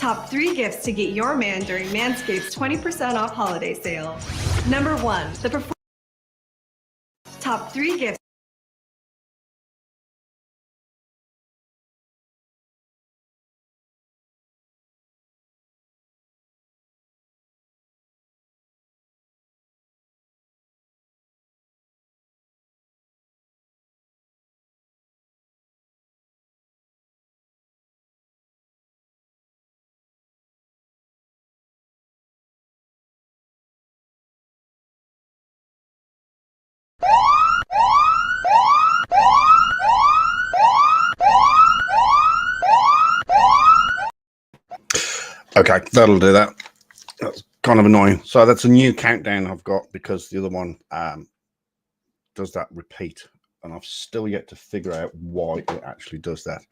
Top 3 gifts to get your man during Manscaped's 20% off holiday sale. Number 1, Top 3 gifts. Okay, that'll do that. That's kind of annoying. So that's a new countdown I've got because the other one does that repeat, and I've still yet to figure out why it actually does that.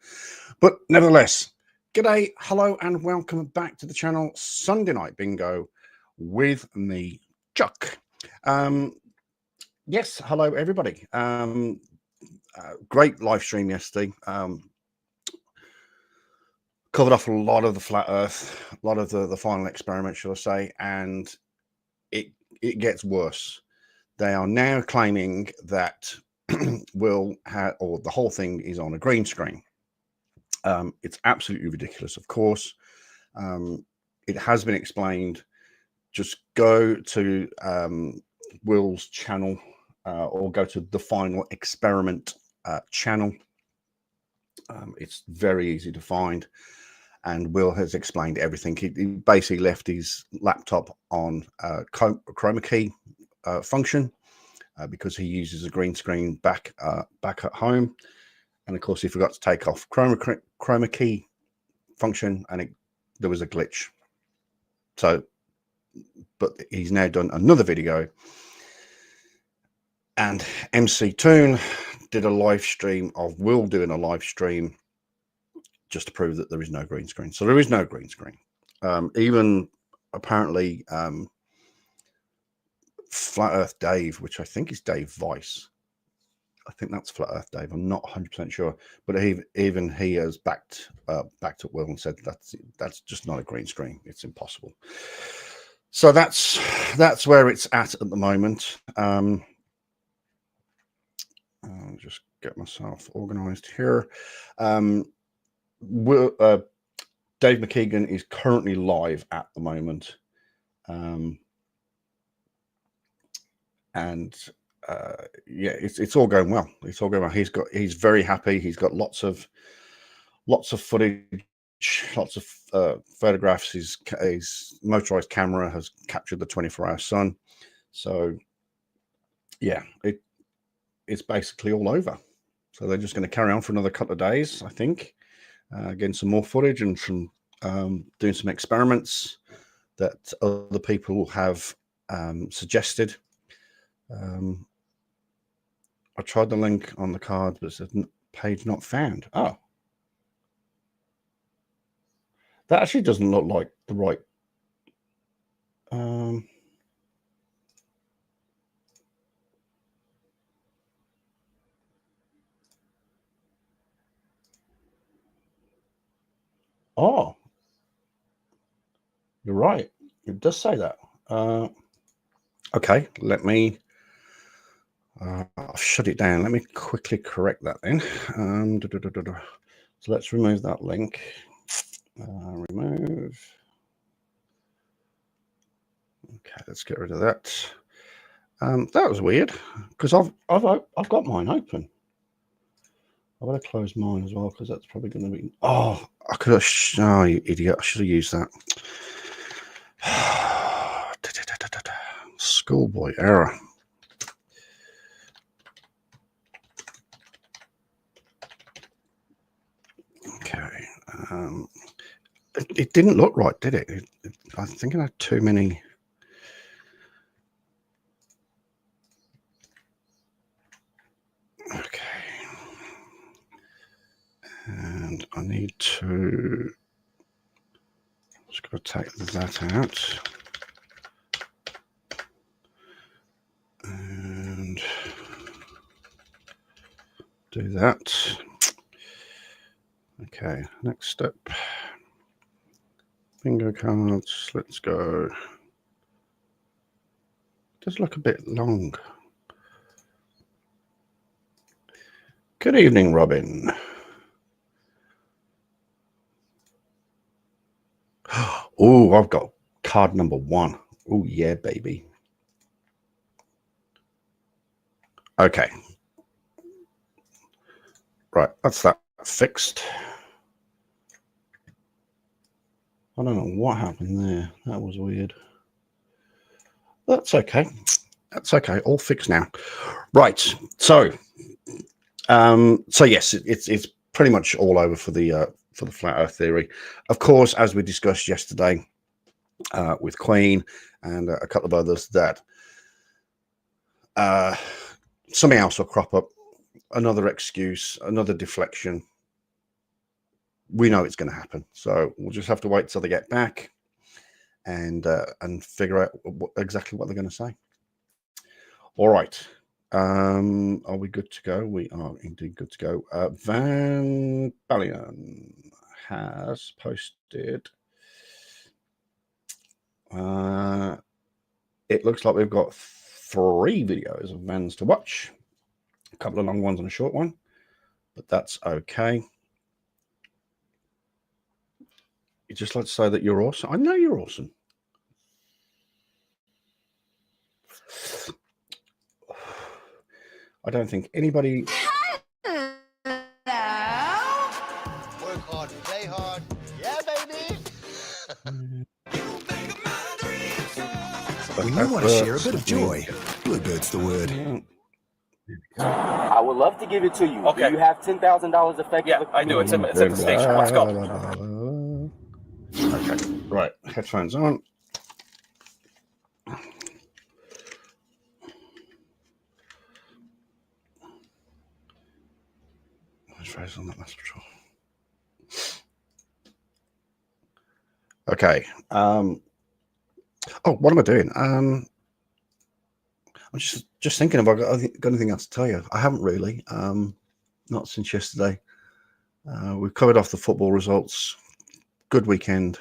But nevertheless, g'day, hello, and welcome back to the channel. Sunday Night Bingo with me, Chuck. Yes, hello everybody. Great live stream yesterday. Covered off a lot of the flat earth, a lot of the final experiment, shall I say, and it gets worse. They are now claiming that we'll have, or the whole thing is on a green screen. It's absolutely ridiculous, of course. It has been explained. Just go to Will's channel or go to the final experiment channel. It's very easy to find. And Will has explained everything. He basically left his laptop on chroma key function because he uses a green screen back at home, and of course he forgot to take off chroma key function, and there was a glitch. So, but he's now done another video, and MC Toon did a live stream of Will doing a live stream just to prove that there is no green screen. So there is no green screen. Even apparently Flat Earth Dave, which I think is Dave Weiss. I think that's Flat Earth Dave. I'm not 100% sure, but even he has backed up Will and said that's just not a green screen. It's impossible. So that's where it's at the moment. I'll just get myself organized here. Dave McKeegan is currently live at the moment, and yeah, it's all going well. It's all going well. He's very happy. He's got lots of footage, lots of photographs. His motorized camera has captured the 24-hour sun. So yeah, it's basically all over. So they're just going to carry on for another couple of days, I think. Getting some more footage and some doing some experiments that other people have suggested. I tried the link on the card, but it said page not found. Oh, that actually doesn't look like the right. Oh, you're right. It does say that. Okay, let me. I'll shut it down. Let me quickly correct that then. So let's remove that link. Remove. Okay, let's get rid of that. That was weird because I've got mine open. I better close mine as well because that's probably going to be. Oh, I could have. Oh, you idiot! I should have used that. Schoolboy error. Okay. It didn't look right, did it? I think I had too many. Okay. And I need to. Just got to take that out. And do that. Okay, next step. Bingo cards. Let's go. Does look a bit long. Good evening, Robin. Oh, I've got card number 1. Oh, yeah, baby. Okay. Right, that's that fixed. I don't know what happened there. That was weird. That's okay. That's okay. All fixed now. Right. So, yes, it's pretty much all over for the flat Earth theory. Of course, as we discussed yesterday with Queen and a couple of others, that something else will crop up, another excuse, another deflection. We know it's going to happen, so we'll just have to wait till they get back and figure out exactly what they're going to say. All right. Are we good to go? We are indeed good to go. Van Ballion has posted. It looks like we've got 3 videos of Vans to watch. A couple of long ones and a short one, but that's okay. You just like to say that you're awesome. I know you're awesome. I don't think anybody. Hello. Work hard, play hard. Yeah, baby. When you want to share a bit of joy, Bluebird's the word. I would love to give it to you. Okay. Do you have $10,000 effective? Yeah, I do. It's at the station. Let's go. Okay, right. Headphones on. Let's on that last patrol. Okay. Oh, what am I doing? I'm just thinking if I got anything else to tell you. I haven't really. Not since yesterday. We've covered off the football results. Good weekend.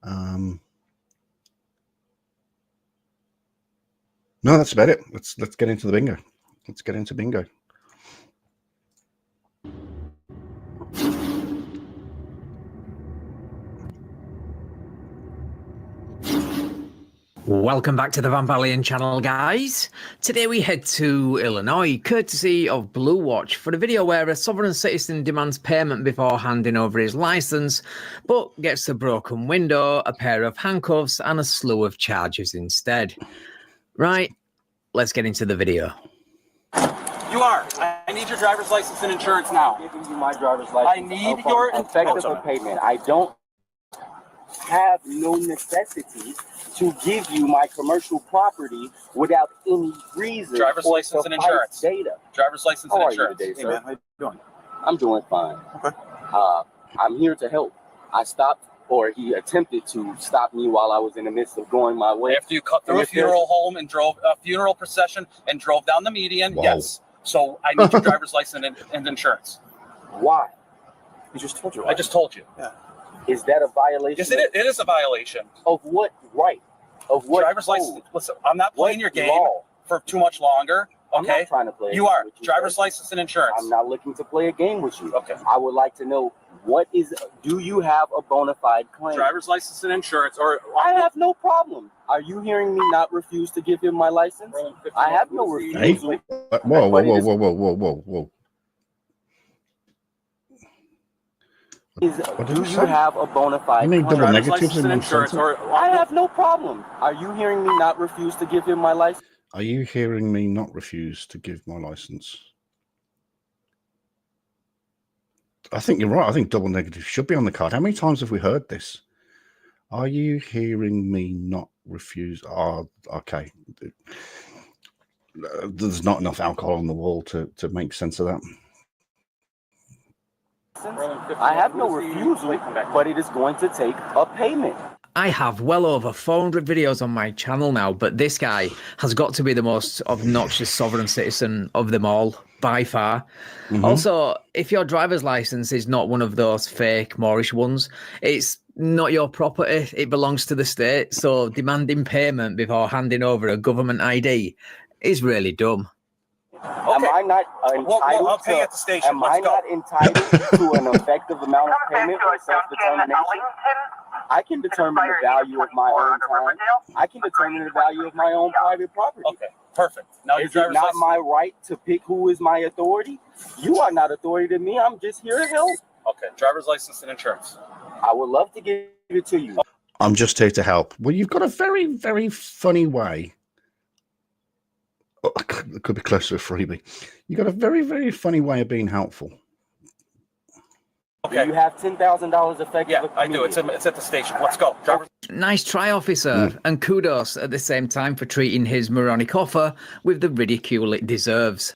No, that's about it. Let's get into the bingo. Let's get into bingo. Welcome back to the Van Ballion channel, guys. Today we head to Illinois, courtesy of Blue Watch, for a video where a sovereign citizen demands payment before handing over his license, but gets a broken window, a pair of handcuffs, and a slew of charges instead. Right, let's get into the video. You are. I need your driver's license and insurance now. I'm giving you my driver's license. I need your effective payment. I don't have no necessity to give you my commercial property without any reason. Driver's license and insurance. Data. Driver's license How and are you insurance. today, Hey, sir? man, how you doing? I'm doing fine. Okay. I'm here to help. I stopped, or he attempted to stop me while I was in the midst of going my way. After you cut through a funeral home and drove a funeral procession and drove down the median, Wow. yes. So I need your driver's license and insurance. Why? I just told you. I just told you. Yeah. Is that a violation? Yes, it is a violation. Of what right? Of what Driver's code? license. Listen, I'm not playing What your game law? for too much longer. I'm Okay. not trying to play. You are. with Driver's sir. license and insurance. I'm not looking to play a game with you. Okay. I would like to know do you have a bona fide claim? Driver's license and insurance, or I have no problem. Are you hearing me not refuse to give him my license? I have no Hey. refusal. Whoa. What did Do you you say? have a bona fide You need claim? double driver's negatives license in and one insurance, sentence? or I have no problem. Are you hearing me not refuse to give him my license? Are you hearing me not refuse to give my license? I think you're right. I think double negative should be on the card. How many times have we heard this? Are you hearing me not refuse? Oh, okay. There's not enough alcohol on the wall to make sense of that. I have no refusal, but it is going to take a payment. I have well over 400 videos on my channel now, but this guy has got to be the most obnoxious sovereign citizen of them all, by far. Also, if your driver's license is not one of those fake Moorish ones, it's not your property. It belongs to the state. So demanding payment before handing over a government ID is really dumb. Am I not entitled I'll pay at the station. Am I not entitled to an effective amount of payment or self-determination? I can determine the value of my own time. I can determine the value of my own private property. Okay, perfect. Now Is it not my right to pick who is my authority? You are not authority to me. I'm just here to help. Okay, driver's license and insurance. I would love to give it to you. I'm just here to help. Well, you've got a very, very funny way. Oh, it could be close to a freebie. You've got a very, very funny way of being helpful. Okay. Do you have $10,000 effective? Yeah, I do. It's at the station. Let's go. Driver's Nice try, officer, and kudos at the same time for treating his moronic offer with the ridicule it deserves.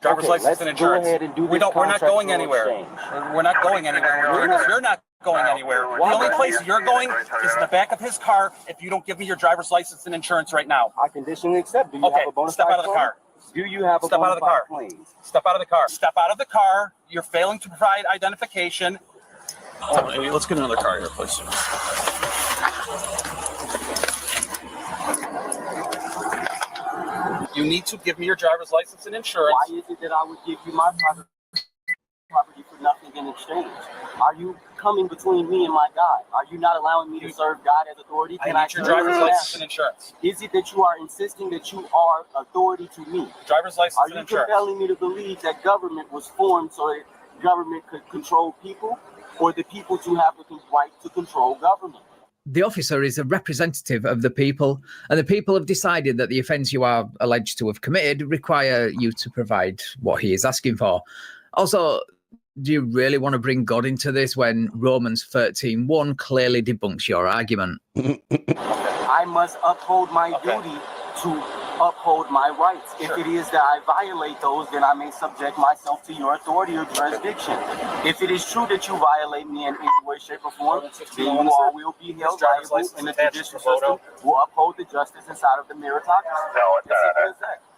license and insurance. Go ahead and do this We're not contract going for anywhere. exchange. We're not going anywhere. We're doing this. You're not going anywhere. The only place you're going is in the back of his car if you don't give me your driver's license and insurance right now. I conditionally accept. Do you Okay, have a bona step fide out of the claim? car. Do you have a Step out of bona the car. fide claim? Step out of the car. Step out of the car. You're failing to provide identification. Let's get another car here, please. You need to give me your driver's license and insurance. Why is it that I would give you my private property for nothing in exchange? Are you coming between me and my God? Are you not allowing me to serve God as authority? I need your driver's license and insurance. Is it that you are insisting that you are authority to me? Driver's license Are and you insurance. compelling me to believe that government was formed so that government could control people, or the people to have the right to control government? The officer is a representative of the people, and the people have decided that the offence you are alleged to have committed require you to provide what he is asking for. Also, do you really want to bring God into this when Romans 13:1 clearly debunks your argument? I must uphold my duty to uphold my rights. If it is that I violate those, then I may subject myself to your authority or jurisdiction. If it is true that you violate me in any way, shape, or form, then you all will be held liable, and the judicial system will uphold the justice inside of the meritocracy.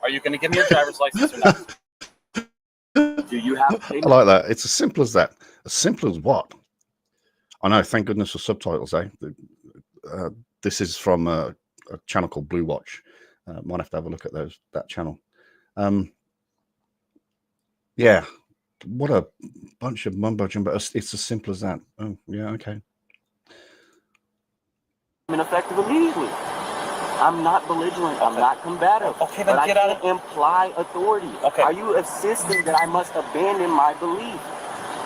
Are you going to give me your driver's license or not? Do you have I like that. It's as simple as that. As simple as what? I know. Thank goodness for subtitles, eh? This is from a channel called Blue Watch. Might have to have a look at that channel. Yeah, what a bunch of mumbo jumbo. It's as simple as that. Oh, yeah, okay. effective immediately? I'm not belligerent. I'm not combative. Okay, then but get I out can't of imply authority. Okay. Are you insisting that I must abandon my belief?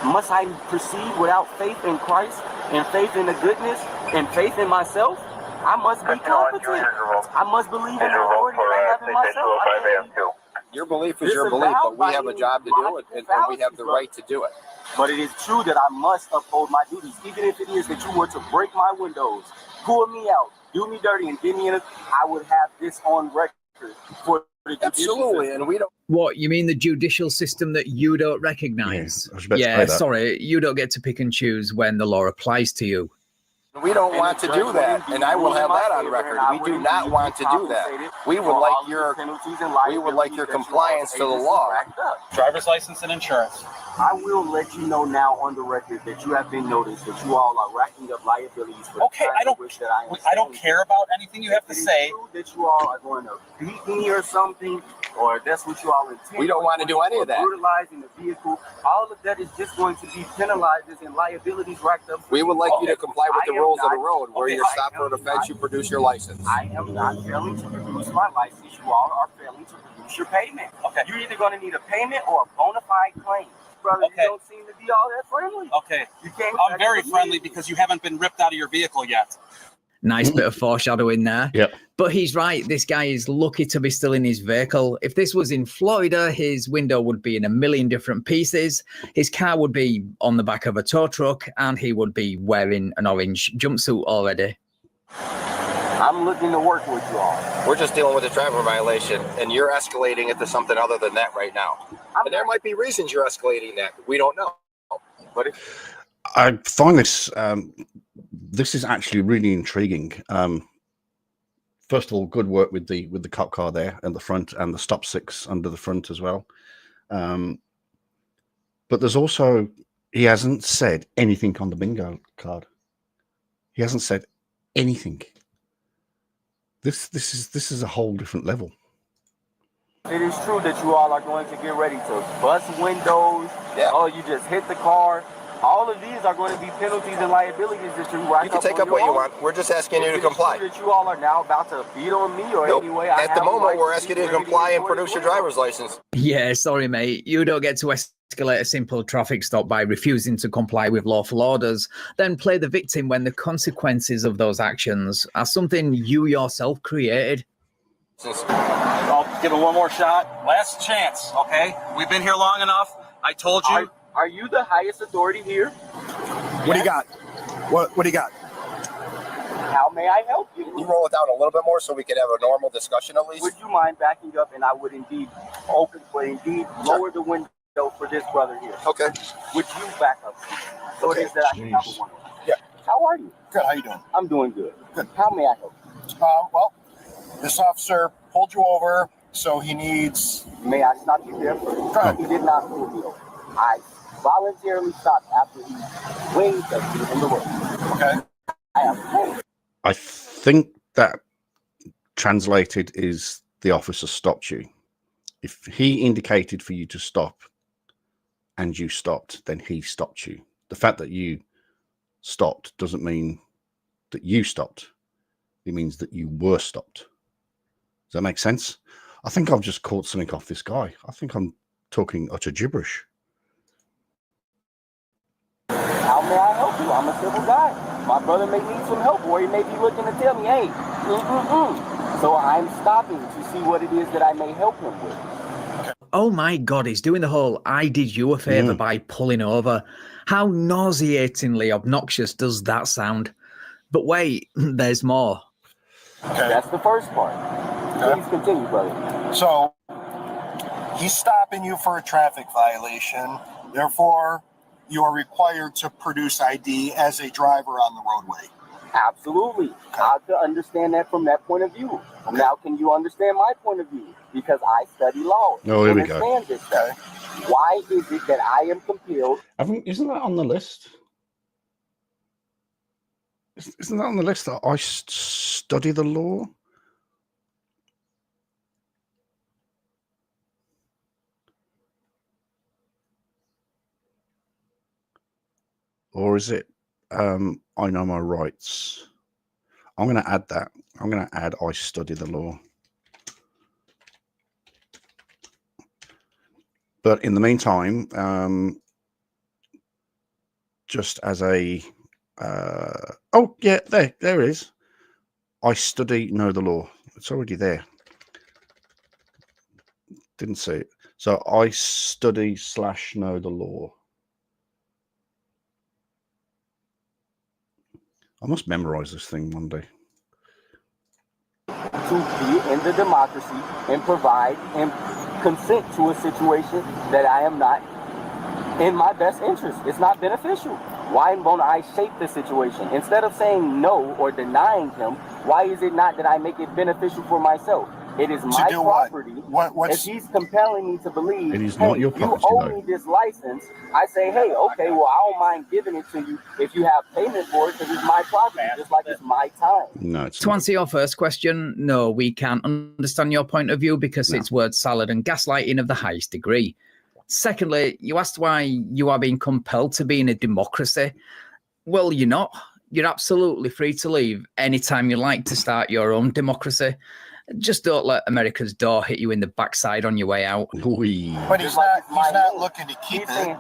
Must I proceed without faith in Christ and faith in the goodness and faith in myself? I must be competent. I must believe in the authority that I have in myself. Your belief is your belief, but we have a job to do it, and we have the right to do it. But it is true that I must uphold my duties, even if it is that you were to break my windows, pull me out, do me dirty, and get me in it. I would have this on record for the Absolutely, and we don't. What, you mean the judicial system that you don't recognise? Yeah, I was about to say Yeah, that. sorry, you don't get to pick and choose when the law applies to you. We don't want to do that, and I will have that on record. We do not want to do that. We would like your compliance to the law. driver's license and insurance. I will let you know now on the record that you have been noticed that you all are racking up liabilities for Okay, I don't care about anything you have to If it is say. true that you all are going to beat me or something, or that's what you all intend. We don't want to do any of that. Brutalizing the vehicle, all of that is just going to be penalized as in liabilities racked up. We would like you to comply with the I am rules of the not- road, where okay, you're I stopped am for an offense, not- you produce your license. I am not failing to produce my license. You all are failing to produce your payment. Okay. You're either going to need a payment or a bona fide claim. Brother, Okay. you don't seem to be all that friendly. Okay, You can't I'm very friendly because you haven't been ripped out of your vehicle yet. Nice bit of foreshadowing there. Yep. But he's right. This guy is lucky to be still in his vehicle. If this was in Florida, his window would be in a million different pieces. His car would be on the back of a tow truck, and he would be wearing an orange jumpsuit already. I'm looking to work with you all. We're just dealing with a traffic violation, and you're escalating it to something other than that right now. And there might be reasons you're escalating that. We don't know. But I find this this is actually really intriguing. First of all, good work with the cop car there at the front and the stop six under the front as well. But there's also, he hasn't said anything on the bingo card. He hasn't said anything. This is a whole different level. It is true that you all are going to get ready to bust windows. Yeah. Oh, you just hit the car. All of these are going to be penalties and liabilities that you rack You can up take on up your what you own. want. We're just asking you to It is comply. true that you all are now about to beat on me or Nope. any way. At the moment, we're asking you to comply and produce your driver's license. Yeah, sorry, mate. You don't get to escalate a simple traffic stop by refusing to comply with lawful orders, then play the victim when the consequences of those actions are something you yourself created. I'll give it one more shot. Last chance, okay? We've been here long enough. I told you. Are you the highest authority here? What do you got? What do you got? How may I help you? Can you roll it down a little bit more so we could have a normal discussion at least? Would you mind backing up, and I would indeed lower the window for this brother here. Okay. Would you back up? So it is that I can have one. Yeah. How are you? Good. How you doing? I'm doing good. Good. How may I help you? Well, this officer pulled you over, so he needs. May I stop you there first? Go ahead. He did not pull me over. I voluntarily stopped after he waved at me in the road. Okay. I am. I think that translated is the officer stopped you. If he indicated for you to stop and you stopped, then he stopped you. The fact that you stopped doesn't mean that you stopped. It means that you were stopped. Does that make sense? I think I've just caught something off this guy. I think I'm talking utter gibberish. How may I help you? I'm a civil guy. My brother may need some help, or he may be looking to tell me, hey, So I'm stopping to see what it is that I may help him with. Oh my God, he's doing the whole I did you a favour by pulling over. How nauseatingly obnoxious does that sound? But wait, there's more. Okay. That's the first part. Okay. Please continue, brother. So he's stopping you for a traffic violation. Therefore, you are required to produce ID as a driver on the roadway. Absolutely. I can understand that from that point of view. Okay. Now, can you understand my point of view? Because I study law. Oh, here we go. Understand this stuff. Why is it that I am compelled? Isn't that on the list? Isn't that on the list that I study the law? Or is it, I know my rights? I'm going to add that. I'm going to add, I study the law. But in the meantime, just as a, oh yeah, there it is. I know the law. It's already there. Didn't see it. So I study / know the law. I must memorize this thing one day. To be in the democracy and provide and consent to a situation that I am not in my best interest. It's not beneficial. Why won't I shape the situation? Instead of saying no or denying him, why is it not that I make it beneficial for myself? It is my property. If he's compelling me to believe, it is hey, not your property, you owe me this license, I say, hey, okay, well, I don't mind giving it to you if you have payment for it because it's my property, just like it's my time. No, it's To not. answer your first question, no, we can't understand your point of view because it's word salad and gaslighting of the highest degree. Secondly, you asked why you are being compelled to be in a democracy. Well, you're not. You're absolutely free to leave anytime you like to start your own democracy. Just don't let America's door hit you in the backside on your way out. But he's not looking to keep it.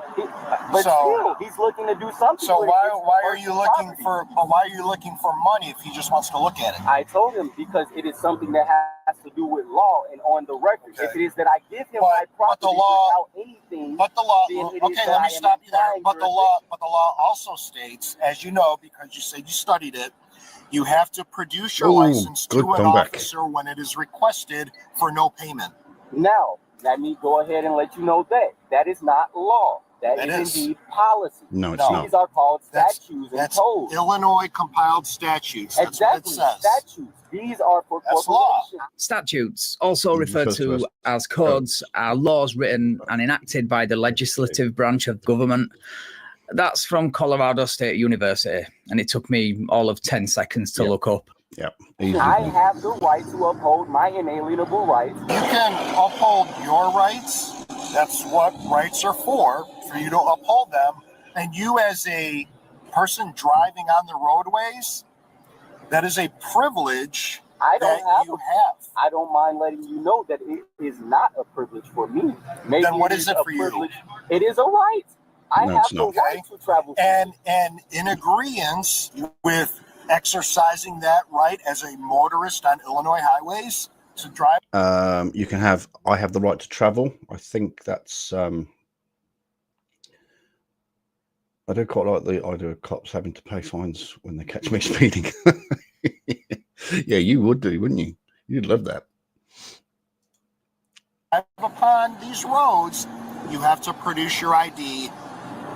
But still, he's looking to do something. So with it. why are you looking for money if he just wants to look at it? I told him because it is something that has to do with law and on the record. Okay. If it is that I give him my property without anything, But the law, then it is okay, that let me I am stop you there. applying But the law also states, as you know, because you said you studied it, you have to produce your license to an officer when it is requested for no payment. Now, let me go ahead and let you know that is not law. That is indeed policy. No, it's not. These are called statutes and That's codes. Illinois compiled statutes. That's Exactly, what it says. statutes. These are for That's law. corporations. Statutes, also referred to as codes, are laws written and enacted by the legislative branch of government. That's from Colorado State University, and it took me all of 10 seconds to look up. Yep. I have the right to uphold my inalienable rights. You can uphold your rights. That's what rights are for you to uphold them. And you as a person driving on the roadways, that is a privilege I don't mind letting you know that it is not a privilege for me. Maybe then what is it for you? It is a right. I have the right to travel. And in agreement with exercising that right as a motorist on Illinois highways to drive. You can have. I have the right to travel. I think that's. I do quite like the idea of cops having to pay fines when they catch me speeding. Yeah, you would do, wouldn't you? You'd love that. Upon these roads, you have to produce your ID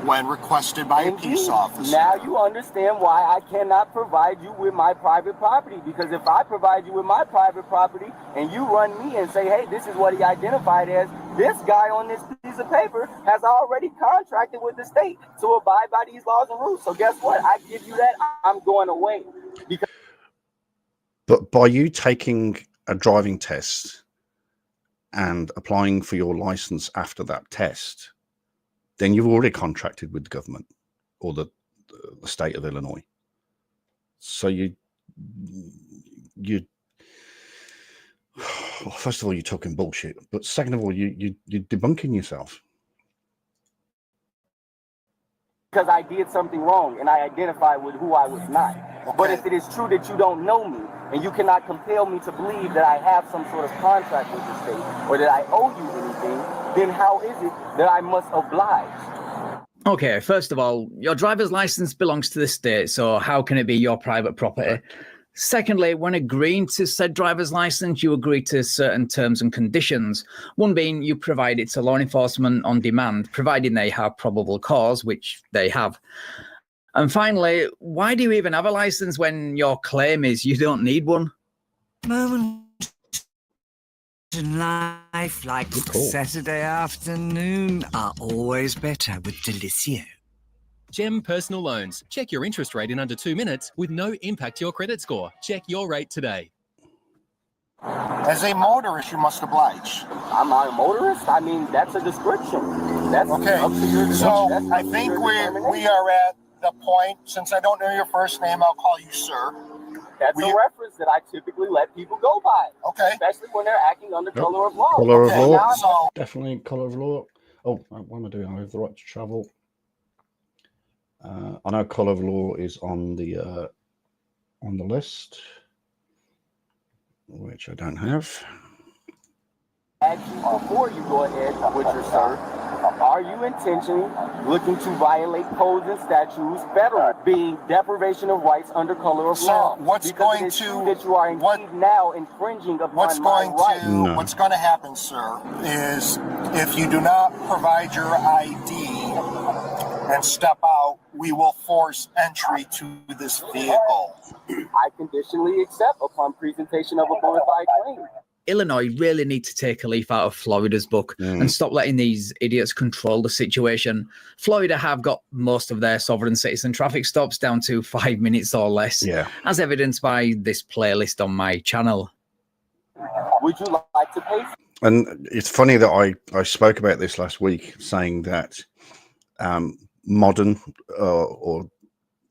when requested by a peace officer. Now you understand why I cannot provide you with my private property, because if I provide you with my private property and you run me and say, hey, this is what he identified as, this guy on this piece of paper has already contracted with the state to abide by these laws and rules. So guess what? I give you that, I'm going away. But by you taking a driving test and applying for your license after that test, then you've already contracted with the government or the state of Illinois. So you well, first of all, you're talking bullshit, but second of all, you're debunking yourself. Because I did something wrong and I identified with who I was not. Okay. But if it is true that you don't know me and you cannot compel me to believe that I have some sort of contract with the state or that I owe you anything, then how is it that I must oblige? Okay, first of all, your driver's license belongs to the state, so how can it be your private property? Secondly, when agreeing to said driver's license, you agree to certain terms and conditions. One being you provide it to law enforcement on demand, providing they have probable cause, which they have. And finally, why do you even have a license when your claim is you don't need one? Moment in life like Saturday afternoon are always better with Delicio. Gem Personal Loans. Check your interest rate in under 2 minutes with no impact to your credit score. Check your rate today. As a motorist, you must oblige. I'm not a motorist. I mean, that's a description. That's okay. So I think we are at the point, since I don't know your first name, I'll call you sir. That's a reference that I typically let people go by. Okay. Especially when they're acting under color of law. Color of law. Definitely color of law. Oh, what am I doing? I have the right to travel. I know color of law is on the list, which I don't have. Before you go ahead with your sir, are you intentionally looking to violate codes and statutes, federal, being deprivation of rights under color of law? What's going to that you are indeed now infringing upon what's going rights. To what's going to happen, sir, is if you do not provide your ID and step out, we will force entry to this vehicle. I conditionally accept upon presentation of a bona fide claim. Illinois really need to take a leaf out of Florida's book and stop letting these idiots control the situation. Florida have got most of their sovereign citizen traffic stops down to 5 minutes or less, as evidenced by this playlist on my channel. Would you like to pay? And it's funny that I spoke about this last week, saying that modern or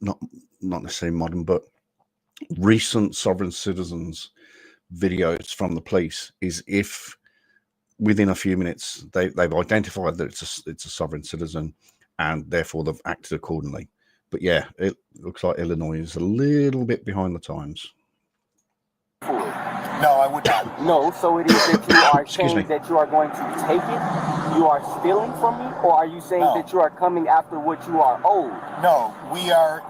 not necessarily modern, but recent sovereign citizens videos from the police is if within a few minutes they've identified that it's a sovereign citizen and therefore they've acted accordingly. But yeah, it looks like Illinois is a little bit behind the times. No, I would not. No, so it is that you are saying that you are going to take it, you are stealing from me, or are you saying that you are coming after what you are owed? No, we are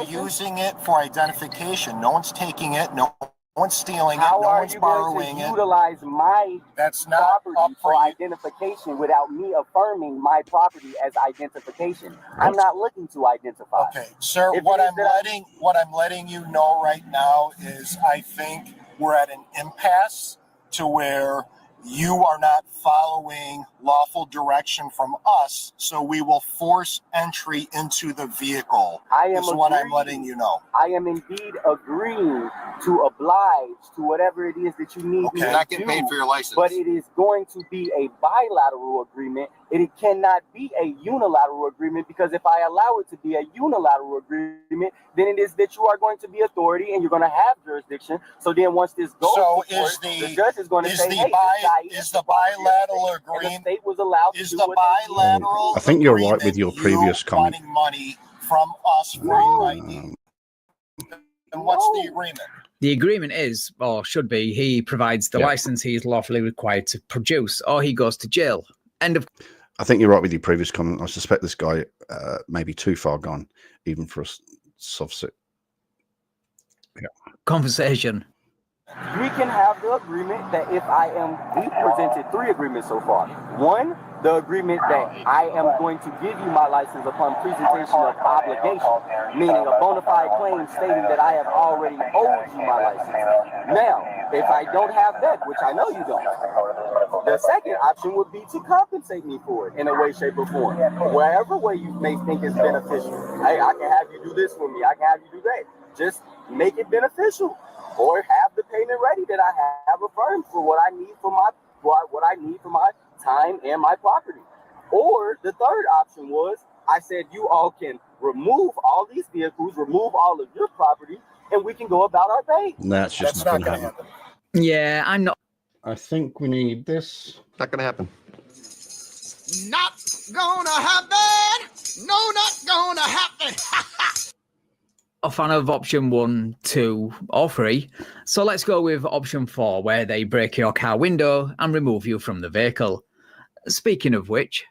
using it for identification. No one's taking it. No one's stealing it. No one's borrowing it. Utilize my property for identification without me affirming my property as identification. I'm not looking to identify. Okay, sir. What I'm letting you know right now is I think we're at an impasse to where you are not following lawful direction from us, so we will force entry into the vehicle. Is what I'm letting you know. I am indeed agreeing to oblige to whatever it is that you need me to You're not do, getting paid for your license. but it is going to be a bilateral agreement. It cannot be a unilateral agreement, because if I allow it to be a unilateral agreement, then it is that you are going to be authority and you're going to have jurisdiction. So then once this goes So to court, is the judge is going to say, hey, is the bilateral agreement? The state was allowed Is to the do what they did. bilateral? I think you're right with your previous comment. Wanting money from us for UID. And what's the agreement? The agreement is, or should be, he provides the license he is lawfully required to produce, or he goes to jail. End of. I think you're right with your previous comment. I suspect this guy may be too far gone, even for a soft sit. Conversation. We can have the agreement that if I am, we presented 3 agreements so far. 1, the agreement that I am going to give you my license upon presentation of obligation, meaning a bona fide claim stating that I have already owed you my license. Now, if I don't have that, which I know you don't, the second option would be to compensate me for it in a way, shape, or form. Wherever way you may think is beneficial. Hey, I can have you do this for me. I can have you do that. Just make it beneficial. Or have the payment ready that I have affirmed for what I need for my time and my property. Or the third option was, I said you all can remove all these vehicles, remove all of your property, and we can go about our pay. That's just not going to happen. Yeah, I'm not. I think we need this. Not going to happen. Not gonna happen. No, not gonna happen. A fan of option 1, 2, or 3. So let's go with option 4, where they break your car window and remove you from the vehicle. Speaking of which.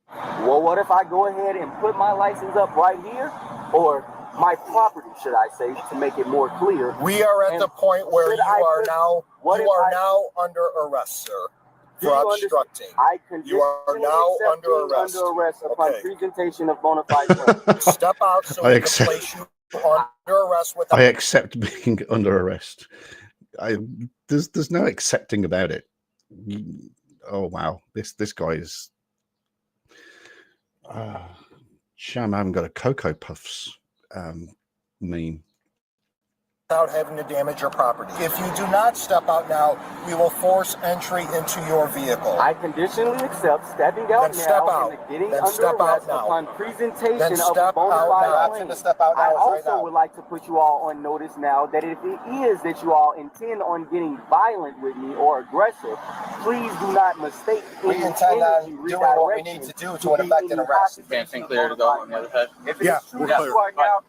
Well, what if I go ahead and put my license up right here? Or my property, should I say, to make it more clear. We are at the point where you are now under arrest, sir. For obstructing. You are now under arrest. Upon presentation of bona fide claim. Step out so we can place you under arrest with. I accept being under arrest. There's no accepting about it. Oh wow, this guy is. Sham, I haven't got a Cocoa Puffs meme. Without having to damage your property. If you do not step out now, we will force entry into your vehicle. I conditionally accept stepping out now and getting under arrest upon presentation of a bona fide claim. I also would like to put you all on notice now that if it is that you all intend on getting violent with me or aggressive, please do not mistake We intend on doing what we need to do to effect an arrest. Dancing clear to go on the other head. If it is true that you are now.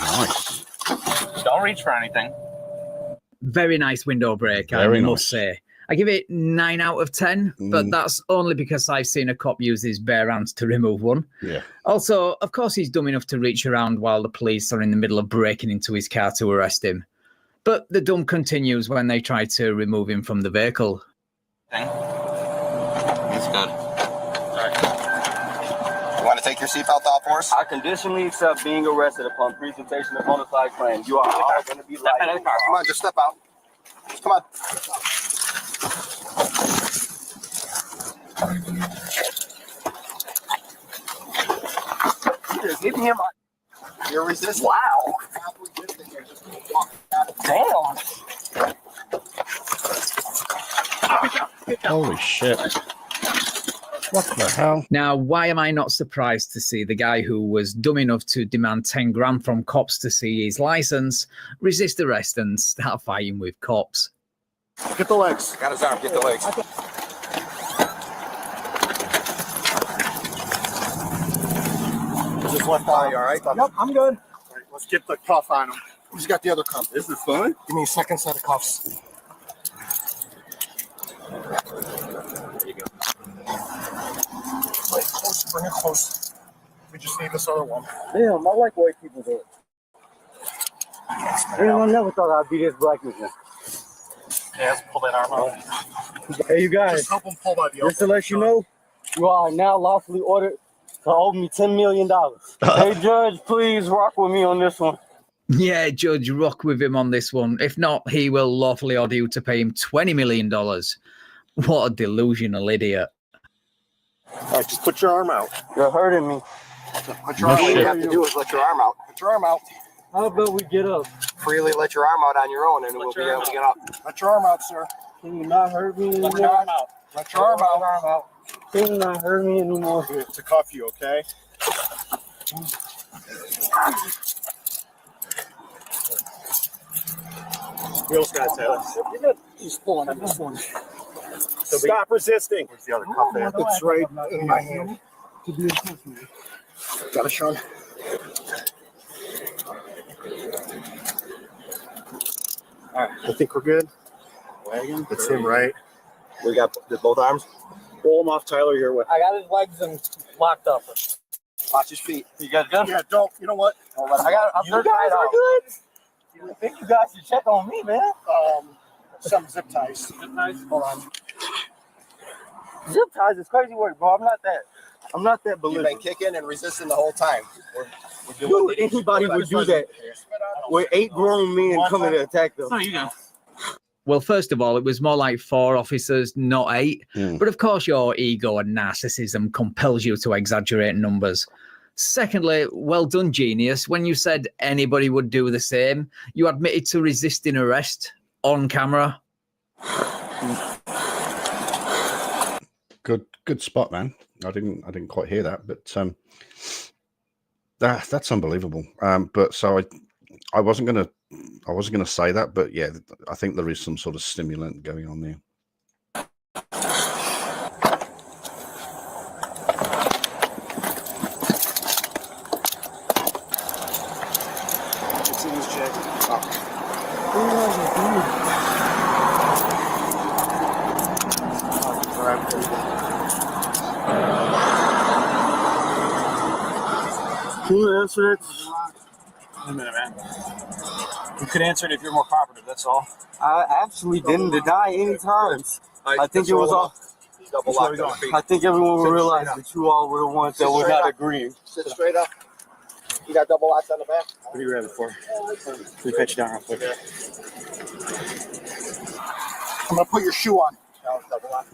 Nice. Don't reach for anything. Very nice window break, I must say. I give it 9 out of 10, but that's only because I've seen a cop use his bare hands to remove one. Yeah. Also, of course, he's dumb enough to reach around while the police are in the middle of breaking into his car to arrest him. But the dumb continues when they try to remove him from the vehicle. That's good. You want to take your seatbelt off for us? I conditionally accept being arrested upon presentation of bona fide claim. You are all going to be Step out of the car. Come on, just step out. Come on. You just hit him. You're resisting. Wow. Damn. Holy shit. What the hell? Now, why am I not surprised to see the guy who was dumb enough to demand 10 grand from cops to see his license resist arrest and start fighting with cops? Get the legs. Got his arm. Get the legs. Just left eye, all right? Yep, I'm good. All right, let's get the cuff on him. Who's got the other cuff? This is fun. Give me a second set of cuffs. There you go. Wait, close, bring it close. We just need this other one. Damn, I like white people there. Anyone never thought I'd be this black man. Yeah, let's pull that arm out. Hey, you guys. Just help him pull by the Just to let you know, you are now lawfully ordered owe me $10 million. Hey, Judge, please rock with me on this one. Yeah, Judge, rock with him on this one. If not, he will lawfully order you to pay him $20 million. What a delusional idiot. All right, just put your arm out. You're hurting me. Put your arm out. All you have to do is let your arm out. Put your arm out. How about we get up? Freely let your arm out on your own, and we'll be able to get up. Let your arm out, sir. Can you not hurt me anymore? Let your arm out. Let your arm out. Can you not hurt me anymore? To cuff you, okay? Wheels got Taylor. He's pulling on this one. Stop resisting. Where's the other cuff at? It's right in my hand. Got it, Sean. All right, I think we're good. Wagon. That's him, right? We got both arms. Roll him off, Tyler. You're with. I got his legs and locked up. Watch his feet. You guys good? Yeah, don't. You know what? I'm you guys are good. I think you guys should check on me, man. Some zip ties. Zip ties? Hold on. Zip ties is crazy work, bro. I'm not that You've belligerent. been kicking and resisting the whole time. We're Dude, anybody would do that. With 8 grown men coming to attack them. you guys. Well, first of all, it was more like 4 officers, not 8. But of course, your ego and narcissism compels you to exaggerate numbers. Secondly, well done, genius. When you said anybody would do the same, you admitted to resisting arrest on camera. Good spot, man. I didn't quite hear that, but that's unbelievable. But so I wasn't gonna say that, but yeah, I think there is some sort of stimulant going on there. Can you answer it? Wait a minute, man. You could answer it if you're more cooperative, that's all. I actually didn't deny any times. I think it was all. double locked on feet. I think everyone will realize that you all were the ones that were not agreeing. Sit straight up. You got double locks on the back? What are you grabbing for? Let me pat you down real quick. I'm going to put your shoe on. No, double lock.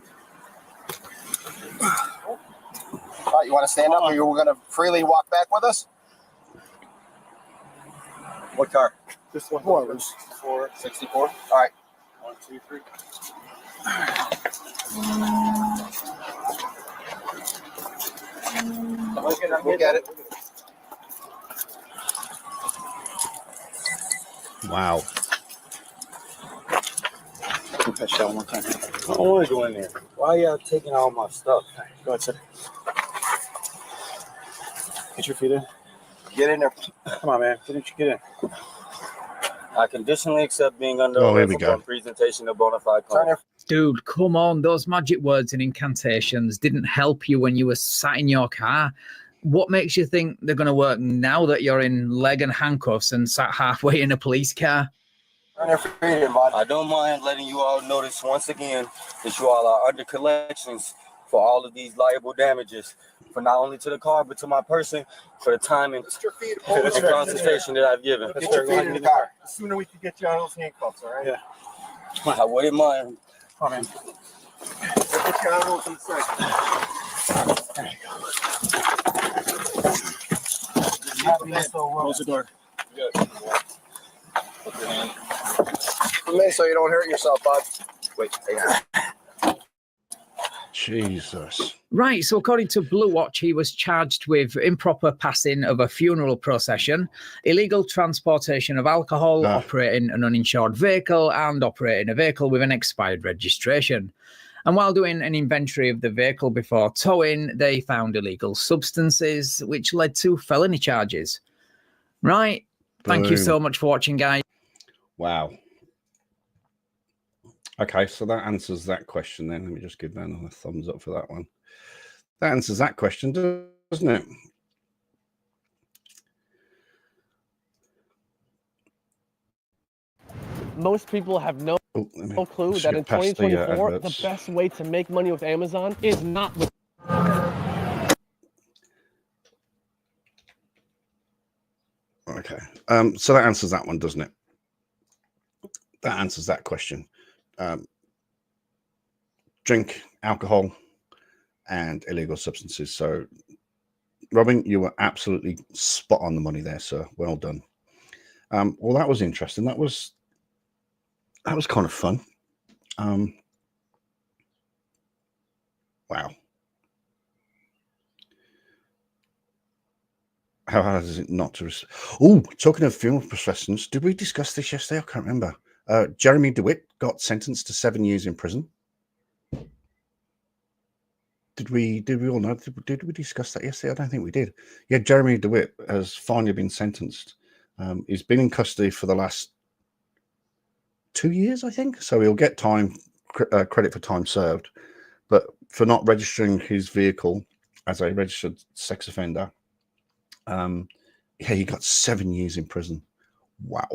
All right, you want to stand up or you're going to freely walk back with us? What car? This one. 464. All right. 1, 2, 3. Look at it. Wow. Touch that one more time. I don't want to go in there. Why are y'all taking all my stuff? Go ahead, sir. Get your feet in. Get in there. Come on, man. Get in. I conditionally accept being under Oh, here arrest we go. upon presentation of bona fide claim. Dude, come on. Those magic words and incantations didn't help you when you were sat in your car. What makes you think they're going to work now that you're in leg and handcuffs and sat halfway in a police car? I don't mind letting you all notice once again that you all are under collections for all of these liable damages, for not only to the car but to my person, for the time and consultation that I've given. Get your feet in the car. The sooner we can get you out of those handcuffs, all right? Yeah. I wouldn't mind. Come on, man. Let's get you out of those inside. There you go. Close the door. Good. So you don't hurt yourself, bud. Wait, hang on. Jesus. Right, so according to Blue Watch, he was charged with improper passing of a funeral procession, illegal transportation of alcohol, operating an uninsured vehicle, and operating a vehicle with an expired registration. And while doing an inventory of the vehicle before towing, they found illegal substances, which led to felony charges. Right, thank you so much for watching, guys. Wow. Okay, so that answers that question then. Let me just give that another thumbs up for that one. That answers that question, doesn't it? Most people have no clue that in 2024, the best way to make money with Amazon is not with... So that answers that one, doesn't it? That answers that question. Drink, alcohol, and illegal substances. So, Robin, you were absolutely spot on the money there, sir. Well done. Well, that was interesting. That was kind of fun. Wow. How hard is it not to... Oh, talking of funeral processions, did we discuss this yesterday? I can't remember. Jeremy DeWitt got sentenced to 7 years in prison. Did we all know? Did we discuss that yesterday? I don't think we did. Yeah, Jeremy DeWitt has finally been sentenced. He's been in custody for the last 2 years, I think. So he'll get credit for time served, but for not registering his vehicle as a registered sex offender, yeah, he got 7 years in prison. Wow.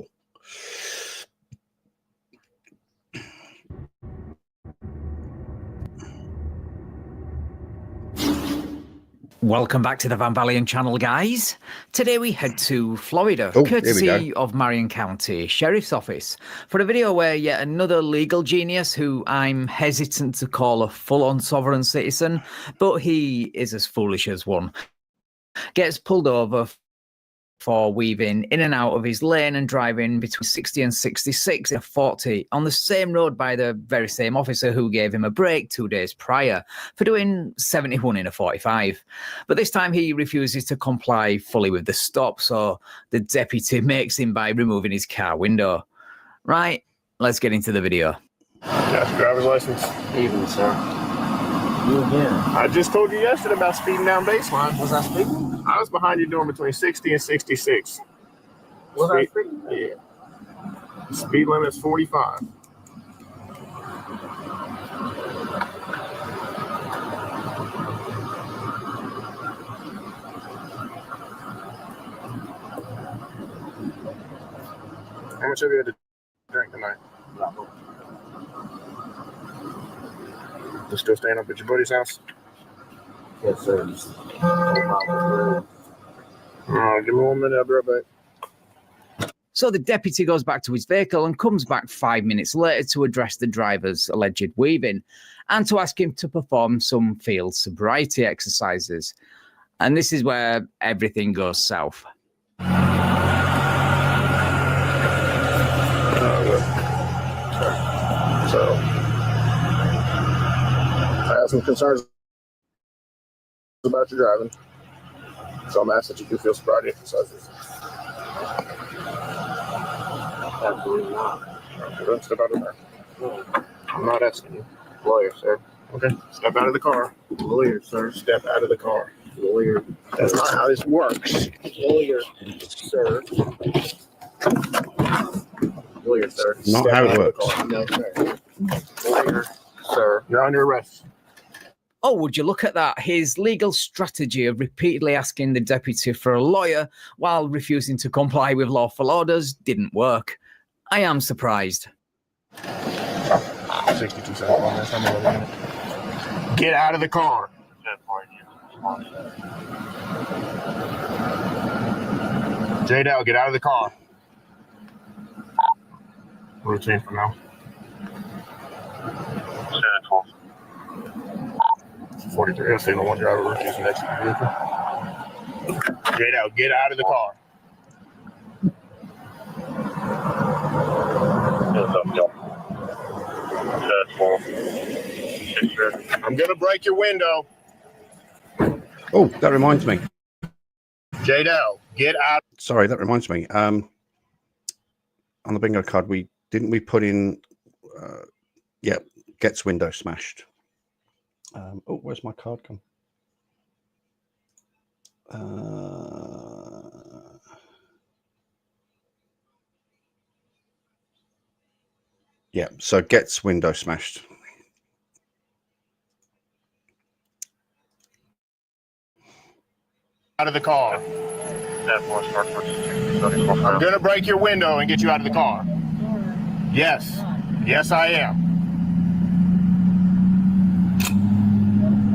Welcome back to the Van Valiant channel, guys. Today we head to Florida, courtesy of Marion County Sheriff's Office, for a video where yet another legal genius, who I'm hesitant to call a full-on sovereign citizen, but he is as foolish as one, gets pulled over for weaving in and out of his lane and driving between 60 and 66 in a 40 on the same road by the very same officer who gave him a break 2 days prior for doing 71 in a 45. But this time he refuses to comply fully with the stop, so the deputy makes him by removing his car window. Right, let's get into the video. Yes, driver's license. Evening, sir. You again. I just told you yesterday about speeding down baseline. Was I speeding? I was behind you doing between 60 and 66. Was I speeding? Yeah. The speed limit is 45. How much have you had to drink tonight? You still staying up at your buddy's house? Yes, sir. Give me 1 minute, I'll be right back. So the deputy goes back to his vehicle and comes back 5 minutes later to address the driver's alleged weaving and to ask him to perform some field sobriety exercises. And this is where everything goes south. So, I have some concerns about your driving, so I'm asking that you do field sobriety exercises. Absolutely not. Don't step out of there. I'm not asking you. Lawyer, sir. Okay, step out of the car. Lawyer, sir. Step out of the car. Lawyer. That's not how this works. Lawyer, sir. Lawyer, sir. Not how it works. No, sir. Lawyer, sir. You're under arrest. Oh, would you look at that? His legal strategy of repeatedly asking the deputy for a lawyer while refusing to comply with lawful orders didn't work. I am surprised. 62 seconds on this. I'm gonna get out of the car. J-Dow, get out of the car. Routine for now. 43. I see no one driver rookies next to the vehicle. J-Dow, get out of the car. I'm gonna break your window. Oh, that reminds me. J-Dow, get out. Sorry, that reminds me. On the bingo card, we put in, yeah, gets window smashed. Oh, where's my card gone? Yeah, so gets window smashed. Out of the car. I'm gonna break your window and get you out of the car. Yes. Yes, I am.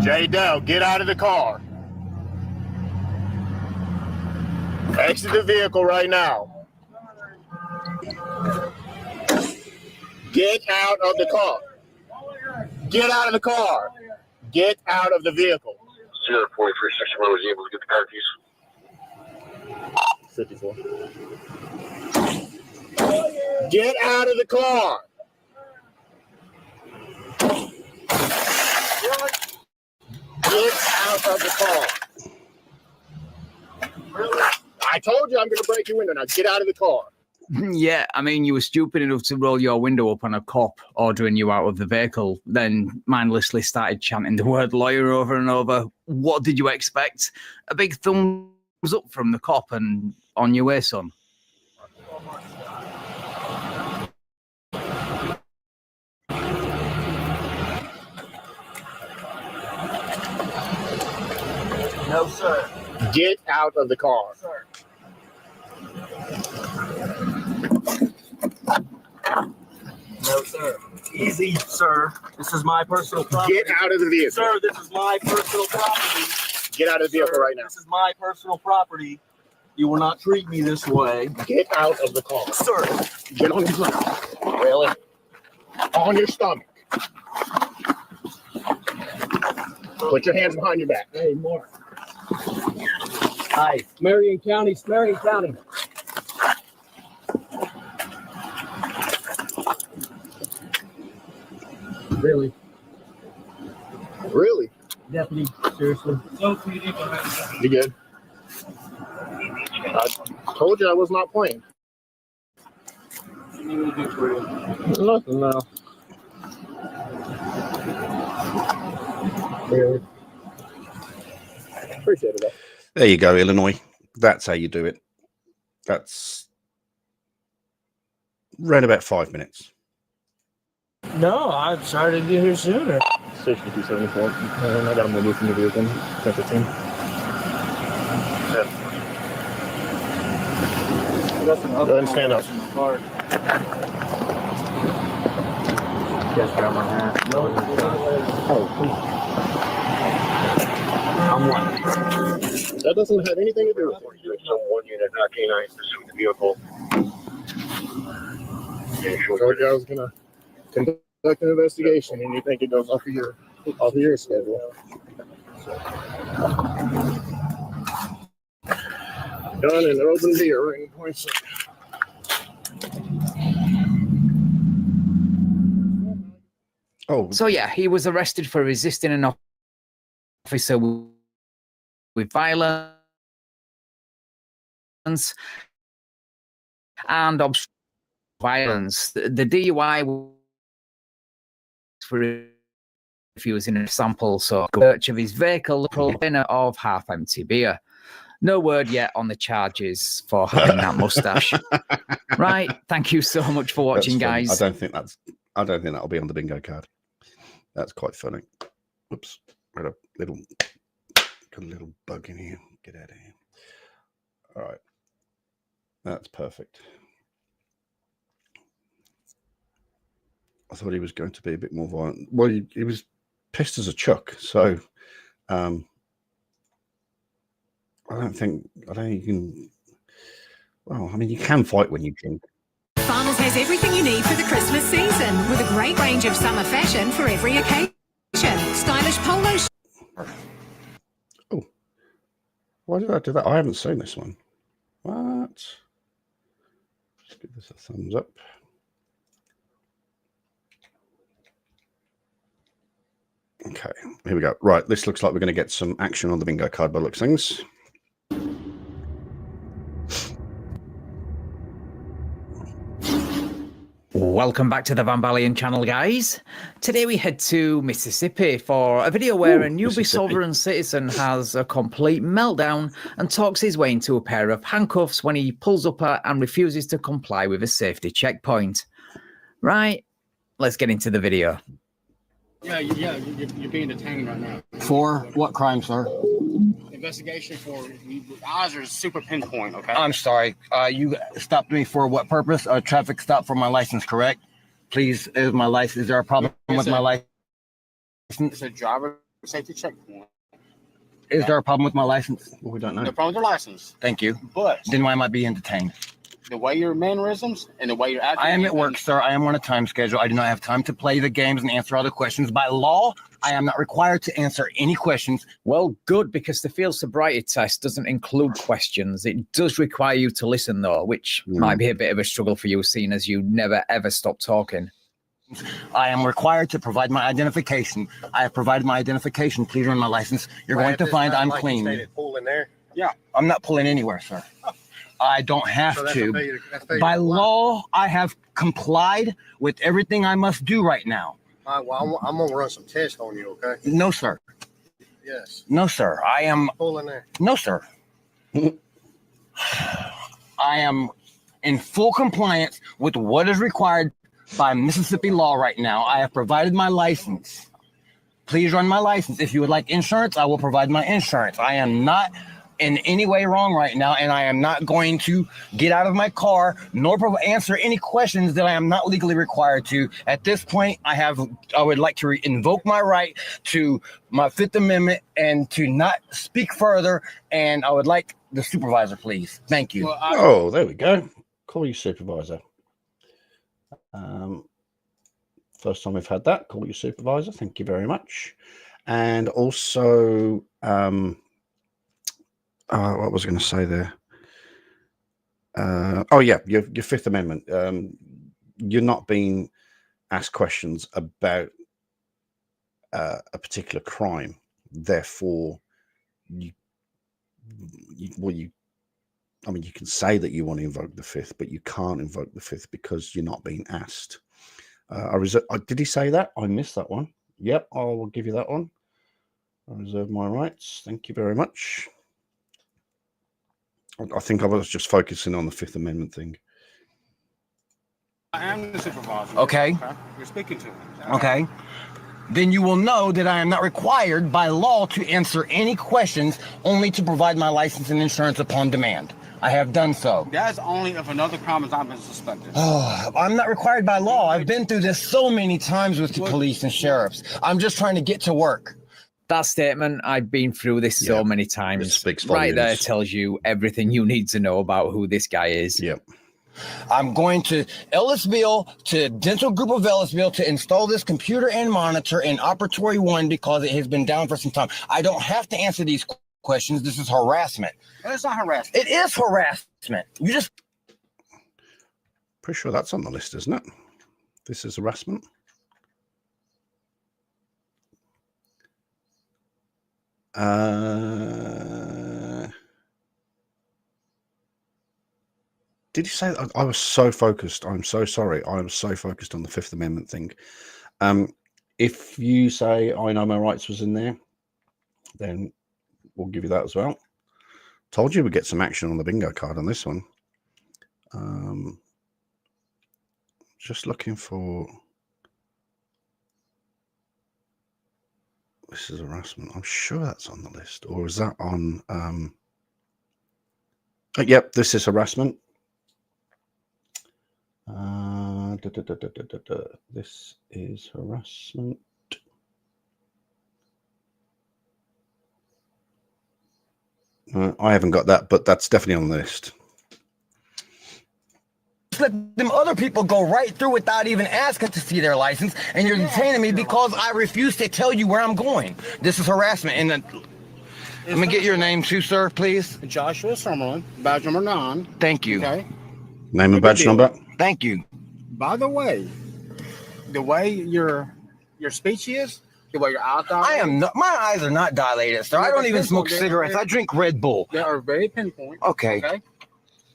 J-Dow, get out of the car. Exit the vehicle right now. Get out of the car. Get out of the car. Get out of the vehicle. 04361 was able to get the car keys. 54. Get out of the car. Get out of the car. I told you I'm going to break your window. Now get out of the car. Yeah, I mean, you were stupid enough to roll your window up on a cop ordering you out of the vehicle, then mindlessly started chanting the word lawyer over and over. What did you expect? A big thumbs up from the cop and on your way, son. No, sir. Get out of the car. Sir. No, sir. Easy, sir. This is my personal property. Get out of the vehicle. Sir, this is my personal property. Get out of the vehicle Sir, right now. This is my personal property. You will not treat me this way. Get out of the car. Sir. Get on your stomach. Really? On your stomach. Put your hands behind your back. Hey, Mark. Hi. Marion County. Marion County. Really? Really? Deputy, seriously. You good? I told you I was not playing. Nothing now. Really? Appreciate it. There you go, Illinois. That's how you do it. That's around about 5 minutes. No, I started to get here sooner. 6274. I got him removed from the vehicle. 1015. Go ahead and stand up. Just got my hat. Oh, I'm one. That doesn't have anything to do with it. One unit, not K9, pursuing the vehicle. I told you I was going to conduct an investigation, and you think it goes off of your schedule. Done and open beer ring points. Oh, so yeah, he was arrested for resisting an officer with violence and obstruction of violence. The DUI was for refusing a sample, so search of his vehicle, container of half-empty beer. No word yet on the charges for having that mustache. Right. Thank you so much for watching, guys. I don't think that'll be on the bingo card. That's quite funny. Oops. Got a little bug in here. Get out of here. All right. That's perfect. I thought he was going to be a bit more violent. Well, he was pissed as a chuck. So, I don't think you can. Well, I mean, you can fight when you drink. Farmers has everything you need for the Christmas season with a great range of summer fashion for every occasion. Stylish polos. Oh, why did I do that? I haven't seen this one. What? Just give this a thumbs up. Okay, here we go. Right, this looks like we're going to get some action on the bingo card by the looks of things. Welcome back to the Van Balian channel, guys. Today we head to Mississippi for a video where a newbie sovereign citizen has a complete meltdown and talks his way into a pair of handcuffs when he pulls up and refuses to comply with a safety checkpoint. Right, let's get into the video. Yeah, you're being detained right now. For what crime, sir? Investigation for eyes are super pinpoint, okay? I'm sorry. You stopped me for what purpose? A traffic stop for my license, correct? Please, is my license? Is there a problem with my license? It's a driver safety checkpoint. Is there a problem with my license? Well, we don't know. No problem with your license. Thank you. But then why am I being detained? The way your mannerisms and the way you're acting. I am at work, sir. I am on a time schedule. I do not have time to play the games and answer other questions. By law, I am not required to answer any questions. Well, good, because the field sobriety test doesn't include questions. It does require you to listen, though, which might be a bit of a struggle for you, seeing as you never, ever stop talking. I am required to provide my identification. I have provided my identification. Please run my license. You're going to find I'm clean. Pull in there. Yeah, I'm not pulling anywhere, sir. I don't have to. By law, I have complied with everything I must do right now. Well, I'm going to run some tests on you, okay? No, sir. Yes. No, sir. I am. Pull in there. No, sir. I am in full compliance with what is required by Mississippi law right now. I have provided my license. Please run my license. If you would like insurance, I will provide my insurance. I am not in any way wrong right now, and I am not going to get out of my car nor answer any questions that I am not legally required to. At this point, I would like to invoke my right to my Fifth Amendment and to not speak further, and I would like the supervisor, please. Thank you. Oh, there we go. Call your supervisor. First time we've had that. Call your supervisor. Thank you very much. And also, what was I going to say there? Oh yeah, your Fifth Amendment. You're not being asked questions about a particular crime. Therefore, you can say that you want to invoke the Fifth, but you can't invoke the Fifth because you're not being asked. Did he say that? I missed that one. Yep, I will give you that one. I reserve my rights. Thank you very much. I think I was just focusing on the Fifth Amendment thing. I am the supervisor. Okay. You're speaking to me. Okay. Then you will know that I am not required by law to answer any questions, only to provide my license and insurance upon demand. I have done so. That's only if another crime has not been suspected. Oh, I'm not required by law. I've been through this so many times with the police and sheriffs. I'm just trying to get to work. That statement, I've been through this so many times. Right there tells you everything you need to know about who this guy is. Yep. I'm going to Ellisville, to Dental Group of Ellisville, to install this computer and monitor in Operatory 1 because it has been down for some time. I don't have to answer these questions. This is harassment. It's not harassment. It is harassment. You just... Pretty sure that's on the list, isn't it? This is harassment. Did you say that? I was so focused? I'm so sorry. I am so focused on the Fifth Amendment thing. If you say I know my rights was in there, then we'll give you that as well. Told you we'd get some action on the bingo card on this one. Just looking for... This is harassment. I'm sure that's on the list. Or is that on... Yep, this is harassment. This is harassment. I haven't got that, but that's definitely on the list. Let them other people go right through without even asking to see their license, and you're detaining me because I refuse to tell you where I'm going. This is harassment. And let me get your name too, sir, please. Joshua Summerlin, badge number 9. Thank you. Okay. Name and badge number. Thank you. By the way your speech is, the way your eyes dilate. I am not. My eyes are not dilated, sir. I don't even smoke cigarettes. I drink Red Bull. They are very pinpoint. Okay.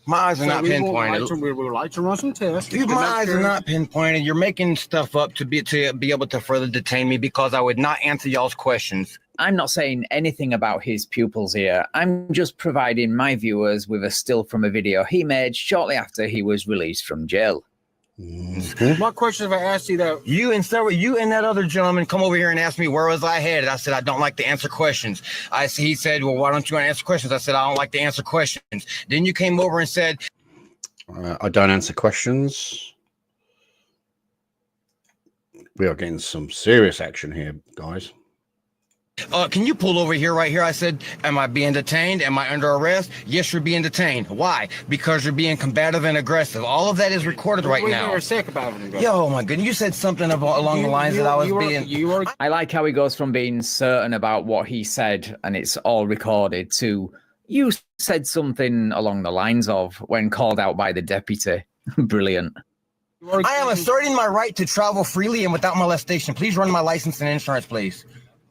My eyes are not pinpointed. We would like to run some tests. Dude, my eyes are not pinpointed. You're making stuff up to be able to further detain me because I would not answer y'all's questions. I'm not saying anything about his pupils here. I'm just providing my viewers with a still from a video he made shortly after he was released from jail. My question, if I asked you that, you and that other gentleman come over here and ask me where was I headed. I said I don't like to answer questions. He said, well, why don't you want to answer questions? I said I don't like to answer questions. Then you came over and said, I don't answer questions. We are getting some serious action here, guys. Can you pull over here, right here? I said, am I being detained? Am I under arrest? Yes, you're being detained. Why? Because you're being combative and aggressive. All of that is recorded right now. You're sick about it. Yo, my goodness, you said something along the lines that I was being... I like how he goes from being certain about what he said, and it's all recorded, to you said something along the lines of when called out by the deputy. Brilliant. I am asserting my right to travel freely and without molestation. Please run my license and insurance, please.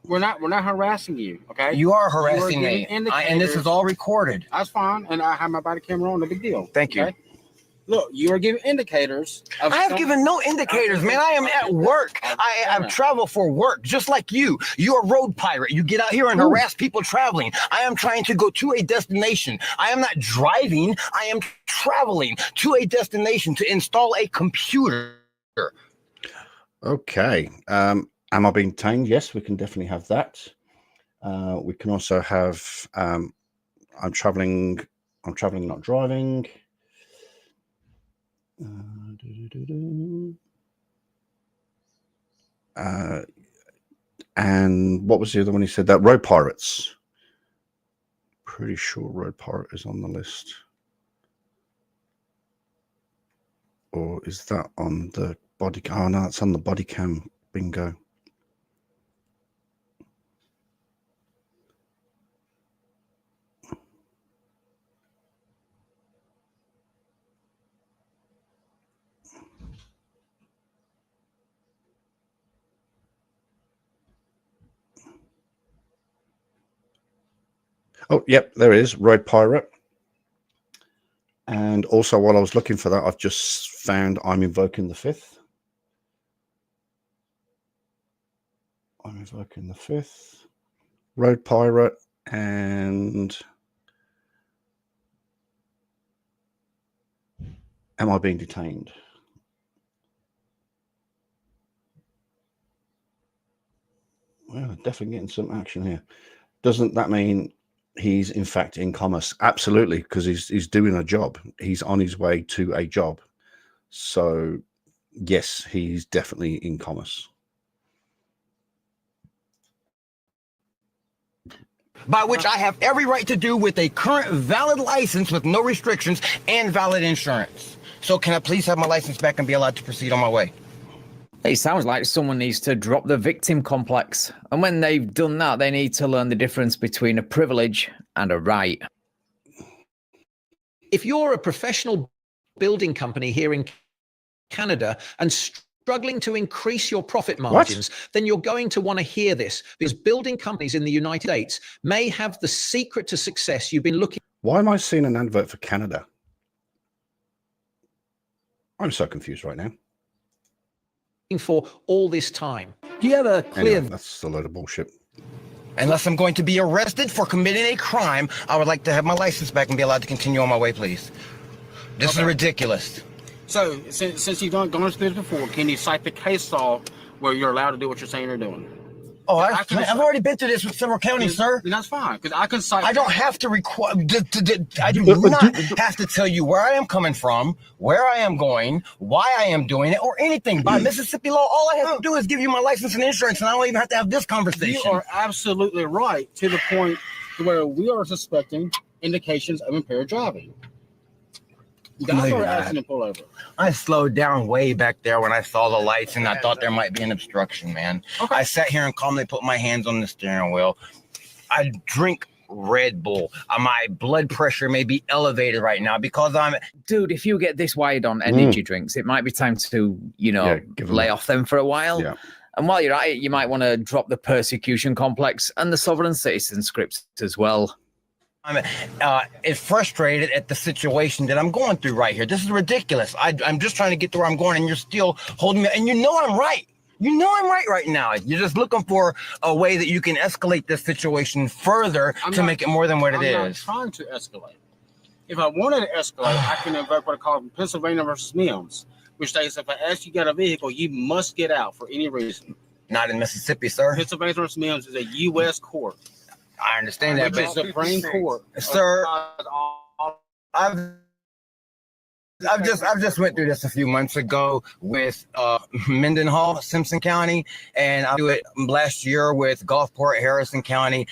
We're not harassing you, okay? You are harassing me, and this is all recorded. That's fine, and I have my body camera on. No big deal. Thank you. Okay? Look, you are giving indicators. I have given no indicators, man. I am at work. I travel for work, just like you. You're a road pirate. You get out here and harass people traveling. I am trying to go to a destination. I am not driving. I am traveling to a destination to install a computer. Okay. Am I being detained? Yes, we can definitely have that. We can also have I'm traveling, not driving. And what was the other one he said? That road pirates. Pretty sure road pirate is on the list. Or is that on the body? Oh no, it's on the body cam. Bingo. Oh, yep, there is road pirate. And also, while I was looking for that, I've just found I'm invoking the 5th. I'm invoking the 5th. Road pirate and am I being detained? Well, definitely getting some action here. Doesn't that mean he's in fact in commerce? Absolutely, because he's doing a job. He's on his way to a job. So yes, he's definitely in commerce. By which I have every right to do with a current valid license with no restrictions and valid insurance. So can I please have my license back and be allowed to proceed on my way? It sounds like someone needs to drop the victim complex. And when they've done that, they need to learn the difference between a privilege and a right. If you're a professional building company here in Canada and struggling to increase your profit margins, then you're going to want to hear this, because building companies in the United States may have the secret to success you've been looking. Why am I seeing an advert for Canada? I'm so confused right now. For all this time. Do you have a clear... Anyway, that's a load of bullshit. Unless I'm going to be arrested for committing a crime, I would like to have my license back and be allowed to continue on my way, please. This is ridiculous. So, since you've gone through this before, can you cite the case law where you're allowed to do what you're saying you're doing? Oh, I've already been through this with several counties, sir. And that's fine, because I can cite... I don't have to require... I do not have to tell you where I am coming from, where I am going, why I am doing it, or anything. By Mississippi law, all I have to do is give you my license and insurance, and I don't even have to have this conversation. You are absolutely right, to the point where we are suspecting indications of impaired driving. That's what asking to pull over. I slowed down way back there when I saw the lights and I thought there might be an obstruction, man. Okay. I sat here and calmly put my hands on the steering wheel. I drink Red Bull. My blood pressure may be elevated right now because I'm... Dude, if you get this wide on energy drinks, it might be time to, lay off them for a while. Yeah. And while you're at it, you might want to drop the persecution complex and the sovereign citizen script as well. I'm frustrated at the situation that I'm going through right here. This is ridiculous. I'm just trying to get to where I'm going, and you're still holding me. And you know I'm right. You know I'm right now. You're just looking for a way that you can escalate this situation further to make it more than what it is. I'm not trying to escalate. If I wanted to escalate, I can invoke what I call Pennsylvania versus Mims, which states if I ask you to get a vehicle, you must get out for any reason. Not in Mississippi, sir. Pennsylvania versus Mims is a U.S. court. I understand that, but Supreme Court, sir, I've I've just went through this a few months ago with Mendenhall, Simpson County, and I do it last year with Gulfport, Harrison County.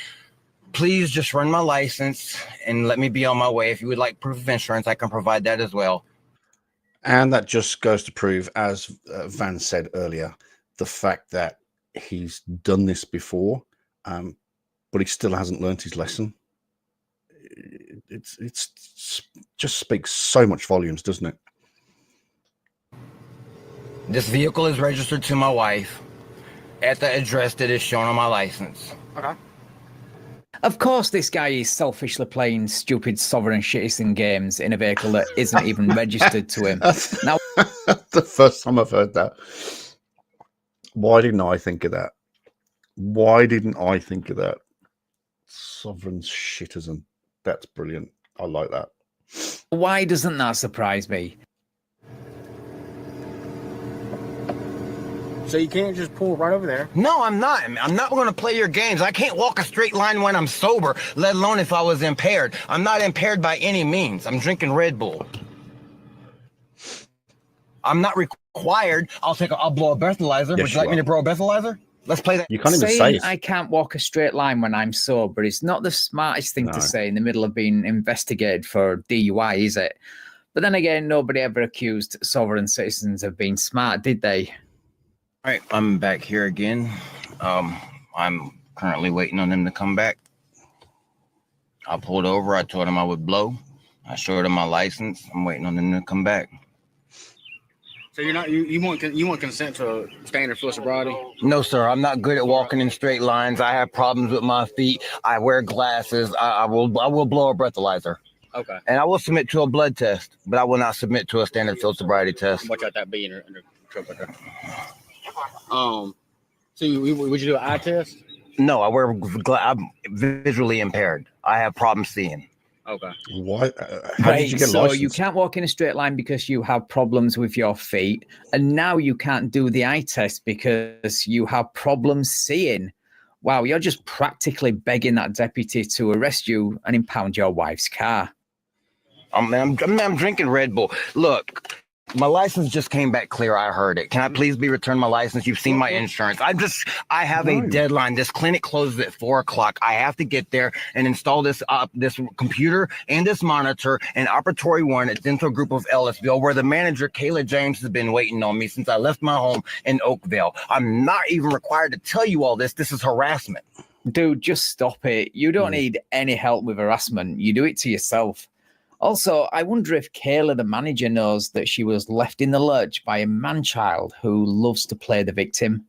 Please just run my license and let me be on my way. If you would like proof of insurance, I can provide that as well. And that just goes to prove, as Van said earlier, the fact that he's done this before, but he still hasn't learned his lesson. It's just speaks so much volumes, doesn't it? This vehicle is registered to my wife at the address that is shown on my license. Okay. Of course, this guy is selfishly playing stupid sovereign citizen games in a vehicle that isn't even registered to him. Now, the first time I've heard that. Why didn't I think of that? Why didn't I think of that? Sovereign citizen. That's brilliant. I like that. why doesn't that surprise me? So you can't just pull right over there. No, I'm not. I'm not going to play your games. I can't walk a straight line when I'm sober, let alone if I was impaired. I'm not impaired by any means. I'm drinking Red Bull. I'm not required. I'll blow a breathalyzer. Yes, Would you like me to blow a breathalyzer? Let's play that. You can't even say Saying it. I can't walk a straight line when I'm sober is not the smartest thing to say in the middle of being investigated for DUI, is it? But then again, nobody ever accused sovereign citizens of being smart, did they? All right, I'm back here again. I'm currently waiting on them to come back. I pulled over. I told them I would blow. I showed them my license. I'm waiting on them to come back. So you're not you want consent to standard full sobriety? No, sir. I'm not good at walking in straight lines. I have problems with my feet. I wear glasses. I will blow a breathalyzer. Okay. And I will submit to a blood test, but I will not submit to a standard field sobriety test. Watch out that be in the truck right there. So would you do an eye test? No, I'm visually impaired. I have problems seeing. Okay. Why? How did you get so licensed? you can't walk in a straight line because you have problems with your feet, and now you can't do the eye test because you have problems seeing. Wow, you're just practically begging that deputy to arrest you and impound your wife's car. I'm drinking Red Bull. Look, my license just came back clear. I heard it. Can I please be returned my license? You've seen my insurance. I have a deadline. This clinic closes at 4:00. I have to get there and install this computer and this monitor and operatory one at Dental Group of Ellisville, where the manager, Kayla James, has been waiting on me since I left my home in Oakville. I'm not even required to tell you all this. This is harassment. Dude, just stop it. You don't need any help with harassment. You do it to yourself. Also, I wonder if Kayla, the manager, knows that she was left in the lurch by a man-child who loves to play the victim.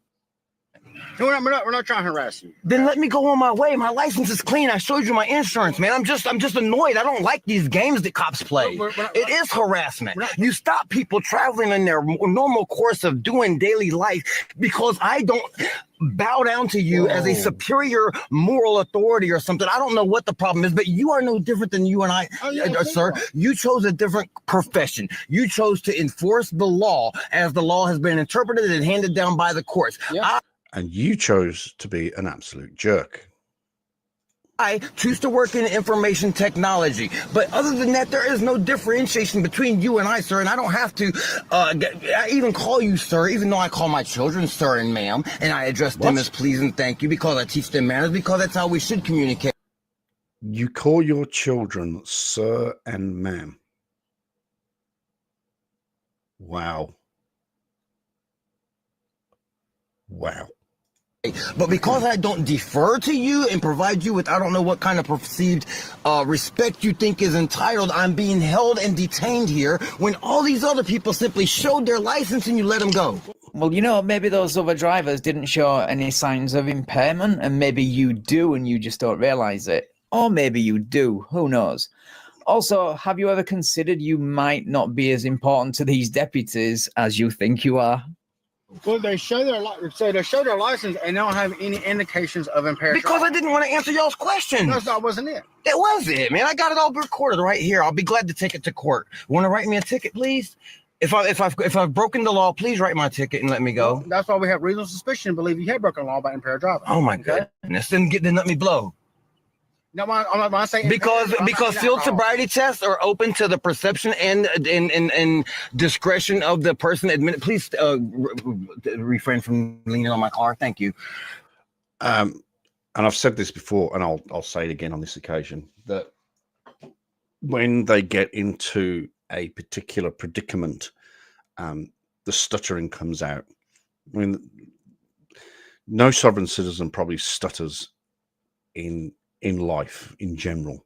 No, we're not trying to harass you. Then let me go on my way. My license is clean. I showed you my insurance, man. I'm just annoyed. I don't like these games that cops play. It is harassment. You stop people traveling in their normal course of doing daily life because I don't bow down to you as a superior moral authority or something. I don't know what the problem is, but you are no different than you and I, sir. You chose a different profession. You chose to enforce the law as the law has been interpreted and handed down by the courts. Yeah. And you chose to be an absolute jerk. I choose to work in information technology. But other than that, there is no differentiation between you and I, sir. And I don't have to I even call you sir, even though I call my children sir and ma'am. And I address them as please and thank you because I teach them manners, because that's how we should communicate. You call your children sir and ma'am. Wow. Wow. But because I don't defer to you and provide you with, I don't know what kind of perceived respect you think is entitled, I'm being held and detained here when all these other people simply showed their license and you let them go. Well, you know, maybe those other drivers didn't show any signs of impairment, and maybe you do and you just don't realize it. Or maybe you do, who knows? Also, have you ever considered you might not be as important to these deputies as you think you are? Well, they show their license and they don't have any indications of impairment. Because I didn't want to answer y'all's questions. No, that wasn't it. It was it, man. I got it all recorded right here. I'll be glad to take it to court. Want to write me a ticket, please? If I've broken the law, please write my ticket and let me go. Well, that's why we have reasonable suspicion to believe you had broken the law by impaired driving. Oh my goodness! Then let me blow. No, I'm saying because field sobriety tests are open to the perception and discretion of the person. Please refrain from leaning on my car. Thank you. And I've said this before, and I'll say it again on this occasion, that when they get into a particular predicament, the stuttering comes out. I mean, no sovereign citizen probably stutters in life in general,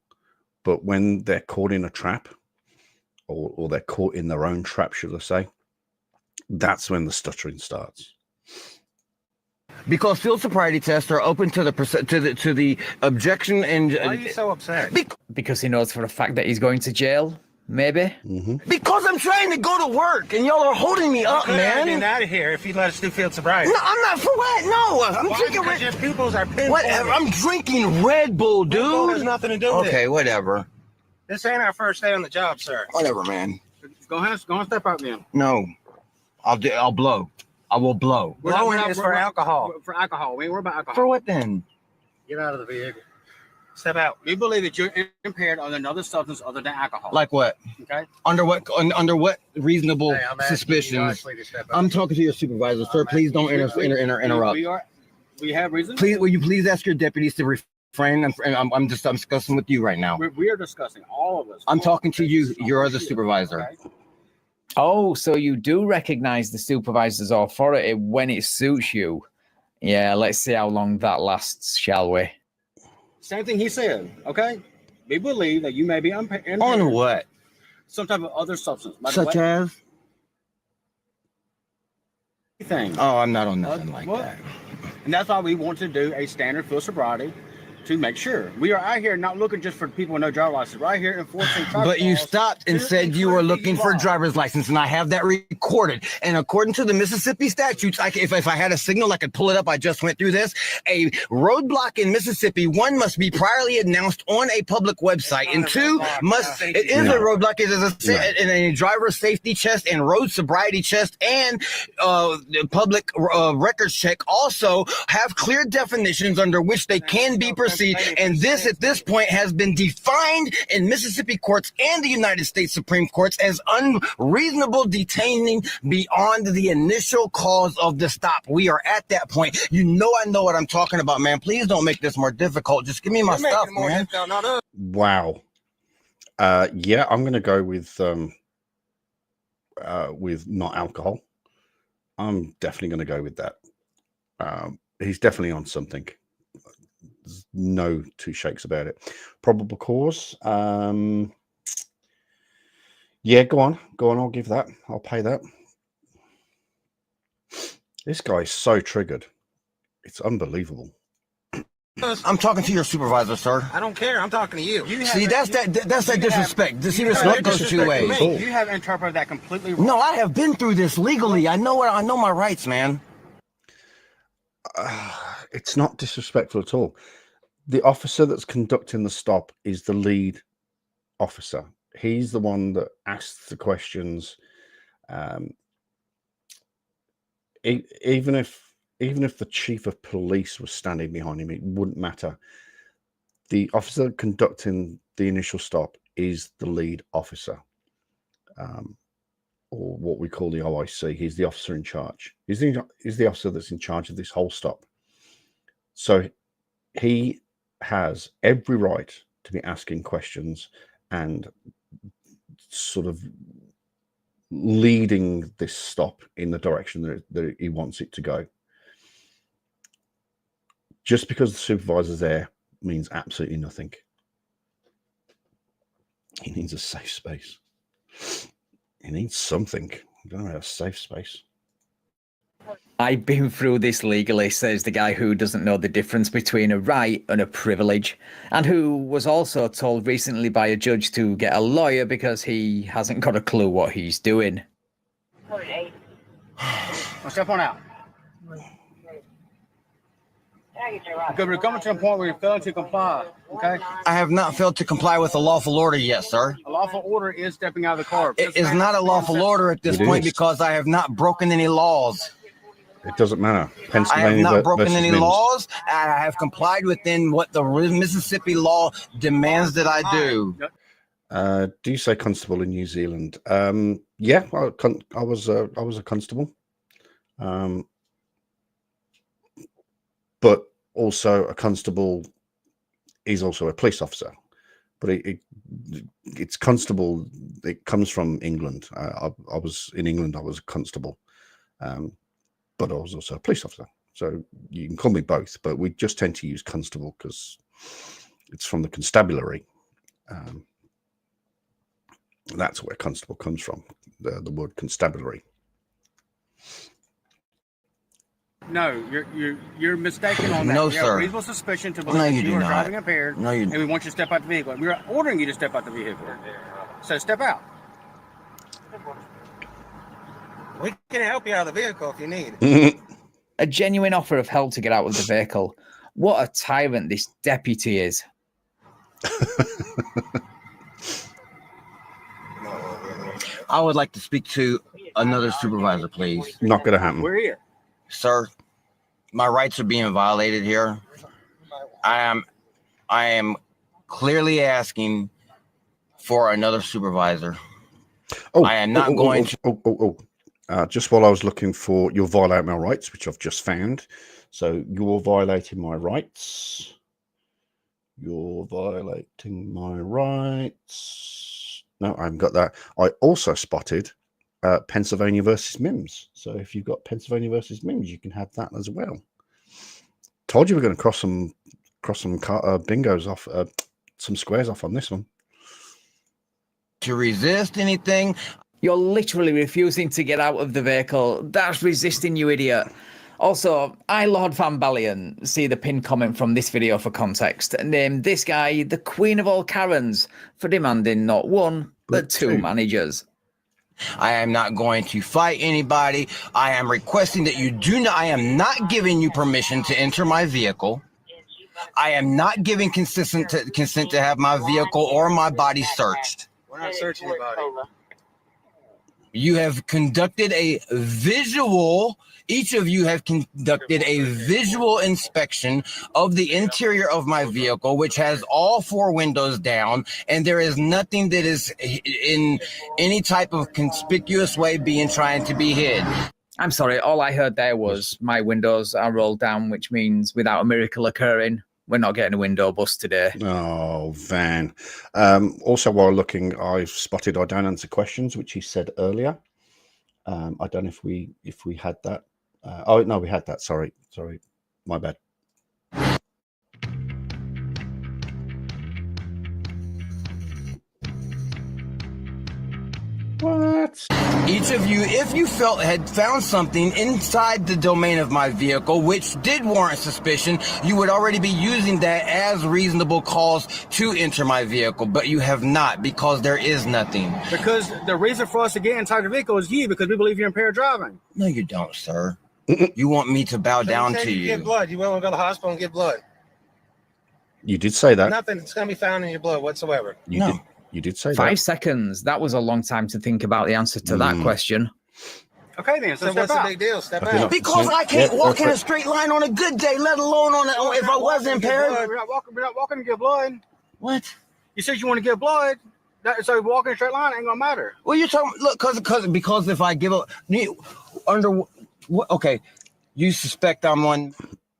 but when they're caught in a trap, or they're caught in their own trap, should I say, that's when the stuttering starts. Because field sobriety tests are open to the objection and. Why are you so upset? Because he knows for a fact that he's going to jail. Maybe. Because I'm trying to go to work and y'all are holding me up, man. Get out of here if you let us do field sobriety. No, I'm not. For what? No, I'm drinking Red. Your pupils are pinpointed. Whatever. I'm drinking Red Bull, dude. Red Bull has nothing to do with it. Okay, whatever. This ain't our first day on the job, sir. Whatever, man. Go ahead, step out then. No, I'll blow. I will blow. Blowing is for alcohol. For alcohol. We ain't worried about alcohol. For what then? Get out of the vehicle. Step out. We believe that you're impaired on another substance other than alcohol. Like what? Okay. Under what reasonable suspicions? I'm talking to your supervisor, sir. Please don't interrupt. We have reason. Please, will you please ask your deputies to refrain? And I'm discussing with you right now. We are discussing, all of us. I'm talking to you. You're the supervisor. Okay. Oh, so you do recognize the supervisor's authority when it suits you. Yeah, let's see how long that lasts, shall we? Same thing he said, okay? We believe that you may be impaired. On what? Some type of other substance. Such as? Anything. Oh, I'm not on nothing like that. And that's why we want to do a standard field sobriety to make sure. We are out here not looking just for people with no driver's license. We're out here enforcing traffic But you laws stopped and said you were looking for a driver's license, and I have that recorded. And according to the Mississippi statutes, if I had a signal, I could pull it up. I just went through this. A roadblock in Mississippi, one, must be priorly announced on a public website, and two, it is a roadblock. It is a driver safety test and road sobriety test and public records check also have clear definitions under which they can be pursued. And this, at this point, has been defined in Mississippi courts and the United States Supreme Courts as unreasonable detaining beyond the initial cause of the stop. We are at that point. You know I know what I'm talking about, man. Please don't make this more difficult. Just give me my stuff, man. Wow. Yeah, I'm going to go with not alcohol. I'm definitely going to go with that. He's definitely on something. There's no two shakes about it. Probable cause. Yeah, go on. I'll give that. I'll pay that. This guy's so triggered. It's unbelievable. I'm talking to your supervisor, sir. I don't care. I'm talking to you. See, that's that disrespect. See, respect goes two ways. You have interpreted that completely wrong. No, I have been through this legally. I know my rights, man. It's not disrespectful at all. The officer that's conducting the stop is the lead officer. He's the one that asks the questions. Even if the chief of police was standing behind him, it wouldn't matter. The officer conducting the initial stop is the lead officer, or what we call the OIC. He's the officer in charge. He's the officer that's in charge of this whole stop. So he has every right to be asking questions and sort of leading this stop in the direction that he wants it to go. Just because the supervisor's there means absolutely nothing. He needs a safe space. He needs something. I don't know, a safe space. I've been through this legally, says the guy who doesn't know the difference between a right and a privilege, and who was also told recently by a judge to get a lawyer because he hasn't got a clue what he's doing. Step on out. Because we're coming to a point where you're failing to comply, okay? I have not failed to comply with a lawful order yet, sir. A lawful order is stepping out of the car. It is not a lawful order at this point because I have not broken any laws. It doesn't matter. I have Pennsylvania not broken versus any Mims. laws. And I have complied within what the Mississippi law demands that I do. Do you say constable in New Zealand? Yeah, I was a constable, but also a constable is also a police officer. But it's constable. It comes from England. I was in England. I was a constable, but I was also a police officer. So you can call me both, but we just tend to use constable because it's from the constabulary. That's where constable comes from, the word constabulary. No, you're mistaken on that. No, we have sir. reasonable suspicion to believe No, that you you do are not. driving impaired, No, you and we want you to step out the vehicle. We're ordering you to step out the vehicle. So step out. We can help you out of the vehicle if you need. A genuine offer of help to get out of the vehicle. What a tyrant this deputy is. I would like to speak to another supervisor, please. Not going to happen. We're here. Sir, my rights are being violated here. I am clearly asking for another supervisor. I am not going to. Just while I was looking for, you'll violate my rights, which I've just found. So you're violating my rights. You're violating my rights. No, I haven't got that. I also spotted Pennsylvania versus Mims. So if you've got Pennsylvania versus Mims, you can have that as well. Told you we're going to cross some bingos off, some squares off on this one. To resist anything. You're literally refusing to get out of the vehicle. That's resisting, you idiot. Also, I, Lord Van Ballion, see the pinned comment from this video for context. Name this guy the queen of all Karens for demanding not one, but two managers. I am not going to fight anybody. I am requesting that you do not. I am not giving you permission to enter my vehicle. I am not giving consent to have my vehicle or my body searched. We're not searching anybody. You have conducted a visual. Each of you have conducted a visual inspection of the interior of my vehicle, which has all four windows down, and there is nothing that is in any type of conspicuous way trying to be hid. I'm sorry, all I heard there was my windows are rolled down, which means without a miracle occurring, we're not getting a window bust today. Oh, Van. Also, while looking, I've spotted I don't answer questions, which he said earlier. I don't know if we had that. Oh, no, we had that. Sorry. My bad. What? Each of you, if you had found something inside the domain of my vehicle, which did warrant suspicion, you would already be using that as reasonable cause to enter my vehicle, but you have not, because there is nothing. Because the reason for us to get inside the vehicle is you, because we believe you're impaired driving. No, you don't, sir. You want me to bow down to you. Get blood. You want to go to the hospital and get blood. You did say that. Nothing's going to be found in your blood whatsoever. You did say that. 5 seconds. That was a long time to think about the answer to that question. Okay, then. So what's the big deal? Step Okay, out. Because I can't walk in a straight line on a good day, let alone if I was impaired. We're not walking to get blood. What? You said you want to get blood. So walking a straight line ain't gonna matter. Well, you're talking. Look, because if I give up okay, you suspect I'm on.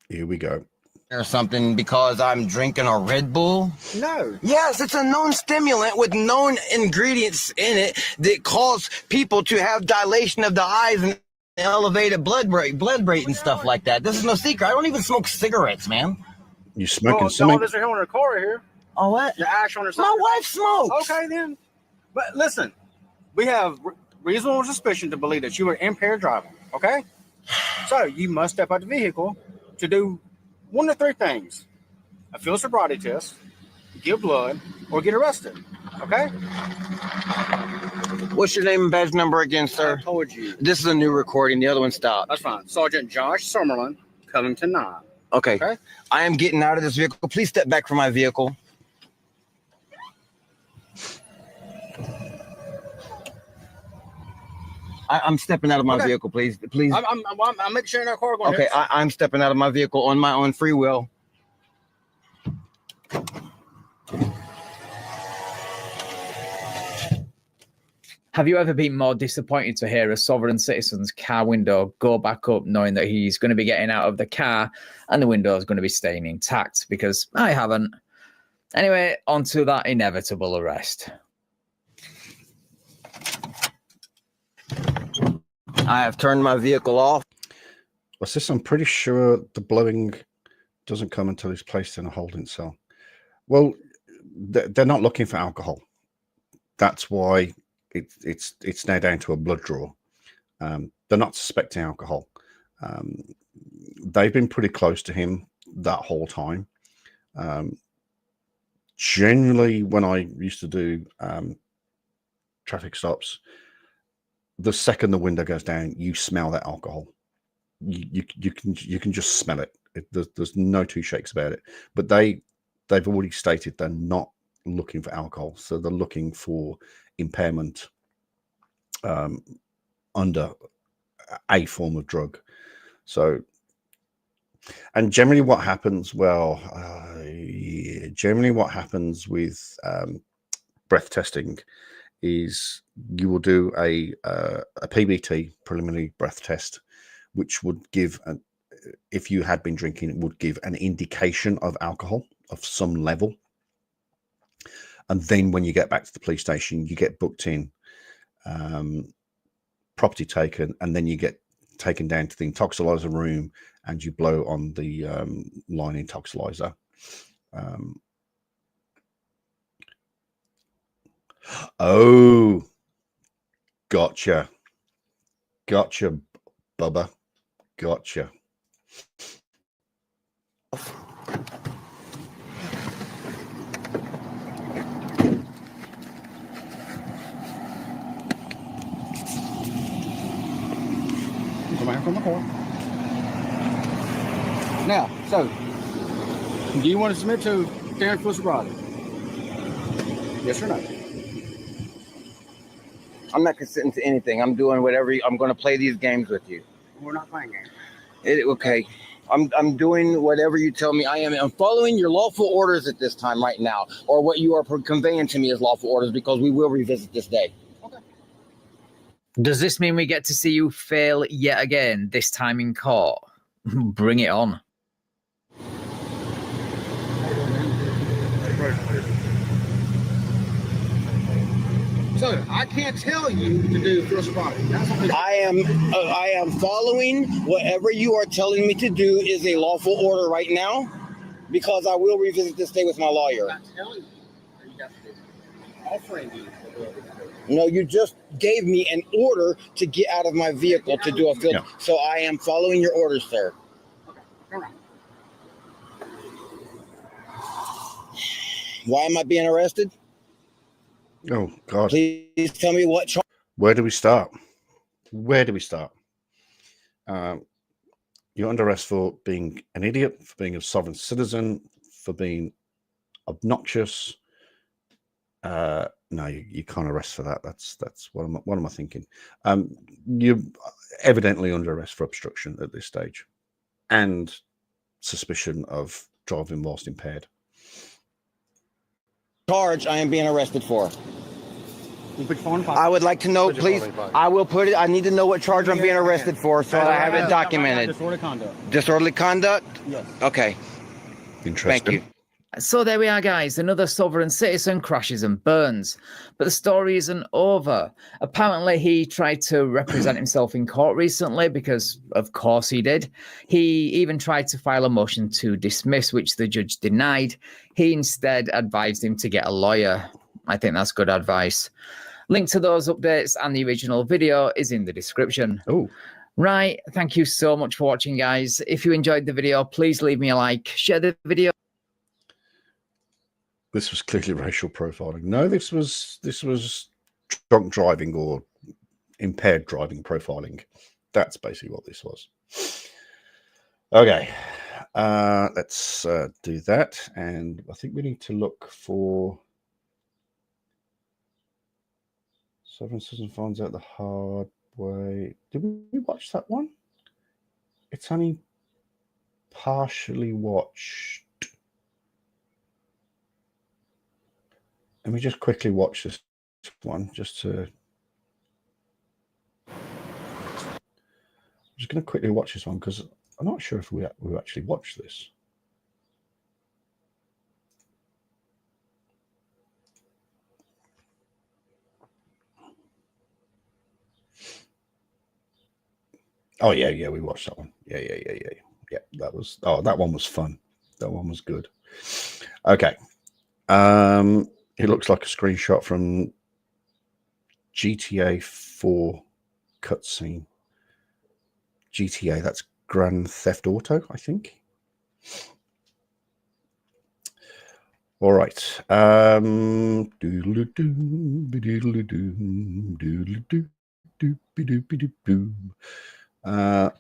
Here we go. Or something because I'm drinking a Red Bull? No. Yes, it's a known stimulant with known ingredients in it that cause people to have dilation of the eyes and elevated blood rate and stuff like that. This is no secret. I don't even smoke cigarettes, man. You smoking something? There's a hill in the car here. Oh, what? Your ash on her side. My wife smokes. Okay, then. But listen, we have reasonable suspicion to believe that you are impaired driving. Okay, so you must step out the vehicle to do one of 3 things: a field sobriety test, give blood, or get arrested. Okay? What's your name and badge number again, sir? I told you. This is a new recording. The other one stopped. That's fine. Sergeant Josh Summerlin, Covington 9. Okay. I am getting out of this vehicle. Please step back from my vehicle. I'm stepping out of my vehicle, please. Please. I'm making sure you're not car going. Okay, I'm stepping out of my vehicle on my own free will. Have you ever been more disappointed to hear a sovereign citizen's car window go back up knowing that he's going to be getting out of the car and the window is going to be staying intact? Because I haven't. Anyway, on to that inevitable arrest. I have turned my vehicle off. What's this? I'm pretty sure the blowing doesn't come until he's placed in a holding cell. Well, they're not looking for alcohol. That's why it's now down to a blood draw. They're not suspecting alcohol. They've been pretty close to him that whole time. Generally, when I used to do traffic stops, the second the window goes down, you smell that alcohol. You can just smell it. There's no two shakes about it. But they've already stated they're not looking for alcohol, so they're looking for impairment under a form of drug. So, and generally what happens, generally what happens with breath testing is you will do a PBT, preliminary breath test, which would give, if you had been drinking, it would give an indication of alcohol of some level. And then when you get back to the police station, you get booked in, property taken, and then you get taken down to the intoxilizer room and you blow on the line intoxilizer. Oh, gotcha. Gotcha, Bubba. Gotcha. Come out from the car. Now, so, do you want to submit to Karen for sobriety? Yes or no? I'm not consenting to anything. I'm doing whatever. I'm going to play these games with you. We're not playing games. Okay. I'm doing whatever you tell me. I'm following your lawful orders at this time right now, or what you are conveying to me as lawful orders, because we will revisit this day. Does this mean we get to see you fail yet again, this time in court? Bring it on. So I can't tell you to do for sobriety. I am following whatever you are telling me to do is a lawful order right now, because I will revisit this day with my lawyer. I'm not telling you what you got to do. I'm offering you. No, you just gave me an order to get out of my vehicle to do a field. Yeah. So I am following your orders, sir. Okay, all right. Why am I being arrested? Oh, God. Please tell me what charge. Where do we start? Where do we start? You're under arrest for being an idiot, for being a sovereign citizen, for being obnoxious. No, you can't arrest for that. That's what am I thinking? You're evidently under arrest for obstruction at this stage, and suspicion of driving whilst impaired. Charge I am being arrested for. I would like to know, please. I will put it. I need to know what charge I'm being arrested for, so I have it documented. Disorderly conduct. Disorderly conduct? Yes. Okay. Interesting. Thank you. So there we are, guys. Another sovereign citizen crashes and burns. But the story isn't over. Apparently, he tried to represent himself in court recently, because of course he did. He even tried to file a motion to dismiss, which the judge denied. He instead advised him to get a lawyer. I think that's good advice. Link to those updates and the original video is in the description. Oh. Right. Thank you so much for watching, guys. If you enjoyed the video, please leave me a like, share the video. This was clearly racial profiling. No, this was drunk driving or impaired driving profiling. That's basically what this was. Okay, let's do that, and I think we need to look for sovereign citizen finds out the hard Subway. Did we watch that one? It's only partially watched. Let me just quickly watch this one just to. I'm just going to quickly watch this one because I'm not sure if we actually watched this. Oh yeah, we watched that one. Yeah. That one was fun. That one was good. Okay. It looks like a screenshot from GTA 4 cutscene. GTA, that's Grand Theft Auto, I think. All right.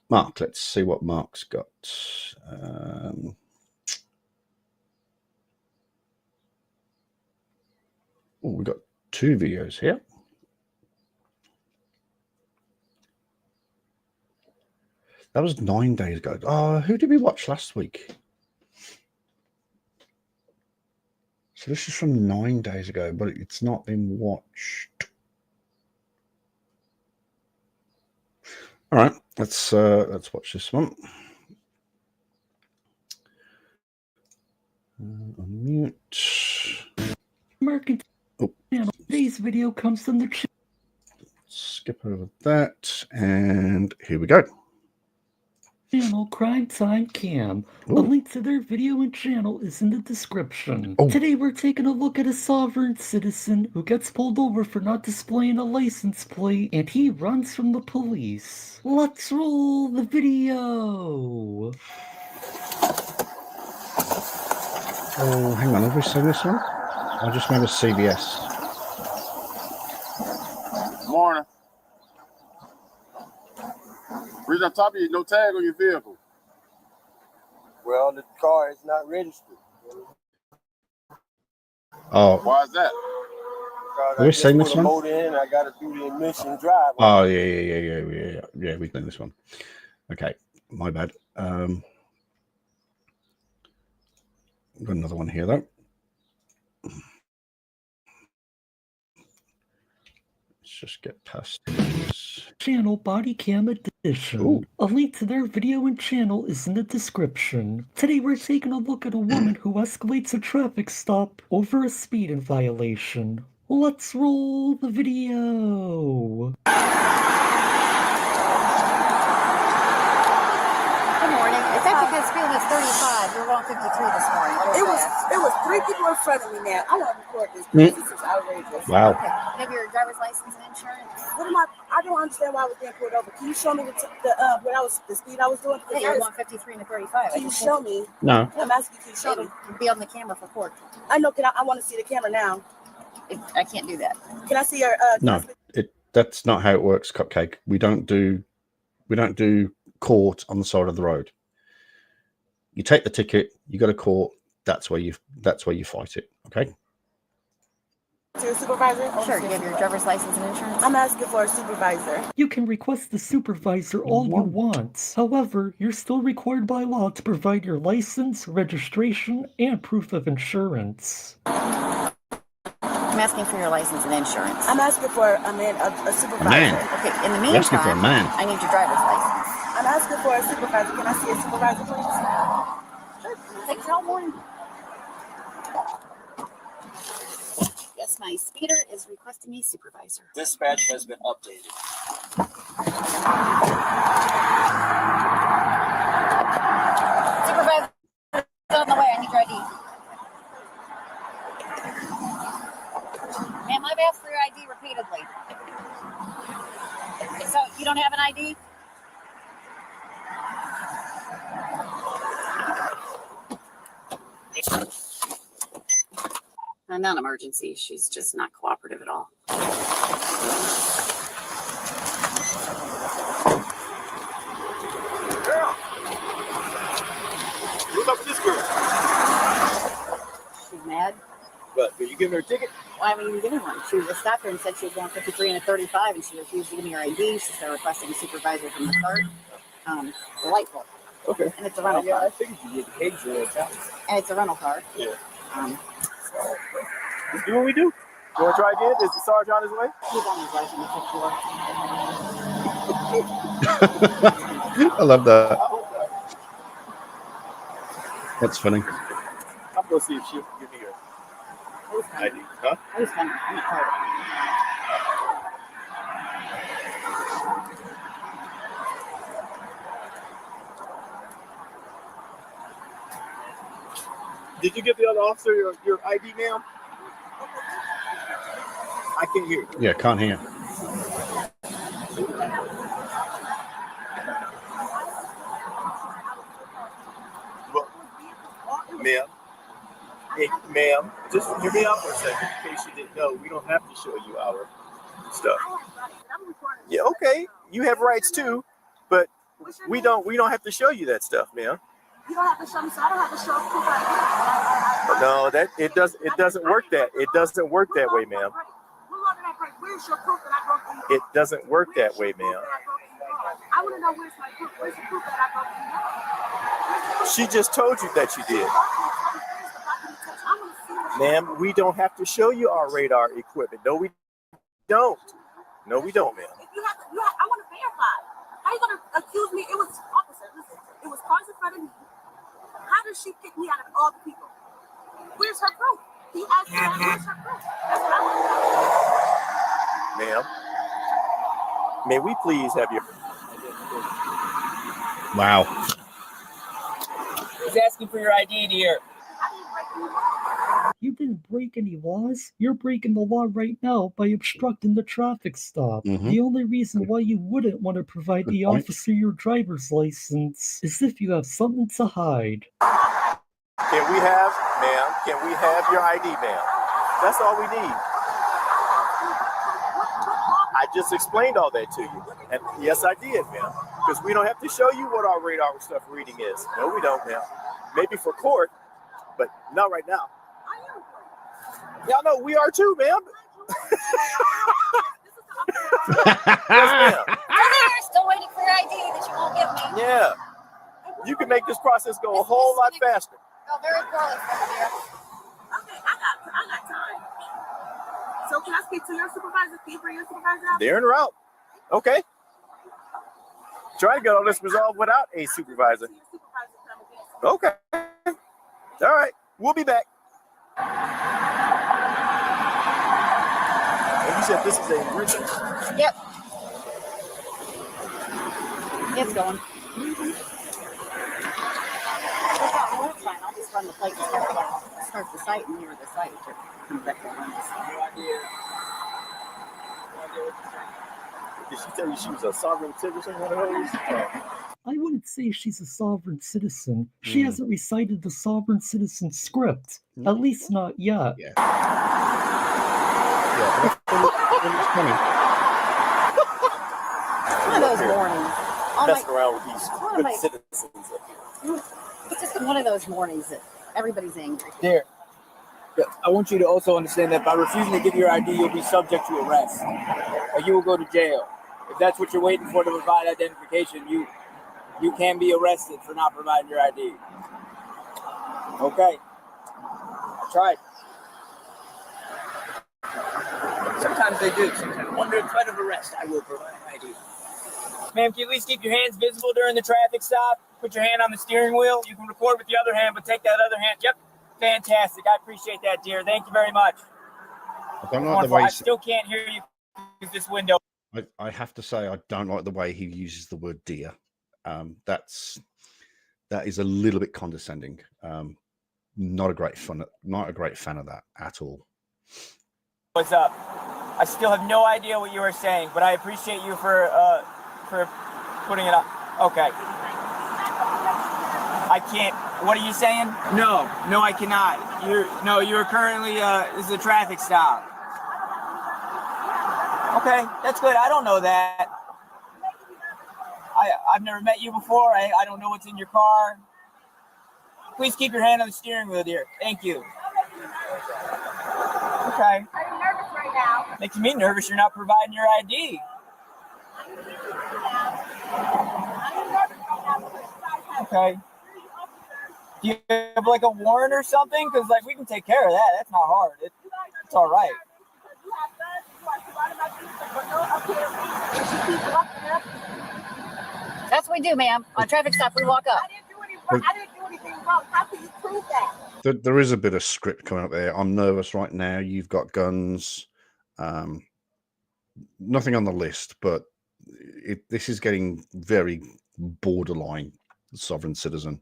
Mark, let's see what Mark's got. We've got 2 videos here. That was 9 days ago. Oh, who did we watch last week? So this is from 9 days ago, but it's not been watched. All right, let's watch this one. Unmute. Market. Oh. Today's video comes from the Skip over that, and here we go. channel Crime Time Cam. A link to their video and channel is in the description. Today we're taking a look at a sovereign citizen who gets pulled over for not displaying a license plate, and he runs from the police. Let's roll the video. Oh, hang on, have we seen this one? I just made a CBS. Morning. Reason I'm talking to you, no tag on your vehicle. Well, the car is not registered. Oh. Why is that? Have we seen this one? I got to do the emission drive. Oh, yeah, we've done this one. Okay, my bad. Got another one here, though. Let's just get past this. Channel Body Cam Edition. Ooh. A link to their video and channel is in the description. Today we're taking a look at a woman who escalates a traffic stop over a speeding violation. Let's roll the video. Good morning. It's actually good speed limit 35. You're on 53 this morning. It was 3 people in front of me now. I want to record this. This is outrageous. Wow. Okay. You have your driver's license and insurance? What am I don't understand why I was being pulled over. Can you show me the speed I was doing? Yeah, you're on 53 and 35. Can you show me? No. I'm asking, can you show me? It'll be on the camera for court. I know. I want to see the camera now. I can't do that. Can I see your? No, that's not how it works, Cupcake. We don't do court on the side of the road. You take the ticket, you go to court. That's where you fight it. Okay. To a supervisor? Sure. You have your driver's license and insurance? I'm asking for a supervisor. You can request the supervisor all you want. However, you're still required by law to provide your license, registration, and proof of insurance. I'm asking for your license and insurance. I'm asking for a supervisor. Man. Okay. In the You're asking for a meantime, man. I need your driver's license. I'm asking for a supervisor. Can I see a supervisor, please? Sure. Take your own morning. Yes, my speeder is requesting a supervisor. Dispatch has been updated. Supervisor, on the way. I need your ID. Ma'am, I've asked for your ID repeatedly. So you don't have an ID? A non-emergency. She's just not cooperative at all. Girl, what's up with this girl? She's mad. What? Did you give her a ticket? Well, I mean, you didn't give me one. She was stopped her and said she was going 53 and a 35, and she refused to give me her ID. She started requesting a supervisor from the cart. Delightful. Okay. And it's a rental car. I figured you get paid for it. And it's a rental car. Yeah. Let's do what we do. You want to try again? Is the Sarge on his way? He's on his way from the 54. I love that. That's funny. I'm going to see if she'll give me her ID. Huh? I was coming. I'm not tired. Did you give the other officer your ID, ma'am? I can't hear you. Yeah, can't hear. Well, ma'am. Hey, ma'am, just hear me out for a second in case you didn't know. We don't have to show you our stuff. Yeah, okay. You have rights too, but we don't have to show you that stuff, ma'am. You don't have to show me, so I don't have to show proof ID. No, it doesn't work that way, ma'am. Where's your proof that I broke the law? It doesn't work that way, ma'am. I want to know where's my proof. Where's the proof that I broke the law? She just told you that you did. Ma'am, we don't have to show you our radar equipment. No, we don't. No, we don't, ma'am. If you have to, I want to verify. How are you going to accuse me? It was officer. Listen, it was cars in front of me. How does she pick me out of all the people? Where's her proof? He asked me, where's her proof? That's what I want to know. Ma'am, may we please have your... Wow. He's asking for your ID, dear. You didn't break any laws. You're breaking the law right now by obstructing the traffic stop. The only reason why you wouldn't want to provide the officer your driver's license is if you have something to hide. Can we have your ID, ma'am? That's all we need. I just explained all that to you. And yes, I did, ma'am. Because we don't have to show you what our radar stuff reading is. No, we don't, ma'am. Maybe for court, but not right now. Y'all know we are too, ma'am. Yes, ma'am. I'm still waiting for your ID that you won't give me. Yeah. You can make this process go a whole lot faster. Oh, very poorly from here. Okay, I got time. So can I speak to your supervisor? Can you bring your supervisor out? They're en route. Okay. Try to get all this resolved without a supervisor. Okay. All right. We'll be back. And you said this is a rental? Yep. It's going. That's fine. I'll just run the plate and start the site and near the site. Come back and run this. Did she tell you she was a sovereign citizen, one of those? I wouldn't say she's a sovereign citizen. She hasn't recited the sovereign citizen script. At least not yet. Yeah. One of those mornings. Messing around with these good citizens up here. It's just one of those mornings that everybody's angry. Dear, I want you to also understand that by refusing to give your ID, you'll be subject to arrest. Or you will go to jail. If that's what you're waiting for to provide identification, you can be arrested for not providing your ID. Okay. I tried. Sometimes they do. Sometimes under threat of arrest, I will provide ID. Ma'am, can you at least keep your hands visible during the traffic stop? Put your hand on the steering wheel. You can record with the other hand, but take that other hand. Yep. Fantastic. I appreciate that, dear. Thank you very much. I don't like the way I still can't hear you because this window. I have to say I don't like the way he uses the word dear. That is a little bit condescending. Not a great fan of that at all. What's up? I still have no idea what you were saying, but I appreciate you for putting it up. Okay. I can't. What are you saying? No, I cannot. You're currently. This is a traffic stop. Okay, that's good. I don't know that. I've never met you before. I don't know what's in your car. Please keep your hand on the steering wheel, dear. Thank you. Okay. Makes me nervous you're not providing your ID. Okay. Do you have like a warrant or something? Because like we can take care of that. That's not hard. It's all right. That's what we do, ma'am. On traffic stop, we walk up. I didn't do anything wrong. How can you prove that? There is a bit of script coming up there. I'm nervous right now. You've got guns. Nothing on the list, but this is getting very borderline sovereign citizen.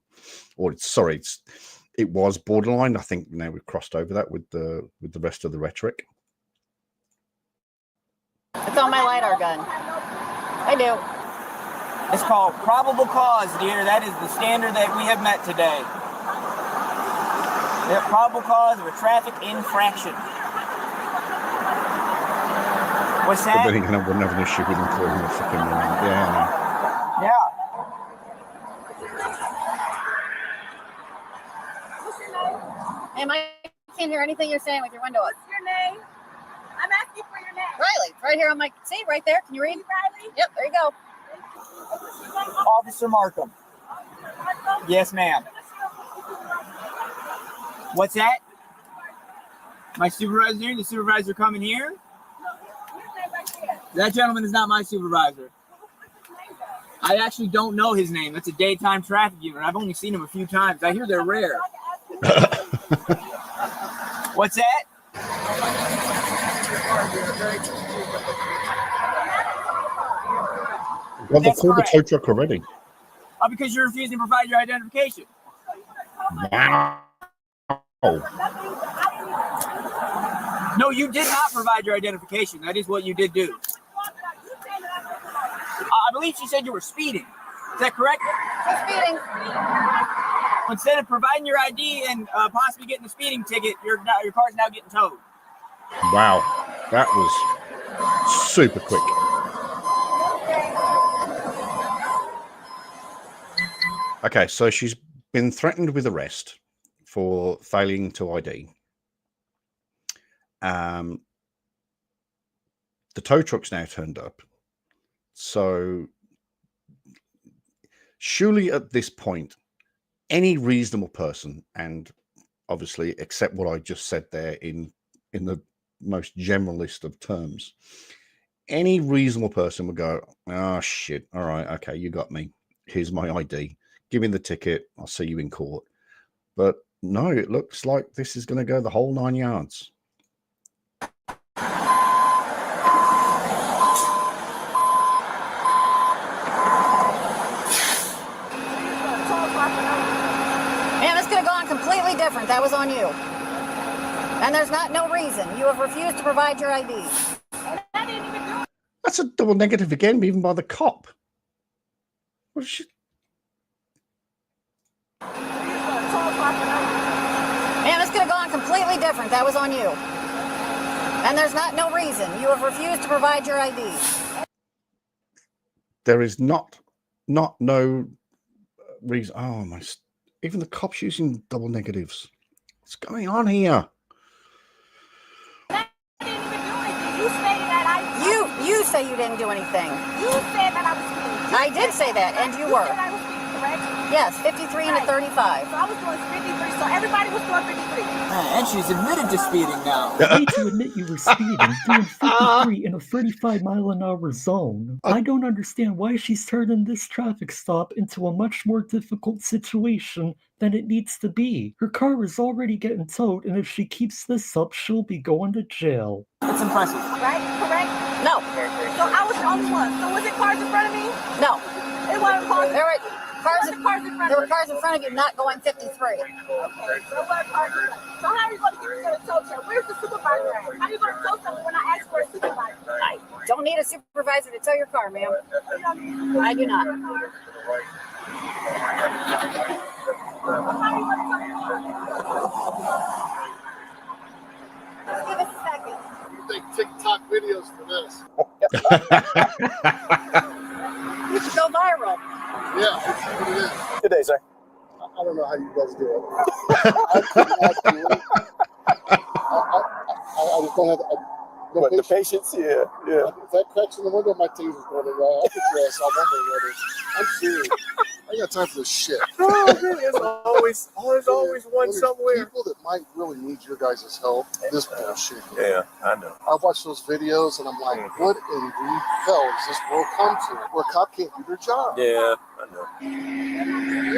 Or it was borderline. I think now we've crossed over that with the rest of the rhetoric. It's on my LiDAR gun. I do. It's called probable cause, dear. That is the standard that we have met today. The probable cause of a traffic infraction. What's that? I think I wouldn't have an issue with him calling him a fucking moron. Yeah, I know. Yeah. Ma'am, I can't hear anything you're saying with your window up. What's your name? I'm asking for your name. Riley, right here on my seat, right there. Can you read? Riley? Yep, there you go. Officer Markham. Yes, ma'am. What's that? My supervisor? The supervisor coming here? That gentleman is not my supervisor. I actually don't know his name. That's a daytime traffic unit. I've only seen him a few times. I hear they're rare. What's that? Well, they called the tow truck already. Oh, because you're refusing to provide your identification. Wow. No, you did not provide your identification. That is what you did do. I believe she said you were speeding. Is that correct? Speeding. Instead of providing your ID and possibly getting a speeding ticket, your car's now getting towed. Wow. That was super quick. Okay, so she's been threatened with arrest for failing to ID. The tow truck's now turned up. So surely at this point, any reasonable person, and obviously accept what I just said there in the most general list of terms, any reasonable person would go, oh shit, all right, okay, you got me. Here's my ID. Give me the ticket. I'll see you in court. But no, it looks like this is going to go the whole 9 yards. Man, this could have gone completely different. That was on you. And there's no reason. You have refused to provide your ID. That's a double negative again, even by the cop. What is she? Man, this could have gone completely different. That was on you. And there's no reason. You have refused to provide your ID. There is no reason. Oh my! Even the cops using double negatives. What's going on here? You say you didn't do anything. You said that I was speeding. I did say that, and you were. You said I was speeding, correct? Yes, 53 and a 35. So I was doing 53, so everybody was doing 53. And she's admitted to speeding now. Way to admit you were speeding, doing 53 in a 35-mile-an-hour zone. I don't understand why she's turning this traffic stop into a much more difficult situation than it needs to be. Her car is already getting towed, and if she keeps this up, she'll be going to jail. That's impressive. Right? Correct? No. So I was the only one. So was it cars in front of me? No. It wasn't cars. There were cars in front of you not going 53. So what cars in front? So how are you going to get to the tow truck? Where's the supervisor at? How are you going to tow something when I ask for a supervisor? I don't need a supervisor to tow your car, ma'am. I do not. Just give us a second. You think TikTok videos for this? You should go viral. Yeah, that's what it is. Good day, sir. I don't know how you guys do it. I couldn't actually I just don't have. What, the patience? Yeah. If that cracks in the window, my teeth is going to go. I'll put your ass out one way or another. I'm serious. I got time for this shit. Oh, man, there's always one somewhere. People that might really need your guys' help. This bullshit. Yeah, I know. I watch those videos and I'm like, what in the hell does this world come to? Where a cop can't do their job. Yeah, I know.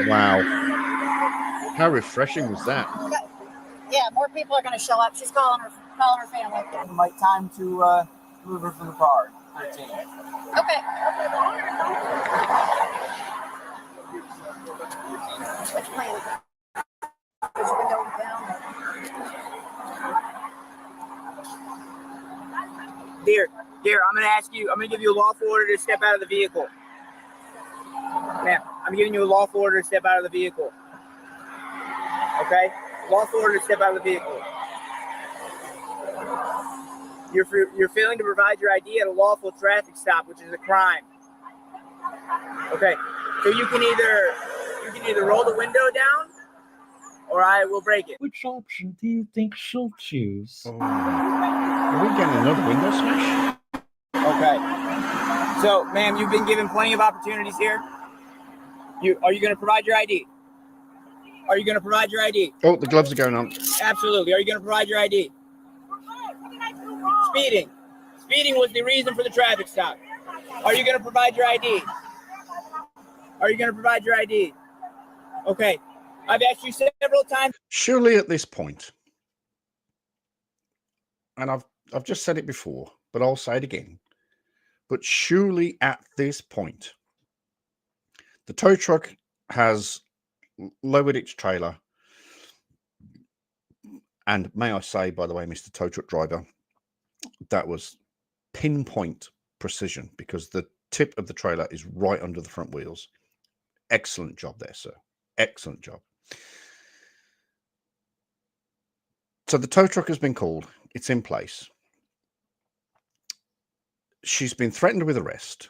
Wow. How refreshing was that? Yeah, more people are going to show up. She's calling her family. Might time to move her from the car. Okay. Which plan? Push the window down. Dear, I'm going to ask you, I'm going to give you a lawful order to step out of the vehicle. Ma'am, I'm giving you a lawful order to step out of the vehicle. Okay? Lawful order to step out of the vehicle. You're failing to provide your ID at a lawful traffic stop, which is a crime. Okay, so you can either roll the window down, or I will break it. Which option do you think she'll choose? Oh. Are we getting another window smash? Okay. So, ma'am, you've been given plenty of opportunities here. Are you going to provide your ID? Are you going to provide your ID? Oh, the gloves are going on. Absolutely. Are you going to provide your ID? Speeding. Speeding was the reason for the traffic stop. Are you going to provide your ID? Are you going to provide your ID? Okay. I've asked you several times. Surely at this point, and I've just said it before, but I'll say it again. But surely at this point, the tow truck has lowered its trailer. And may I say, by the way, Mr. Tow Truck driver, that was pinpoint precision because the tip of the trailer is right under the front wheels. Excellent job there, sir. Excellent job. So the tow truck has been called. It's in place. She's been threatened with arrest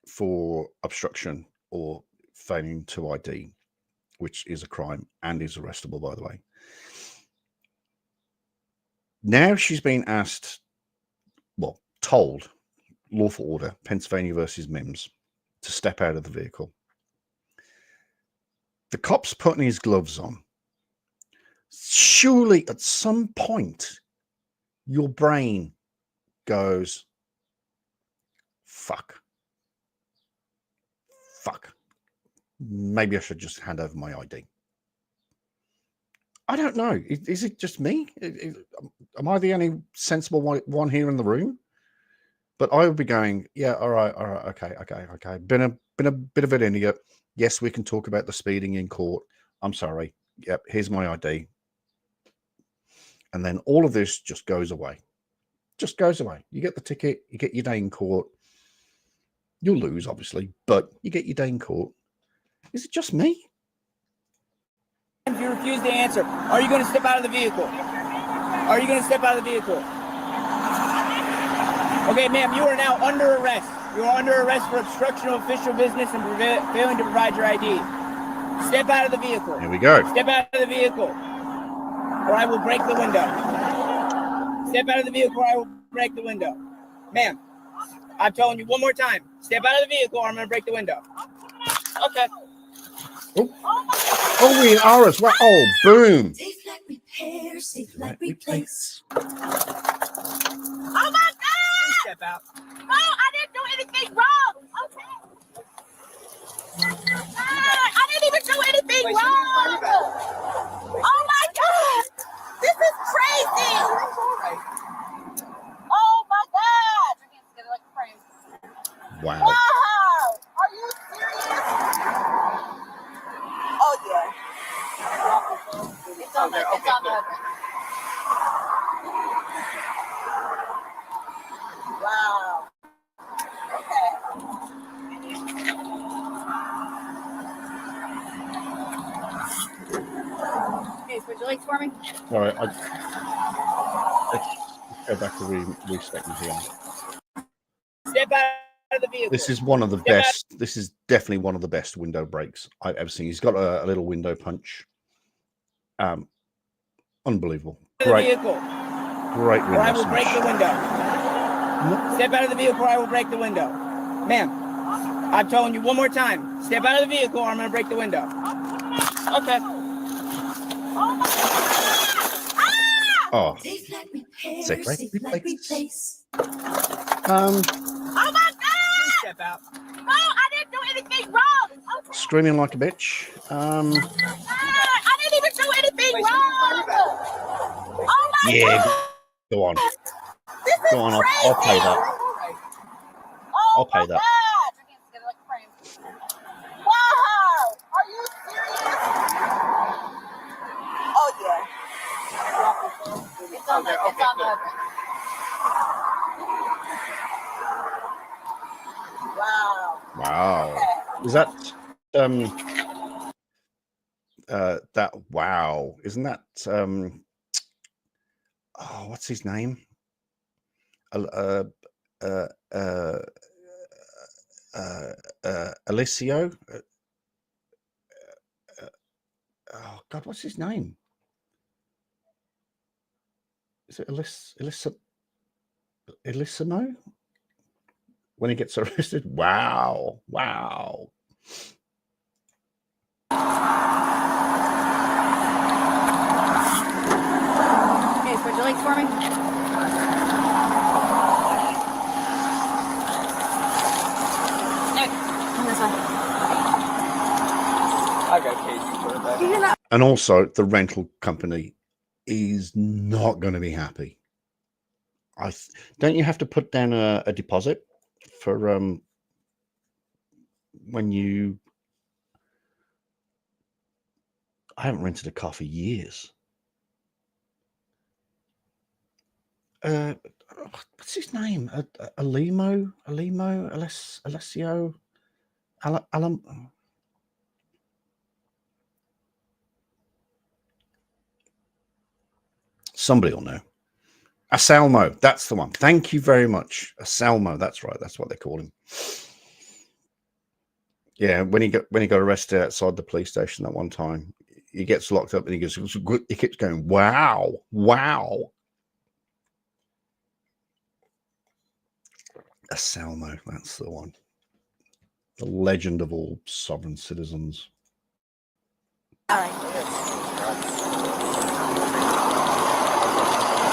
for obstruction or failing to ID, which is a crime and is arrestable, by the way. Now she's been asked, well, told, lawful order, Pennsylvania versus Mims, to step out of the vehicle. The cop's putting his gloves on. Surely at some point, your brain goes, fuck. Maybe I should just hand over my ID. I don't know. Is it just me? Am I the only sensible one here in the room? But I would be going, yeah, all right, okay. Been a bit of an idiot. Yes, we can talk about the speeding in court. I'm sorry. Yep, here's my ID. And then all of this just goes away. Just goes away. You get the ticket, you get your day in court. You'll lose, obviously, but you get your day in court. Is it just me? If you refuse to answer, are you going to step out of the vehicle? Are you going to step out of the vehicle? Okay, ma'am, you are now under arrest. You are under arrest for obstruction of official business and failing to provide your ID. Step out of the vehicle. Here we go. Step out of the vehicle, or I will break the window. Step out of the vehicle, or I will break the window. Ma'am, I'm telling you one more time. Step out of the vehicle, or I'm going to break the window. Okay. Oh, we are as well. Oh, boom. Safe like repair, safe like replace. Oh my God! Step out. No, I didn't do anything wrong. Okay. I didn't even do anything wrong. Oh my God! This is crazy. Oh my God! Wow. Wow! Are you serious? Oh yeah. It's on the. Wow. Okay, switch your legs for me. All right. Let's go back to respecting here. Step out of the vehicle. This is one of the best. This is definitely one of the best window breaks I've ever seen. He's got a little window punch. Unbelievable. Great Great window or I will break smash. the window. Step out of the vehicle or I will break the window. Ma'am, I'm telling you one more time. Step out of the vehicle or I'm going to break the window. Okay. Oh. Safe replace. Um, Oh my God! Step out. No, I didn't do anything wrong. Okay. Screaming like a bitch. I didn't even do anything wrong. Oh my Yeah, God! go on. This is Go on, I'll crazy. pay that. Oh I'll pay my that. God! Wow! Are you serious? Oh yeah. It's on the. It's on the. Wow. Wow. Is that that wow? Isn't that oh, what's his name? Alessio? Oh God, what's his name? Is it Elissimo? When he gets arrested? Wow. Wow. Okay, switch your legs for me. Come this way. I got Casey for that. And also, the rental company is not going to be happy. Don't you have to put down a deposit for when you? I haven't rented a car for years. What's his name? Alessio? Alam. Somebody will know. Anselmo, that's the one. Thank you very much. Anselmo, that's right. That's what they call him. Yeah, when he got arrested outside the police station that one time, he gets locked up and he keeps going, wow, wow. Anselmo, that's the one. The legend of all sovereign citizens. All right.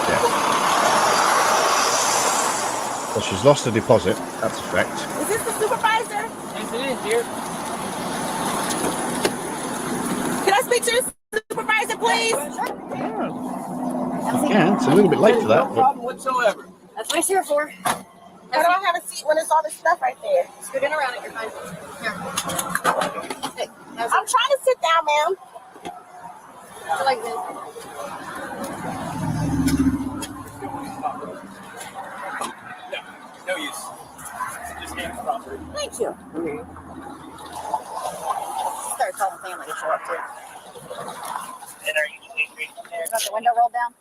Yeah. Well, she's lost a deposit. That's a fact. Is this the supervisor? Yes, it is, dear. Can I speak to the supervisor, please? Yeah, it's a little bit late for that. No problem whatsoever. That's what it's here for. I don't have a seat when there's all this stuff right there. Scoot in around it. You're fine. Here. Hey, I'm trying to sit down, ma'am. Like this. No use. Just hand the property. Thank you. Start calling family to show up too. And are you angry from there? Got the window rolled down.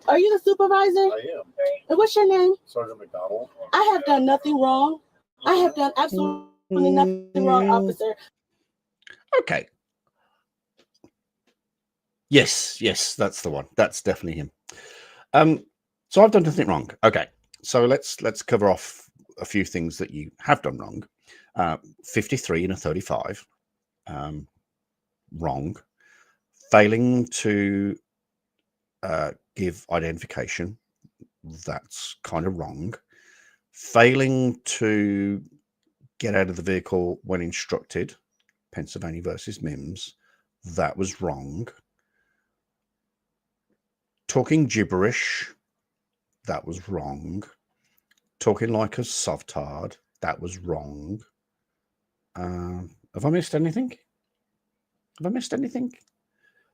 Are you the supervisor? I am. And what's your name? Sergeant McDonald. I have done nothing wrong. I have done absolutely nothing wrong, officer. Okay. Yes, that's the one. That's definitely him. So I've done nothing wrong. Okay, so let's cover off a few things that you have done wrong. 53 and a 35, wrong. Failing to give identification, that's kind of wrong. Failing to get out of the vehicle when instructed, Pennsylvania versus Mims, that was wrong. Talking gibberish, that was wrong. Talking like a softard, that was wrong. Have I missed anything? Have I missed anything?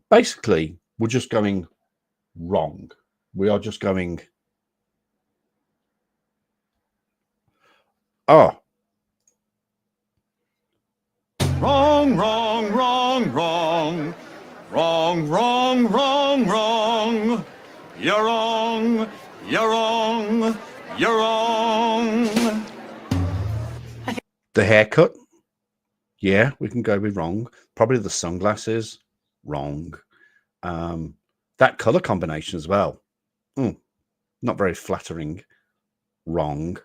Basically, we're just going wrong. We are just going, oh. Wrong, wrong, wrong, wrong. Wrong, wrong, wrong, wrong. You're wrong, you're wrong, you're wrong. The haircut, yeah, we can go with wrong. Probably the sunglasses, wrong. The That color combination as well. Not very flattering. Wrong.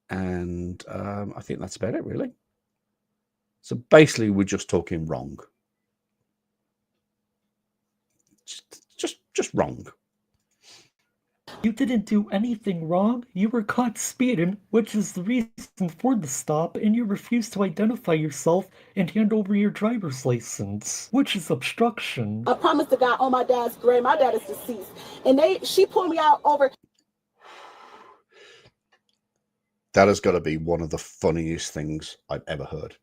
And I think that's about it, really. So basically, we're just talking wrong. Just wrong. You didn't do anything wrong. You were caught speeding, which is the reason for the stop, and you refused to identify yourself and hand over your driver's license, which is obstruction. I promised the guy on my dad's grave. My dad is deceased, and she pulled me out over. That has got to be one of the funniest things I've ever heard.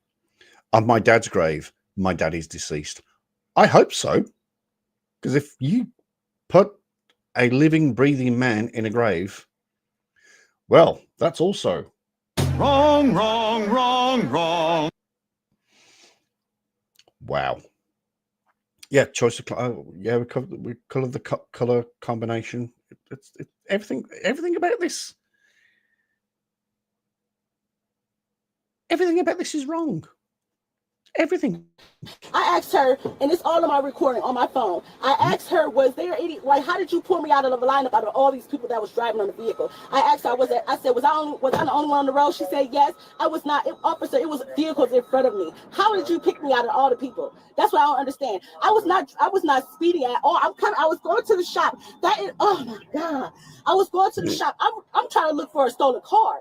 On my dad's grave, my daddy's deceased. I hope so, because if you put a living, breathing man in a grave, well, that's also wrong, wrong, wrong, wrong. Wow. Yeah, choice of yeah, we covered the color combination. It's everything about this. Everything about this is wrong. Everything. I asked her, and it's all on my recording on my phone. I asked her, was there any, like, how did you pull me out of the lineup out of all these people that was driving on the vehicle? I asked her, was I the only one on the road? She said, yes. I was not. Officer, it was vehicles in front of me. How did you pick me out of all the people? That's what I don't understand. I was not speeding at all. I was going to the shop. Oh my God. I was going to the shop. I'm trying to look for a stolen car.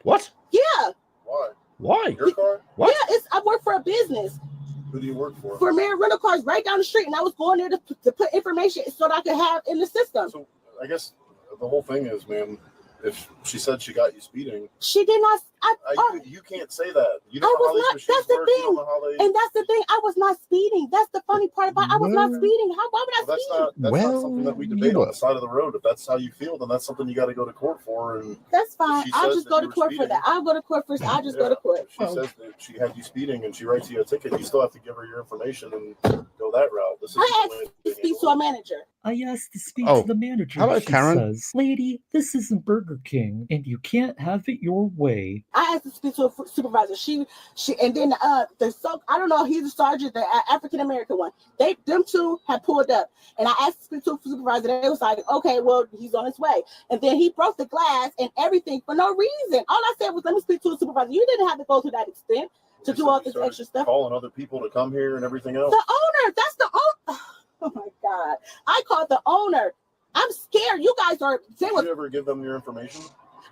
What? Yeah. Why? Your car? What? Yeah, I work for a business. Who do you work for? For Merit Rental Cars right down the street, and I was going there to put information so that I could have in the system. So I guess the whole thing is, ma'am, if she said she got you speeding, she did not. You can't say that. You I was not. That's the thing, and that's the thing. I was not speeding. That's the funny part about it. I was not speeding. Why would I speed? That's not something that we debate on the side of the road. If that's how you feel, then that's something you got to go to court for. And that's fine. I'll just go to court for that. I'll go to court first. I'll just go to court. She says that she had you speeding and she writes you a ticket. You still have to give her your information and go that route. I asked to speak to a manager. I asked to speak to the manager. Hello, she Karen. says, lady, this isn't Burger King, and you can't have it your way. I asked to speak to a supervisor. She, and then I don't know. He's the sergeant, the African American one. Them two had pulled up, and I asked to speak to a supervisor. They was like, okay, well, he's on his way. And then he broke the glass and everything for no reason. All I said was, let me speak to a supervisor. You didn't have to go to that extent to do all this extra stuff. Calling other people to come here and everything else. The owner. That's the owner. Oh my God! I called the owner. I'm scared. You guys are. Did you ever give them your information?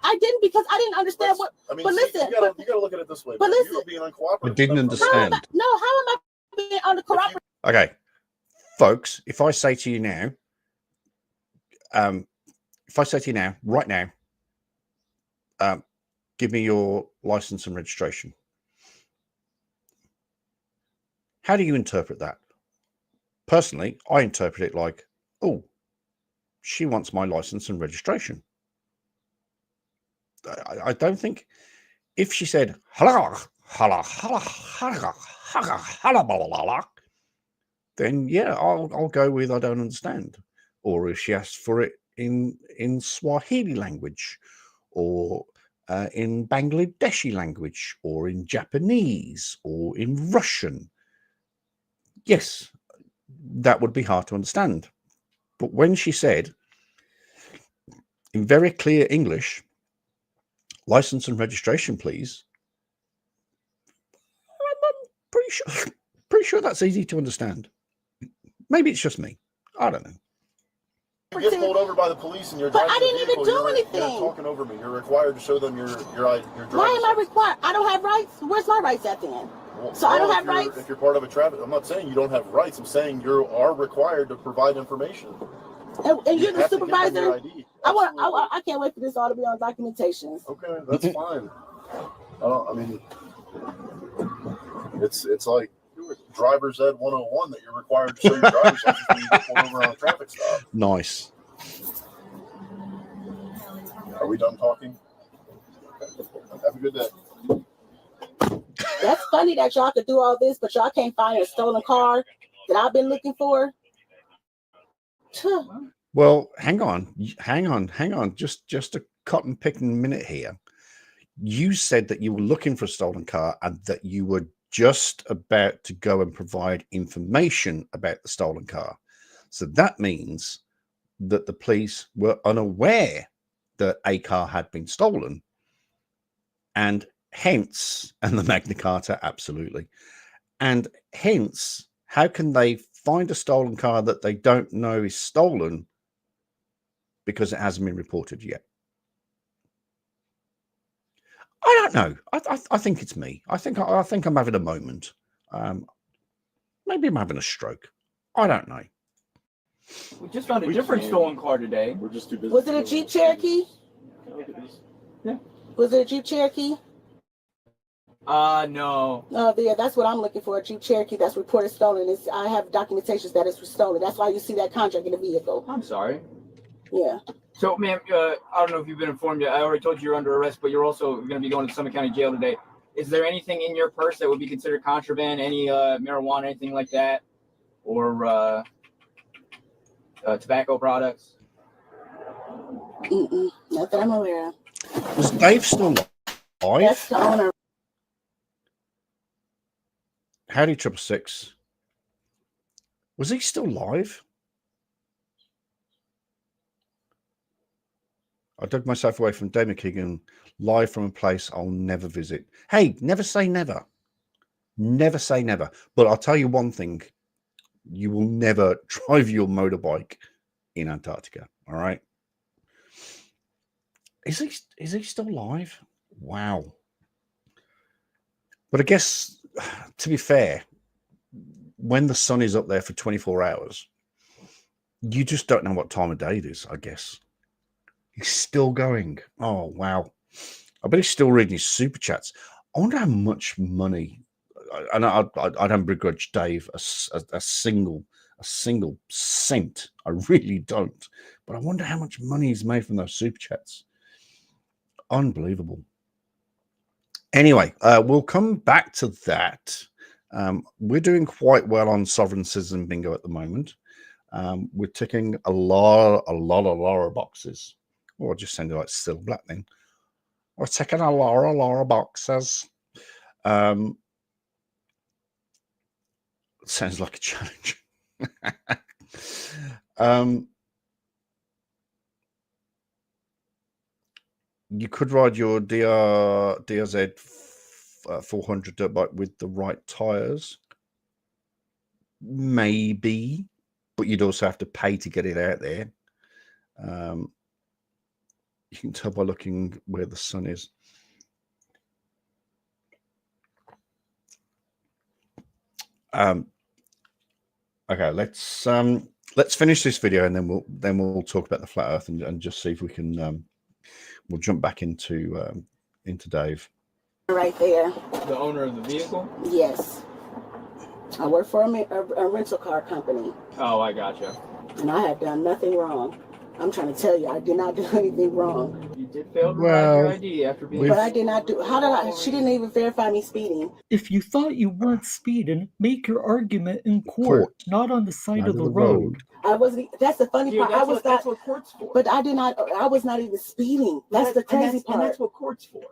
I didn't, because I didn't understand what. I mean, but listen, you gotta look at it this way. But listen, you were being uncooperative. I didn't understand. How am I being uncooperative? Okay, folks, if I say to you now, right now, give me your license and registration. How do you interpret that? Personally, I interpret it like, oh, she wants my license and registration. I don't think if she said, then yeah, I'll go with I don't understand. Or if she asked for it in Swahili language, or in Bangladeshi language, or in Japanese, or in Russian, yes, that would be hard to understand. But when she said in very clear English, license and registration, please, I'm pretty sure that's easy to understand. Maybe it's just me. I don't know. You get pulled over by the police and you're But driving I didn't even do anything. You're talking over me. You're required to show them your driver's Why am I required? I don't have rights. Where's my rights at the end? So I don't have rights. If you're part of a traffic, I'm not saying you don't have rights. I'm saying you are required to provide information. And you're the supervisor. I can't wait for this all to be on documentations. Okay, that's fine. I mean, it's like driver's ed 101 that you're required to show your driver's license when you get pulled over on a traffic stop. Nice. Are we done talking? Okay. Have a good day. That's funny that y'all could do all this, but y'all can't find a stolen car that I've been looking for. Well, hang on. Just a cotton picking minute here. You said that you were looking for a stolen car and that you were just about to go and provide information about the stolen car. So that means that the police were unaware that a car had been stolen, and hence, and the Magna Carta, absolutely. And hence, how can they find a stolen car that they don't know is stolen because it hasn't been reported yet? I don't know. I think it's me. I think I'm having a moment. Maybe I'm having a stroke. I don't know. We just found a different stolen car today. We're just too busy. Was it a Jeep Cherokee? Yeah. Was it a Jeep Cherokee? No. Oh, yeah, that's what I'm looking for. A Jeep Cherokee that's reported stolen. I have documentations that it's stolen. That's why you see that contract in the vehicle. I'm sorry. Yeah. So, ma'am, I don't know if you've been informed yet. I already told you you're under arrest, but you're also going to be going to Summit County Jail today. Is there anything in your purse that would be considered contraband? Any marijuana, anything like that, or tobacco products? Not that I'm aware of. Was Dave still alive? That's the owner. Howdy, 666. Was he still live? I dug myself away from Dave McKeegan, live from a place I'll never visit. Hey, never say never. Never say never. But I'll tell you one thing. You will never drive your motorbike in Antarctica. All right. Is he still alive? Wow. But I guess, to be fair, when the sun is up there for 24 hours, you just don't know what time of day it is, I guess. He's still going. Oh, wow. I bet he's still reading his super chats. I wonder how much money, and I don't begrudge Dave a single cent. I really don't. But I wonder how much money he's made from those super chats. Unbelievable. Anyway, we'll come back to that. We're doing quite well on Sovereign Citizen Bingo at the moment. We're ticking a lot of boxes. Or just send it like still black then. We're ticking a lot of boxes. Sounds like a challenge. You could ride your DRZ 400 dirt bike with the right tires. Maybe, but you'd also have to pay to get it out there. You can tell by looking where the sun is. Okay, let's finish this video and then we'll talk about the flat Earth and just see if we can we'll jump back into Dave. Right there. The owner of the vehicle? Yes. I work for a rental car company. Oh, I gotcha. And I have done nothing wrong. I'm trying to tell you, I did not do anything wrong. You did fail to provide your ID after being... But I did not do... How did I... She didn't even verify me speeding. If you thought you weren't speeding, make your argument in court, not on the side of the road. I wasn't... That's the funny part. I was not... That's what court's for. But I did not... I was not even speeding. That's the crazy part. And that's what court's for.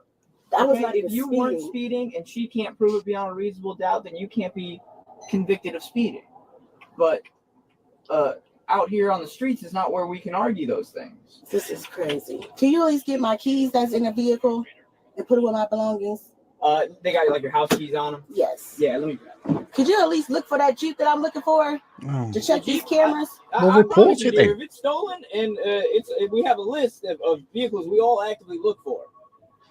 I was not even if you speeding. weren't speeding and she can't prove it beyond a reasonable doubt, then you can't be convicted of speeding. But out here on the streets is not where we can argue those things. This is crazy. Can you at least get my keys that's in the vehicle and put it with my belongings? They got like your house keys on them? Yes. Yeah, let me grab them. Could you at least look for that Jeep that I'm looking for to check these cameras? Well, report it then. If it's stolen and we have a list of vehicles we all actively look for.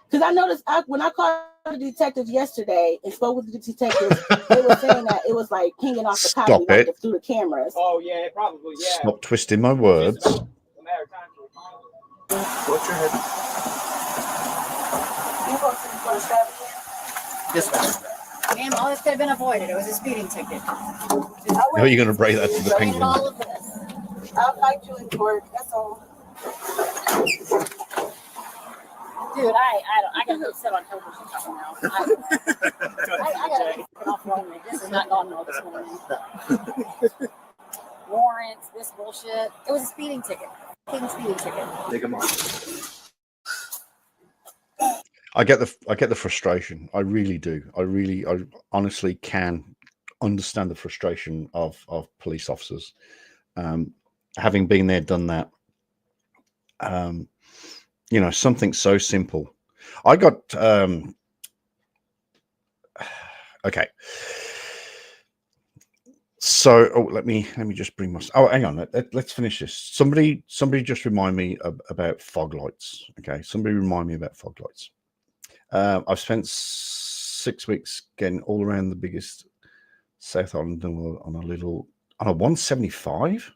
Because I noticed when I called the detectives yesterday and spoke with the detectives, they were saying that it was like pinging off the copy like, through the cameras. Oh, yeah, probably, yeah. Stop twisting my words. What's your head? You go to the traffic? This one. Ma'am, all this could have been avoided. It was a speeding ticket. How are you going to break that to the penguin? All of this. I'll fight you in court. That's all. Dude, I got to sit on television now. I got to get off on me. This is not going well this morning. Warrants, this bullshit. It was a speeding ticket. Speeding ticket. Take them off. I get the frustration. I really do. I honestly can understand the frustration of police officers. Having been there, done that, you know, something so simple. I got okay. So, let me just bring my. Oh, hang on. Let's finish this. Somebody just remind me about fog lights. Okay, somebody remind me about fog lights. I've spent 6 weeks getting all around the biggest South Island on a 175.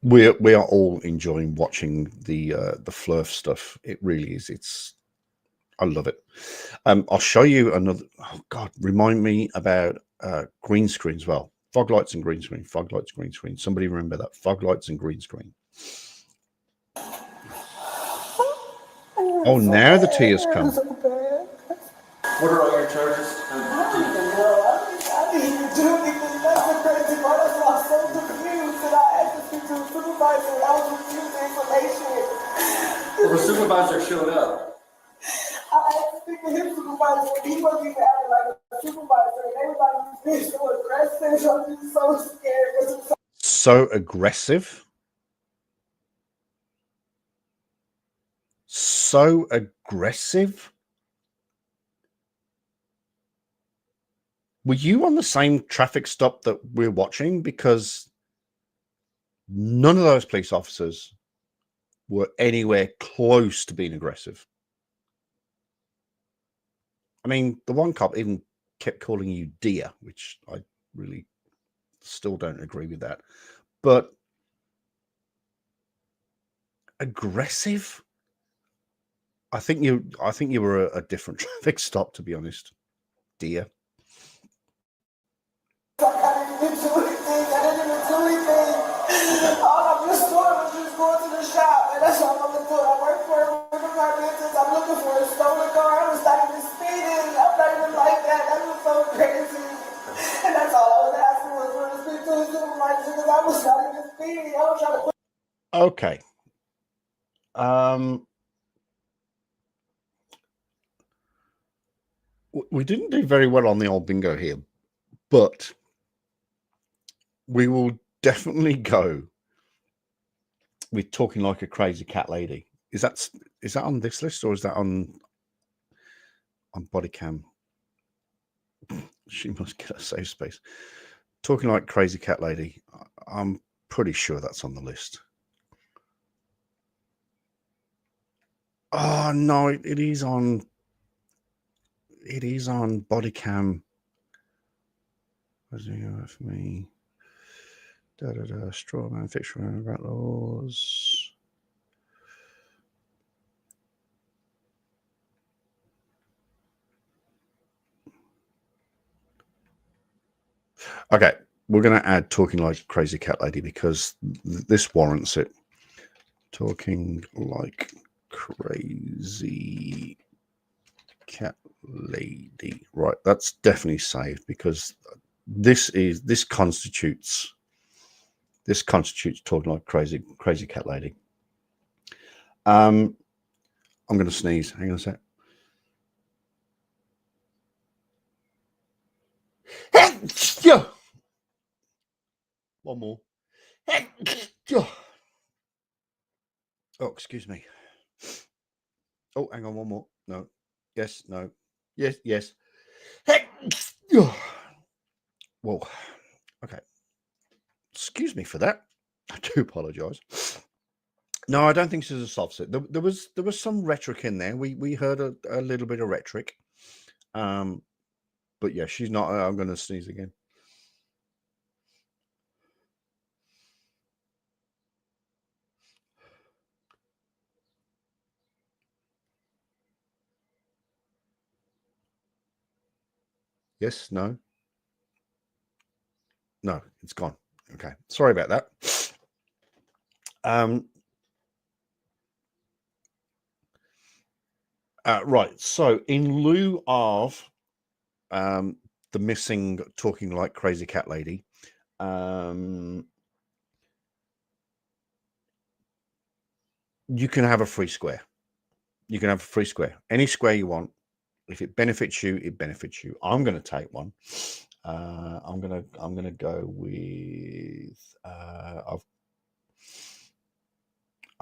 We are all enjoying watching the Flurf stuff. It really is. I love it. I'll show you another. Oh God, remind me about green screen as well. Fog lights and green screen. Fog lights, green screen. Somebody remember that. Fog lights and green screen. Oh, now the tea has come. What are all your charges? I need to do anything. That's the crazy part. That's why I'm so confused. And I asked to speak to the supervisor, and I was refused the information. Well, the supervisor showed up. I asked to speak to his supervisor, and he wasn't even acting like a supervisor. And everybody was being so aggressive. I'm just so scared. So aggressive. So aggressive. Were you on the same traffic stop that we're watching? Because none of those police officers were anywhere close to being aggressive. I mean, the one cop even kept calling you dear, which I really still don't agree with that. But aggressive? I think you were a different traffic stop, to be honest, dear. I didn't do anything. All I'm just doing was just going to the shop, and that's all I'm doing. I work for my business. I'm looking for a stolen car. I was not even speeding. I'm not even like that. That was so crazy. And that's all I was asking was for to speak to the supervisor because I was not even speeding. I was trying to put. Okay. We didn't do very well on the old bingo here, but we will definitely go with talking like a crazy cat lady. Is that on this list, or is that on body cam? She must get a safe space. Talking like crazy cat lady. I'm pretty sure that's on the list. Oh no, it is on. It is on body cam. What's it for me? Straw man, fiction, rat laws. Okay, we're going to add talking like crazy cat lady because this warrants it. Talking like crazy cat lady. Right, that's definitely saved because this constitutes talking like crazy cat lady. I'm going to sneeze. Hang on a sec. One more. Oh, excuse me. Oh, hang on, one more. No. Yes, no. Yes, yes. Whoa. Okay. Excuse me for that. I do apologize. No, I don't think this is a soft set. There was some rhetoric in there. We heard a little bit of rhetoric. But yeah, she's not. I'm going to sneeze again. Yes, no. No, it's gone. Okay. Sorry about that. Right. So in lieu of the missing talking like crazy cat lady, you can have a free square. you can have a free square, any square you want. If it benefits you, it benefits you. I'm going to take one. I'm gonna go with I'm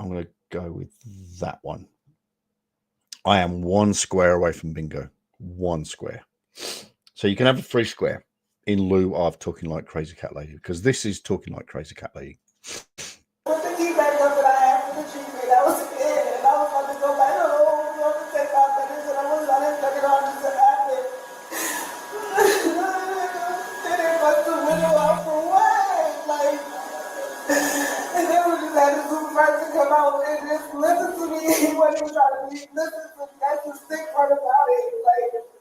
gonna go with that one. I am 1 square away from bingo. 1 square. So you can have a free square in lieu of Talking Like Crazy Cat Lady, because this is Talking Like Crazy Cat Lady. Put the key back up that I asked for the treatment. That was it. And I was about to go back home, you know, to take my medicine. I didn't tuck it on just to happen. Then they bust the window out for what? Like, and then we just had the supervisor come out and just listen to me. He wasn't even trying to listen to me. That's the sick part about it. Like,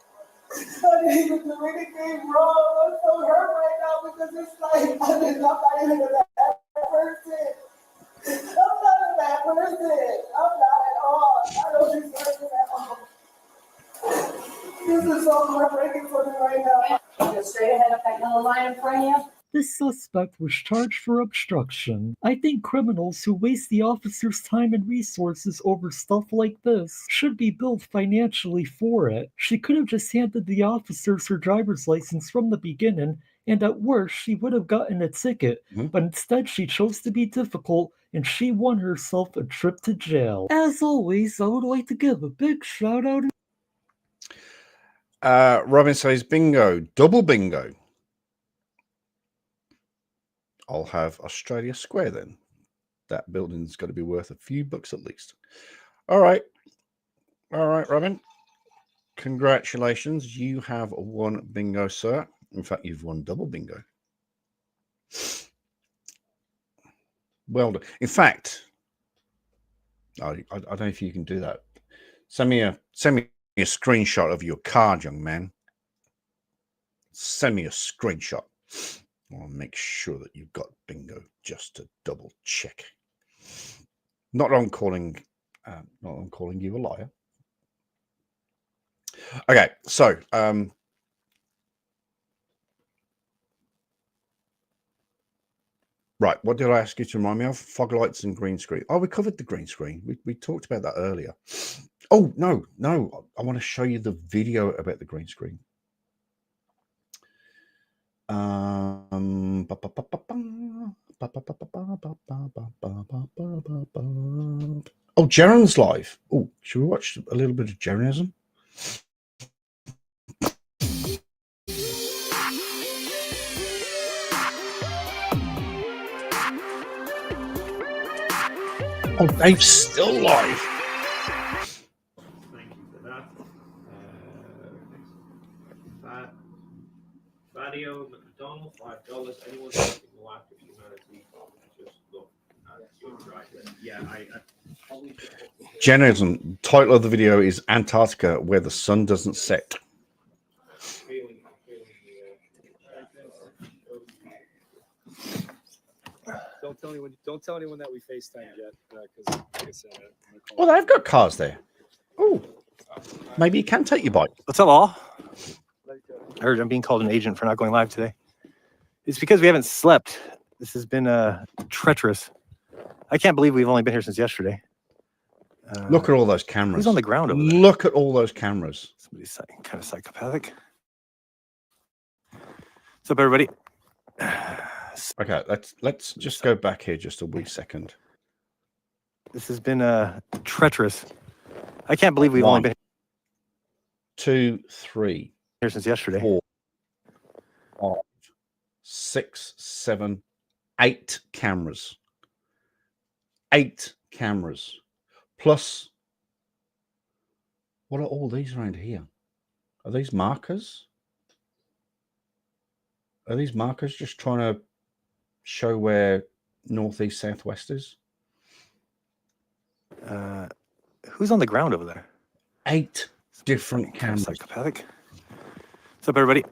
I didn't even do anything wrong. I'm so hurt right now because it's like, I'm not even a bad person. I'm not a bad person. I'm not at all. I don't deserve it at all. This is so heartbreaking for me right now. Just straight ahead up that yellow line in front of you. This suspect was charged for obstruction. I think criminals who waste the officer's time and resources over stuff like this should be billed financially for it. She could have just handed the officers her driver's license from the beginning, and at worst, she would have gotten a ticket. But instead, she chose to be difficult, and she won herself a trip to jail. As always, I would like to give a big shout out. Robin says bingo, double bingo. I'll have Australia Square then. That building's got to be worth a few bucks at least. All right, Robin. Congratulations. You have won bingo, sir. In fact, you've won double bingo. Well done. In fact, I don't know if you can do that. Send me a screenshot of your card, young man. Send me a screenshot. I'll make sure that you've got bingo just to double check. Not that I'm calling you a liar. Okay, so right, what did I ask you to remind me of? Fog lights and green screen. Oh, we covered the green screen. We talked about that earlier. Oh, no. I want to show you the video about the green screen. Oh, Jaren's live. Oh, should we watch a little bit of Jarenism? Oh, Dave's still live. Thank you for that. Fadio McDonald, $5. Anyone thinking the lack of humanity? Just look at your driver. Yeah, I probably. Jarenism. Title of the video is Antarctica, where the sun doesn't set. Don't tell anyone that we FaceTimed yet, because like I said, Oh, they've got cars there. Oh, maybe you can take your bike. What's up, all? I heard I'm being called an agent for not going live today. It's because we haven't slept. This has been treacherous. I can't believe we've only been here since yesterday. Look at all those cameras. Who's on the ground over there? Look at all those cameras. Somebody's kind of psychopathic. What's up, everybody? Okay, let's just go back here just a wee second. This has been treacherous. I can't believe we've only been 2, 3 here since yesterday. 4, 5, 6, 7, 8 cameras. 8 cameras. Plus, what are all these around here? Are these markers? Are these markers just trying to show where northeast, southwest is? Who's on the ground over there? 8 different cameras. Psychopathic. What's up, everybody?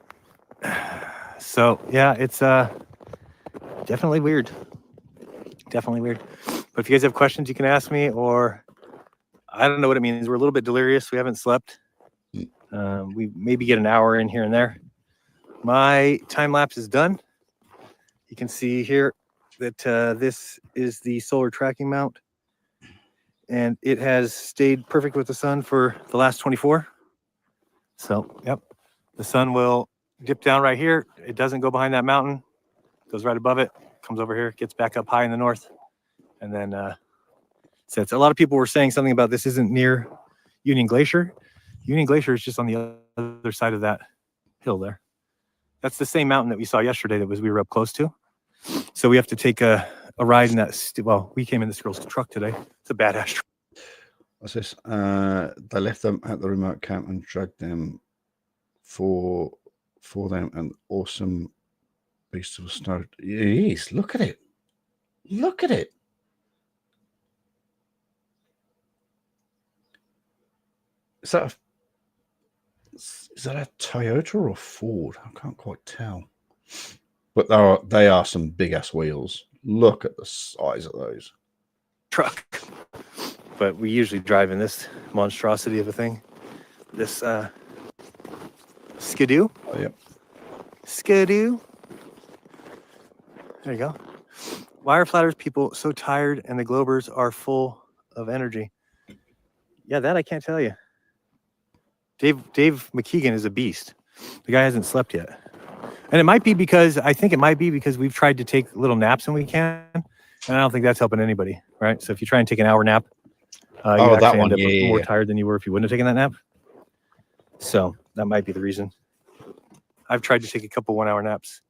So, yeah, it's definitely weird. Definitely weird. But if you guys have questions, you can ask me, or I don't know what it means. We're a little bit delirious. We haven't slept. We maybe get an hour in here and there. My time lapse is done. You can see here that this is the solar tracking mount. and it has stayed perfect with the sun for the last 24. So, yep, the sun will dip down right here. It doesn't go behind that mountain, goes right above it, comes over here, gets back up high in the north, and then sets. A lot of people were saying something about this isn't near Union Glacier. Union Glacier is just on the other side of that hill there. That's the same mountain that we saw yesterday that we were up close to. So we have to take a ride in that. Well, we came in this girl's truck today. It's a badass truck. What's this? They left them at the remote camp and dragged them for them an awesome beast of snow. Yes, look at it. Look at it. Is that a Toyota or a Ford? I can't quite tell. But they are some big ass wheels. Look at the size of those. Truck. But we usually drive in this monstrosity of a thing. This Skidoo. Oh, yep. Skidoo. There you go. Why are flat earth people so tired and the Globers are full of energy? Yeah, that I can't tell you. Dave McKeegan is a beast. The guy hasn't slept yet. And I think it might be because we've tried to take little naps when we can. And I don't think that's helping anybody, right? So if you try and take an hour nap, you actually end up more tired than you were if you wouldn't have taken that nap. So that might be the reason. I've tried to take a couple 1 hour naps.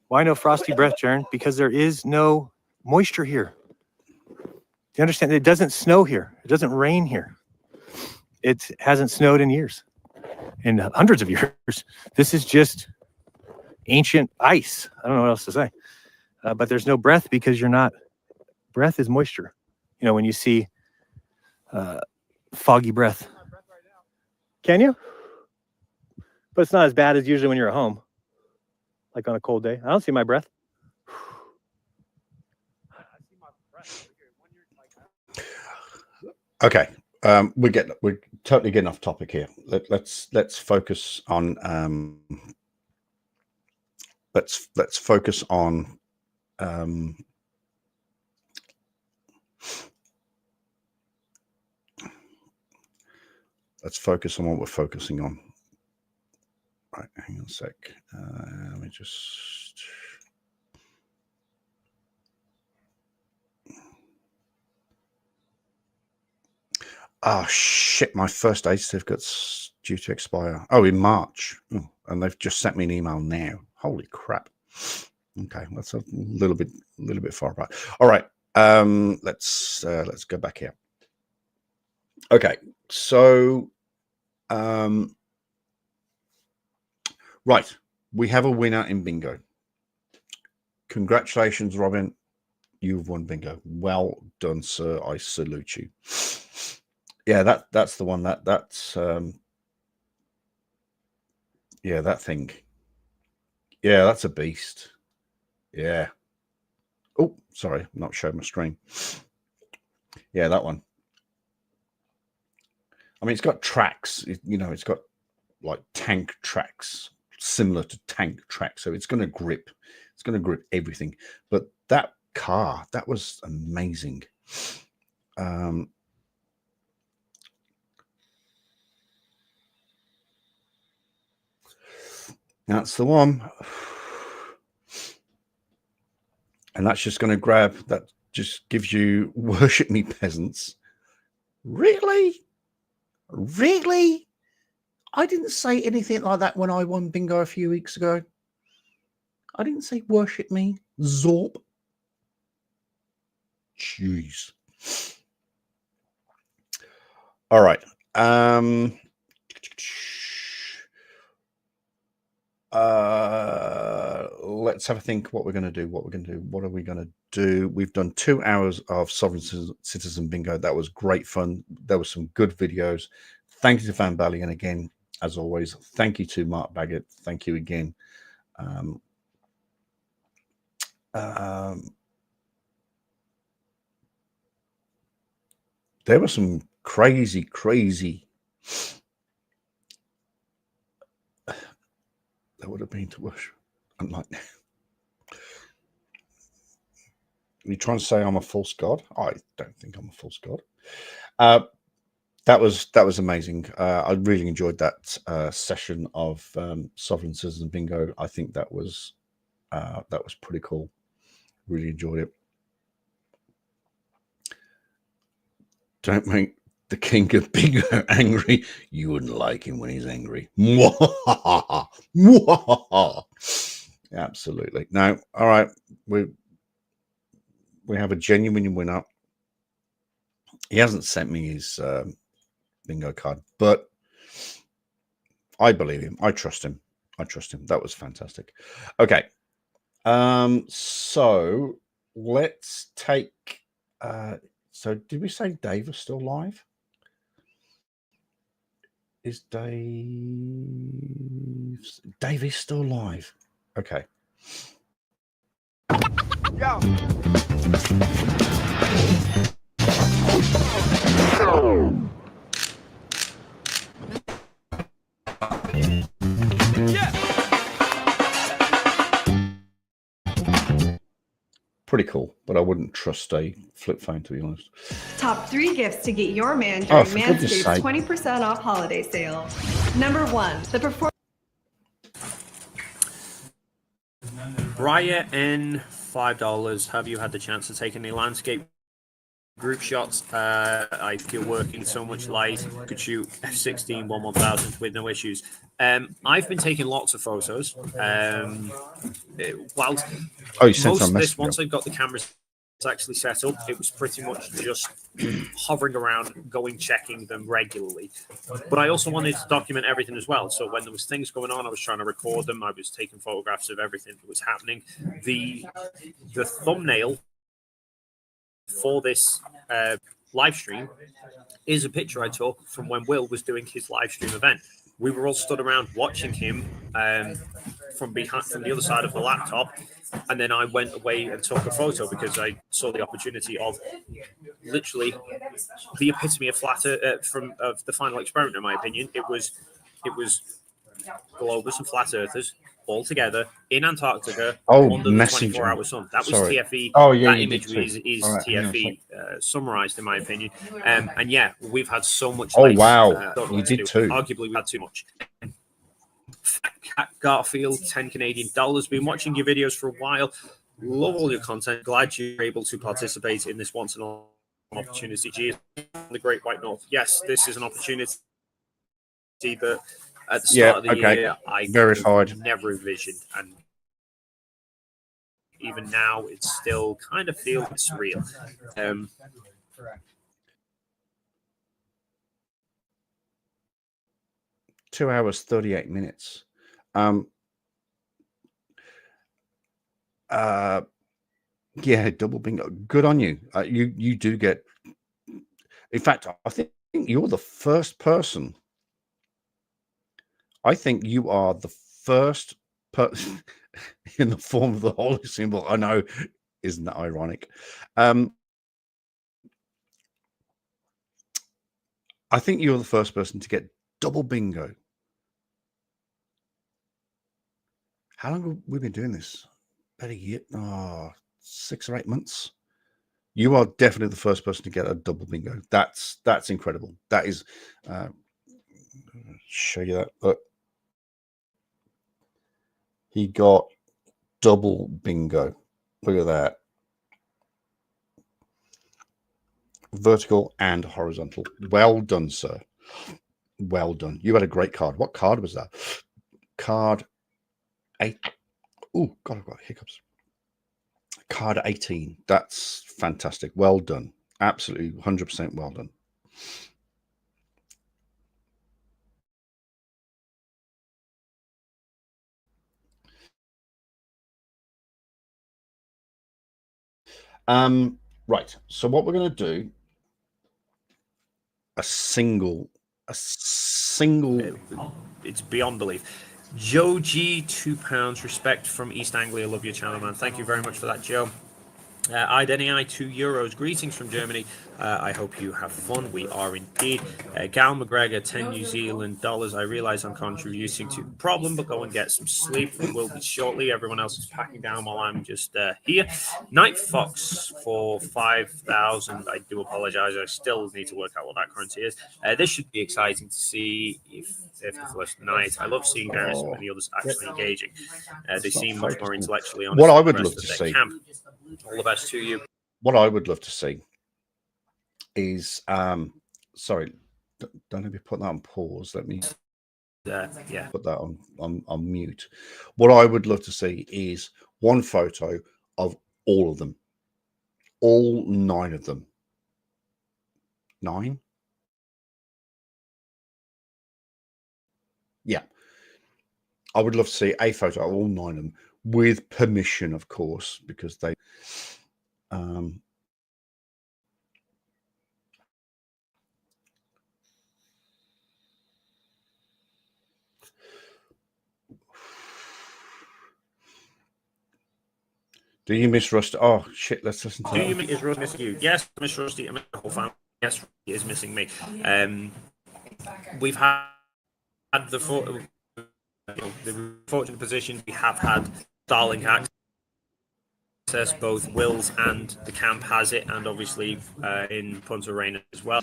Why no frosty breath, Jaren? Because there is no moisture here. Do you understand? It doesn't snow here. It doesn't rain here. It hasn't snowed in years. In hundreds of years. This is just ancient ice. I don't know what else to say. But there's no breath because breath is moisture. You know, when you see foggy breath. Can you? But it's not as bad as usually when you're at home. Like on a cold day. I don't see my breath. Okay. We're totally getting off topic here. Let's focus on let's focus on let's focus on what we're focusing on. Right, hang on a sec. Let me just. Oh shit! My first aid certificate's due to expire. Oh, in March. Oh, and they've just sent me an email now. Holy crap! Okay, that's a little bit far apart. All right, let's go back here. Okay, so right, we have a winner in bingo. Congratulations, Robin. You've won bingo. Well done, sir. I salute you. Yeah, that's the one. That's yeah, that thing. Yeah, that's a beast. Yeah. Oh, sorry, I'm not showing my screen. Yeah, that one. I mean, it's got tracks. You know, it's got like tank tracks, similar to tank tracks. So it's going to grip. It's going to grip everything. But that car, that was amazing. That's the one. And that's just going to grab, that just gives you worship me peasants. Really? Really? I didn't say anything like that when I won bingo a few weeks ago. I didn't say worship me. Zorp. Jeez. All right. Let's have a think what we're going to do. What are we going to do? We've done 2 hours of Sovereign Citizen Bingo. That was great fun. There were some good videos. Thank you to Van Bally. And again, as always, thank you to Mark Baggett. Thank you again. There were some crazy that would have been to worship. I'm like, You trying to say I'm a false god? I don't think I'm a false god. That was amazing. I really enjoyed that session of Sovereign Citizen Bingo. I think that was pretty cool. Really enjoyed it. Don't make the king of bingo angry. You wouldn't like him when he's angry. Absolutely. No. All right. We have a genuine winner. He hasn't sent me his bingo card, but I believe him. I trust him. That was fantastic. Okay. So let's take so did we say Dave is still live? Is Dave is still live? Okay. Yo. Pretty cool, but I wouldn't trust a flip phone, to be honest. Top 3 gifts to get your man during Manscaped's 20% off holiday sale. Number 1, the performance. Briar N, $5. Have you had the chance to take any landscape group shots? I feel working so much light. Could shoot F16 1/1000 with no issues. I've been taking lots of photos. Whilst you sent most some of this, message. once I've got the cameras actually set up, it was pretty much just hovering around, going checking them regularly. But I also wanted to document everything as well. So when there was things going on, I was trying to record them. I was taking photographs of everything that was happening. The thumbnail for this live stream is a picture I took from when Will was doing his live stream event. We were all stood around watching him from the other side of the laptop, and then I went away and took a photo because I saw the opportunity of literally the epitome of of the final experiment. In my opinion, it was Globus and flat earthers all together in Antarctica under the 24-hour sun. That was TFE. Oh, yeah, that you image did is right, TFE summarized, in my opinion. And yeah, we've had so much. Oh, lace, wow. don't know You what to did do. too. Arguably, we had too much. Cat Garfield, $10 Canadian. Been watching your videos for a while. Love all your content. Glad you're able to participate in this once in a opportunity. Geez, the Great White North. Yes, this is an opportunity that at the start of the year I verified. never envisioned, and even now it still kind of feels surreal. 2 hours 38 minutes. Yeah, double bingo. Good on you. You do get. In fact, I think you're the first person. I think you are the first person in the form of the holy symbol. I know, isn't that ironic? I think you're the first person to get double bingo. How long have we been doing this? About a year? 6 or 8 months. You are definitely the first person to get a double bingo. That's incredible. That is. Show you that. Look. He got double bingo. Look at that. Vertical and horizontal. Well done, sir. Well done. You had a great card. What card was that? Card 8. Oh, God, I've got hiccups. Card 18. That's fantastic. Well done. Absolutely 100% well done. Right. So what we're going to do, a single. It's beyond belief. Joe G, £2. Respect from East Anglia. Love your channel, man. Thank you very much for that, Joe. IdenEI, €2. Greetings from Germany. I hope you have fun. We are indeed. Gal McGregor, 10 New Zealand dollars. I realize I'm contributing to the problem, but go and get some sleep. We will be shortly. Everyone else is packing down while I'm just here. Night Fox for 5,000. I do apologize. I still need to work out what that currency is. This should be exciting to see if the first night. I love seeing Darius and the others actually engaging. They seem much more intellectually honest. What I than would the love rest to of their see. camp. All the best to you. What I would love to see is, sorry, don't let me put that on pause. Let me yeah. put that on mute. What I would love to see is one photo of all of them, all 9 of them. 9? Yeah. I would love to see a photo of all 9 of them with permission, of course, because they do you miss Rusty? Oh shit! Let's listen to Do that. you miss Rusty? Miss you? Yes, Miss Rusty. I miss the whole family. Yes, Rusty is missing me. We've had the fortunate position. We have had Starlink access. Both Wills and the camp has it, and obviously in Punta Reina as well.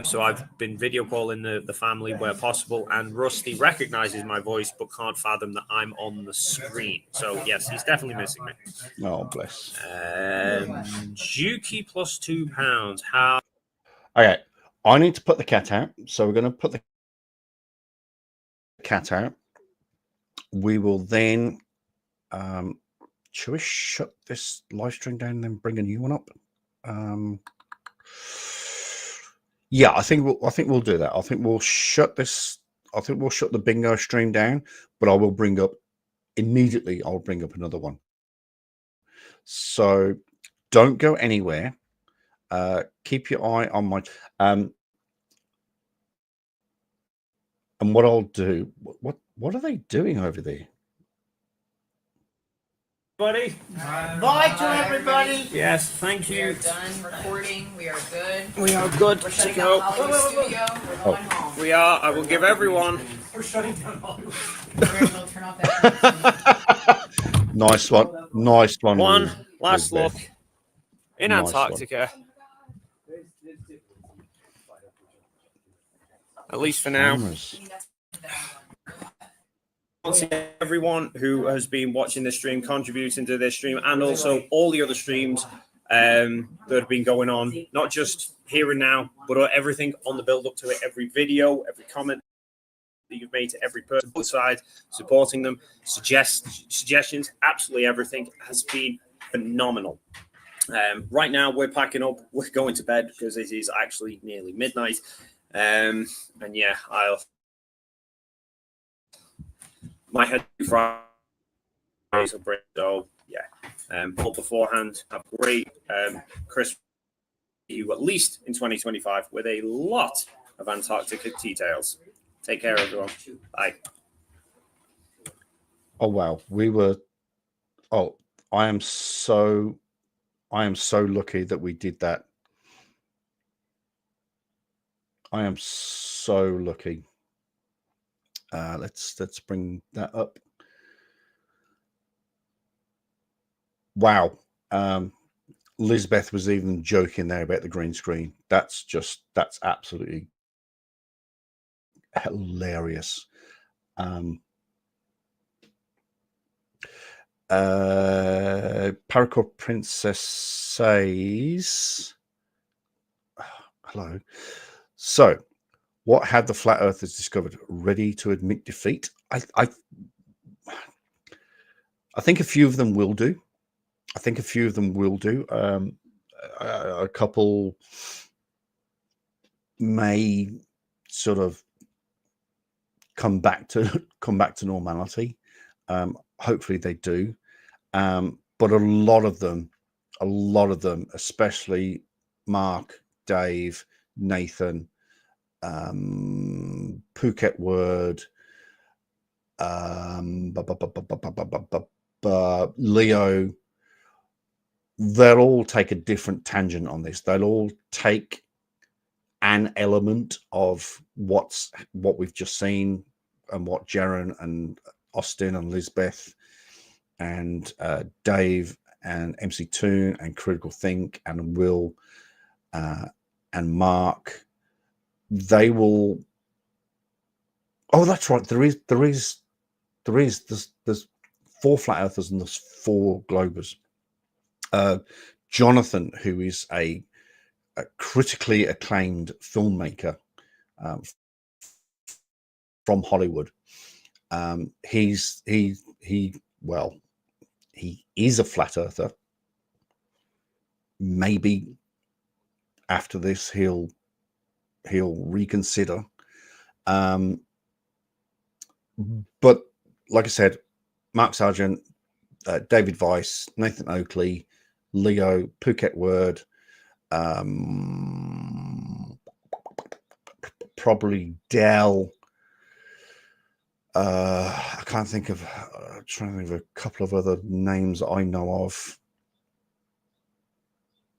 So I've been video calling the family where possible, and Rusty recognizes my voice but can't fathom that I'm on the screen. So yes, he's definitely missing me. Oh bless. Juki plus £2. How? Okay, I need to put the cat out, so we're going to put the cat out. We will then. Shall we shut this live stream down and then bring a new one up? Yeah, I think we'll do that. I think we'll shut this. I think we'll shut the bingo stream down, but I will bring up immediately. I'll bring up another one. So don't go anywhere. Keep your eye on my. And what I'll do. What are they doing over there? Buddy. Bye to everybody. Yes, thank you. We are done recording. We are good. We are good We're to shutting go. down Hollywood Studio. We're going home. We are. I will give everyone. We're shutting down Hollywood. We're going to turn off that. Nice one. Nice one. One last look in Nice Antarctica. At least for now. Everyone who has been watching this stream, contributing to this stream, and also all the other streams that have been going on, not just here and now, but everything on the build up to it, every video, every comment that you've made to every person, both sides, supporting them, suggestions, absolutely everything has been phenomenal. Right now, we're packing up, we're going to bed because it is actually nearly midnight. And yeah, my head Friday, so yeah. But beforehand, have a great Christmas you at least in 2025 with a lot of Antarctica details. Take care, everyone. Bye. Oh wow, we were. Oh, I am so lucky that we did that. I am so lucky. Let's bring that up. Wow. Lisbeth was even joking there about the green screen. That's absolutely hilarious. Paracord Princess says, hello. So, what have the flat earthers discovered? Ready to admit defeat? I think a few of them will do. I think a few of them will do. A couple may sort of come back to normality. Hopefully they do. But a lot of them, especially Mark, Dave, Nathan, Phuket Word, Leo, they'll all take a different tangent on this. They'll all take an element of what we've just seen and what Jaron and Austin and Lisbeth and Dave and MC Toon and Critical Think and Will and Mark, they will. Oh, that's right. There's 4 flat earthers and there's 4 globers. Jonathan, who is a critically acclaimed filmmaker from Hollywood, he is a flat earther. Maybe after this he'll reconsider. But like I said, Mark Sargent, David Weiss, Nathan Oakley, Leo, Phuket Word, probably Dell. I can't think of. Trying to think of a couple of other names that I know of.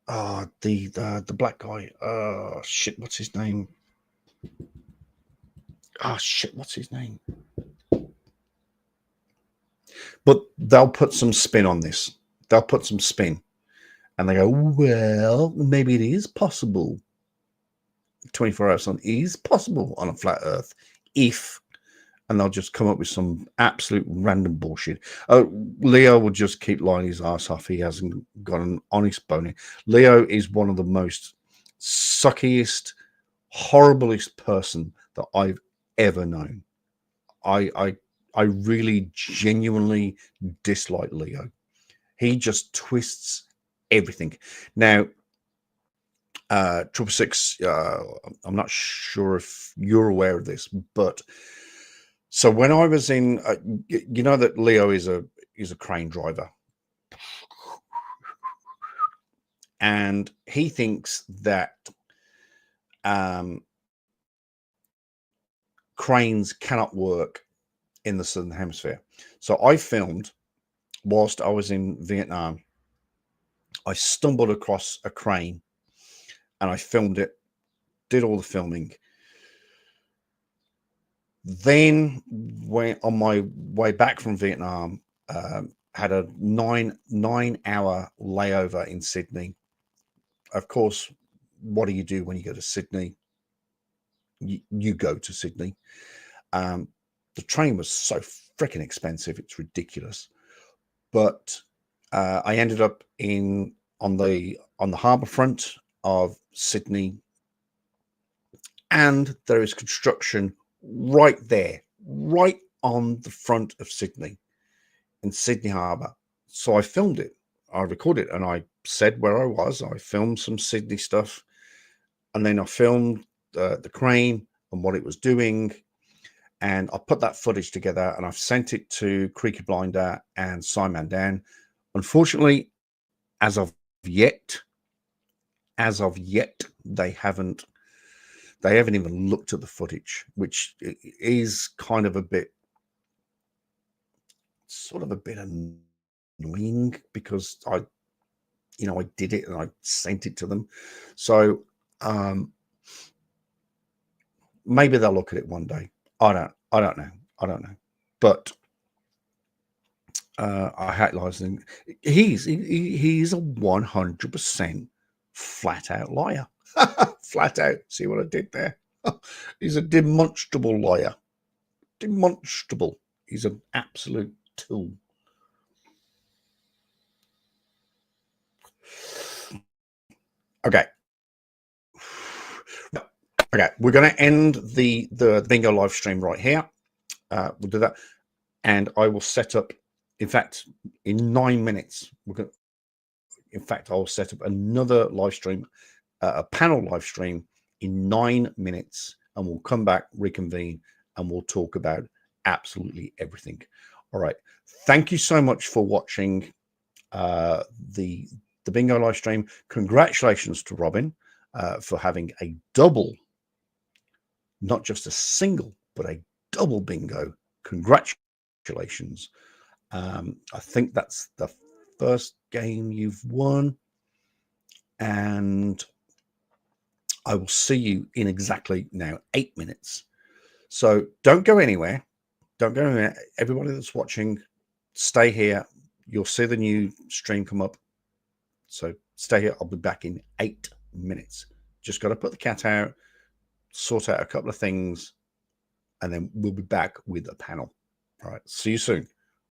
Oh, the black guy. Oh shit, what's his name? Oh shit, what's his name? But they'll put some spin on this. They'll put some spin. And they go, well, maybe it is possible. 24-hour sun is possible on a flat earth if, and they'll just come up with some absolute random bullshit. Leo will just keep lying his ass off. He hasn't got an honest bone in. Leo is one of the most suckiest, horriblest person that I've ever known. I really genuinely dislike Leo. He just twists everything. Now, 666, I'm not sure if you're aware of this, but so when I was in, you know that Leo is a crane driver, and he thinks that cranes cannot work in the Southern Hemisphere. So I filmed whilst I was in Vietnam. I stumbled across a crane and I filmed it, did all the filming. Then when on my way back from Vietnam, had a nine-hour layover in Sydney. Of course, what do you do when you go to Sydney? You go to Sydney. The train was so freaking expensive, it's ridiculous. But I ended up on the harbour front of Sydney, and there is construction right there, right on the front of Sydney, in Sydney Harbour. So I filmed it, I recorded it, and I said where I was. I filmed some Sydney stuff, and then I filmed the crane and what it was doing, and I put that footage together and I've sent it to Creaky Blinder and Simon Dan. Unfortunately, as of yet, they haven't even looked at the footage, which is kind of a bit annoying, because I did it and I sent it to them. So maybe they'll look at it one day. I don't know. But I hate licensing. He's a 100% flat out liar. Flat out. See what I did there? He's a demonstrable liar. Demonstrable. He's an absolute tool. Okay. Okay, we're going to end the bingo live stream right here. We'll do that, and I will set up. In fact, in 9 minutes, I'll set up another live stream, a panel live stream in 9 minutes, and we'll come back, reconvene, and we'll talk about absolutely everything. All right. Thank you so much for watching the bingo live stream. Congratulations to Robin for having a double. Not just a single, but a double bingo. Congratulations. I think that's the first game you've won. And I will see you in exactly now 8 minutes. So don't go anywhere. Don't go anywhere. Everybody that's watching, stay here. You'll see the new stream come up. So stay here. I'll be back in 8 minutes. Just got to put the cat out, sort out a couple of things, and then we'll be back with a panel. All right. See you soon.